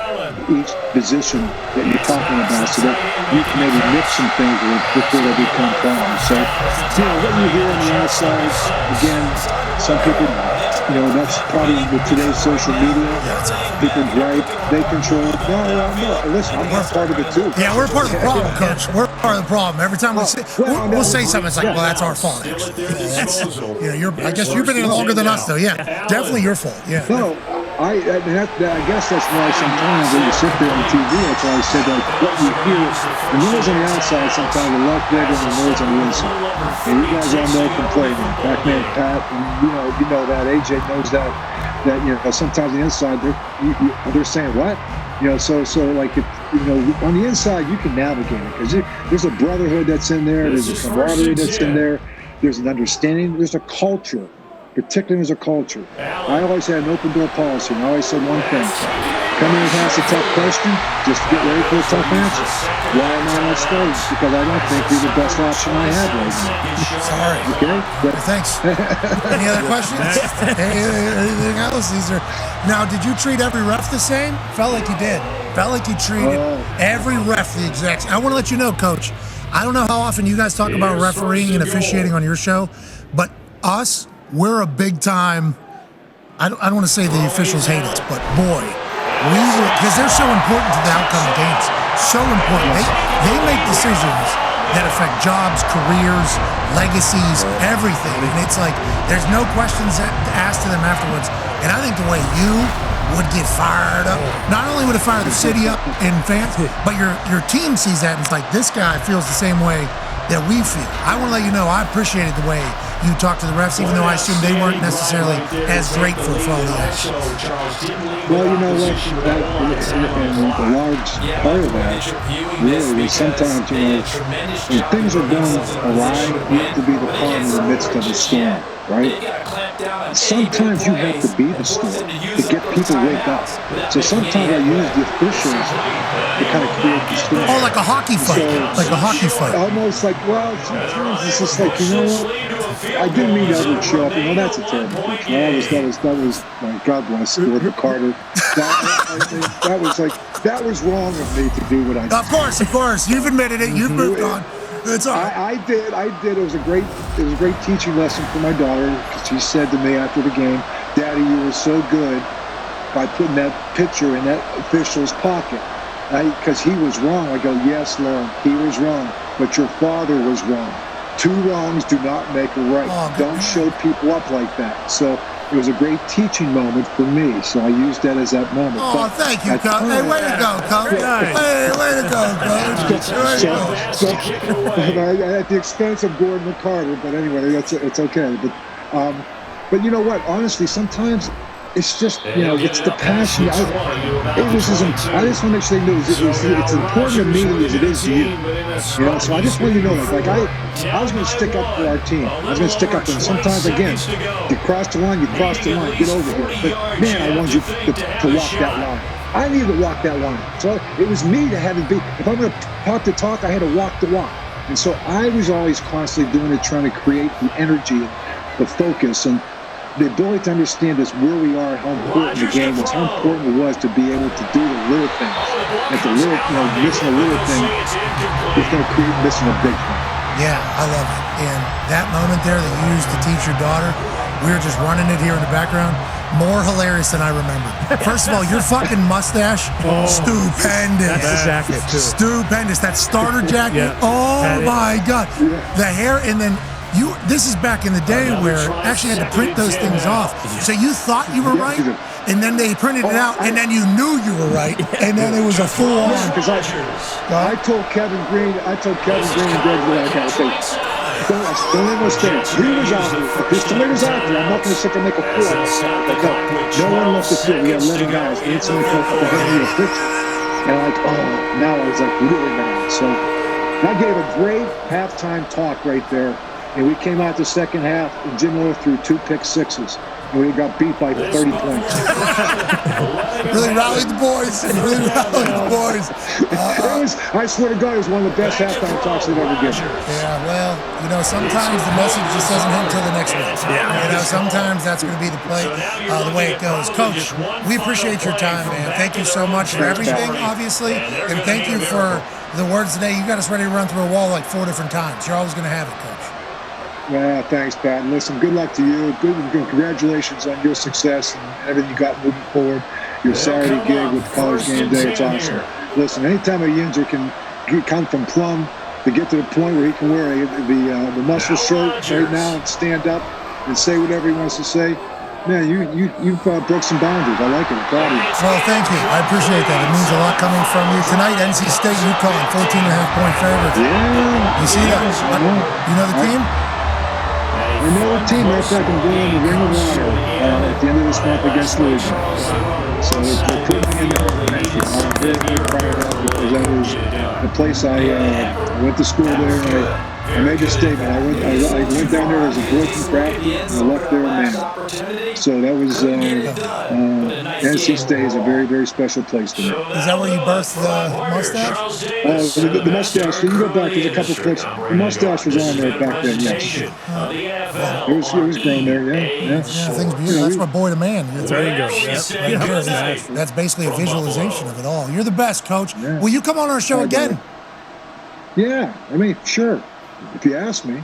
each position that you're talking about, so that you can maybe mix some things before they become problems. So, what you hear on the outside, again, some people, that's probably with today's social media. People gripe, they control it. No, listen, I'm part of it too. Yeah, we're part of the problem, Coach. We're part of the problem. Every time we'll say something, it's like, well, that's our fault. Actually, I guess you've been here longer than us, though. Yeah, definitely your fault. Yeah. No, I guess that's why sometimes when you sit there on TV, that's why I said like what you hear, the noise on the outside sometimes the left bigger than the noise on the inside. And you guys all know complaining. Pac-Man Pat, and you know that. AJ knows that sometimes the inside they're saying what? So like on the inside you can navigate it because there's a brotherhood that's in there, there's a camaraderie that's in there, there's an understanding, there's a culture. Particularly as a culture. I always had an open door policy, and I always said one thing. Come in and ask a tough question, just get ready for a tough answer. Why am I not starting? Because I don't think you're the best option I have right now. Sorry. Okay? Thanks. Any other questions? Anything else? Now, did you treat every ref the same? Felt like you did. Felt like you treated every ref the exact same. I want to let you know, Coach, I don't know how often you guys talk about refereeing and officiating on your show, but us, we're a big time, I don't want to say the officials hate us, but boy, because they're so important to the outcome of games. So important. They make decisions that affect jobs, careers, legacies, everything. And it's like, there's no questions asked to them afterwards. And I think the way you would get fired up, not only would it fire the city up in fans, but your team sees that and it's like, this guy feels the same way that we feel. I want to let you know I appreciated the way you talked to the refs, even though I assume they weren't necessarily as grateful for all the action. Well, you know what? And a large part of that really is sometimes, when things are going awry, you have to be the calm in the midst of the storm, right? Sometimes you have to be the storm to get people to wake up. So sometimes I use the officials to kind of create the storm. Oh, like a hockey fight. Almost like, well, sometimes it's just like, I didn't mean to ever show up. That's a terrible picture. That was God bless Gordon Carter. That was wrong of me to do what I did. Of course. You've admitted it. You've moved on. It's all right. I did. It was a great teaching lesson for my daughter. She said to me after the game, "Daddy, you were so good by putting that picture in that official's pocket." Because he was wrong. I go, "Yes, Lauren, he was wrong, but your father was wrong. 2 wrongs do not make a right. Don't show people up like that." So it was a great teaching moment for me. So I used that as that moment. Oh, thank you, Coach. Hey, way to go, Coach. Hey, way to go, Coach. At the expense of Gordon McCarter, but anyway, it's okay. But you know what? Honestly, sometimes it's just, it's the passion. I just want to make sure they know it's important to me as it is to you. So I just want you to know, I was going to stick up for our team. I was going to stick up for them. Sometimes, again, you cross the line, get over here. But man, I want you to walk that line. I needed to walk that line. So it was me that had to be, if I'm going to talk the talk, I had to walk the walk. And so I was always constantly doing it, trying to create the energy and the focus and the ability to understand is where we are, how important the game was, how important it was to be able to do the little things. If the little, missing a little thing is going to create missing a big thing. Yeah, I love it. And that moment there that you used to teach your daughter, we were just running it here in the background. More hilarious than I remember. First of all, your fucking mustache, stupendous. That's the jacket too. Stupendous. That starter jacket. Oh my God. The hair, and then this is back in the day where actually had to print those things off. So you thought you were right, and then they printed it out, and then you knew you were right, and then it was a full on. Because I told Kevin Green and Greg that I got to say, don't make no mistake. He was out there. If this tomato was out there, I'm not going to sit there and make a fool. No one left the field. We had 11 guys. And someone came up to me a picture. And now I was really mad. So I gave a great halftime talk right there. And we came out the second half, and Jim Miller threw 2 pick sixes. And we got beat by 30 points. Really rallied the boys. I swear to God, it was one of the best halftime talks they've ever given. Yeah, well, sometimes the message just doesn't hit until the next week. Yeah. Sometimes that's going to be the play, the way it goes. Coach, we appreciate your time, man. Thank you so much for everything, obviously. And thank you for the words today. You got us ready to run through a wall like 4 different times. You're always going to have it, Coach. Yeah, thanks, Pat. And listen, good luck to you. Congratulations on your success and everything you got moving forward. Your Saturday gig with College Game Day, it's awesome. Listen, anytime a Yinzer can come from Plum to get to the point where he can wear the muscle shirt right now and stand up and say whatever he wants to say, man, you've broke some boundaries. I like it. I'm proud of you. Well, thank you. I appreciate that. It means a lot coming from you. Tonight, NC State, UConn, 14.5-point favorite. Yeah. You see that? You know the team? I know the team. Matter of fact, I'm going to Ring of Honor at the end of this month against Louisville. So they're putting me in there. I'm very proud of that because that was the place I went to school there. And I made a statement. I went down there as a boy from Craft, and I left there a man. So that was NC State is a very, very special place to me. Is that where you birthed the mustache? The mustache. You can go back. There's a couple clips. The mustache was on there back then. Yes. It was grown there. Yeah. Things beautiful. That's my boy to man. There you go. That's basically a visualization of it all. You're the best, Coach. Yeah. Will you come on our show again? Yeah. I mean, sure. If you ask me.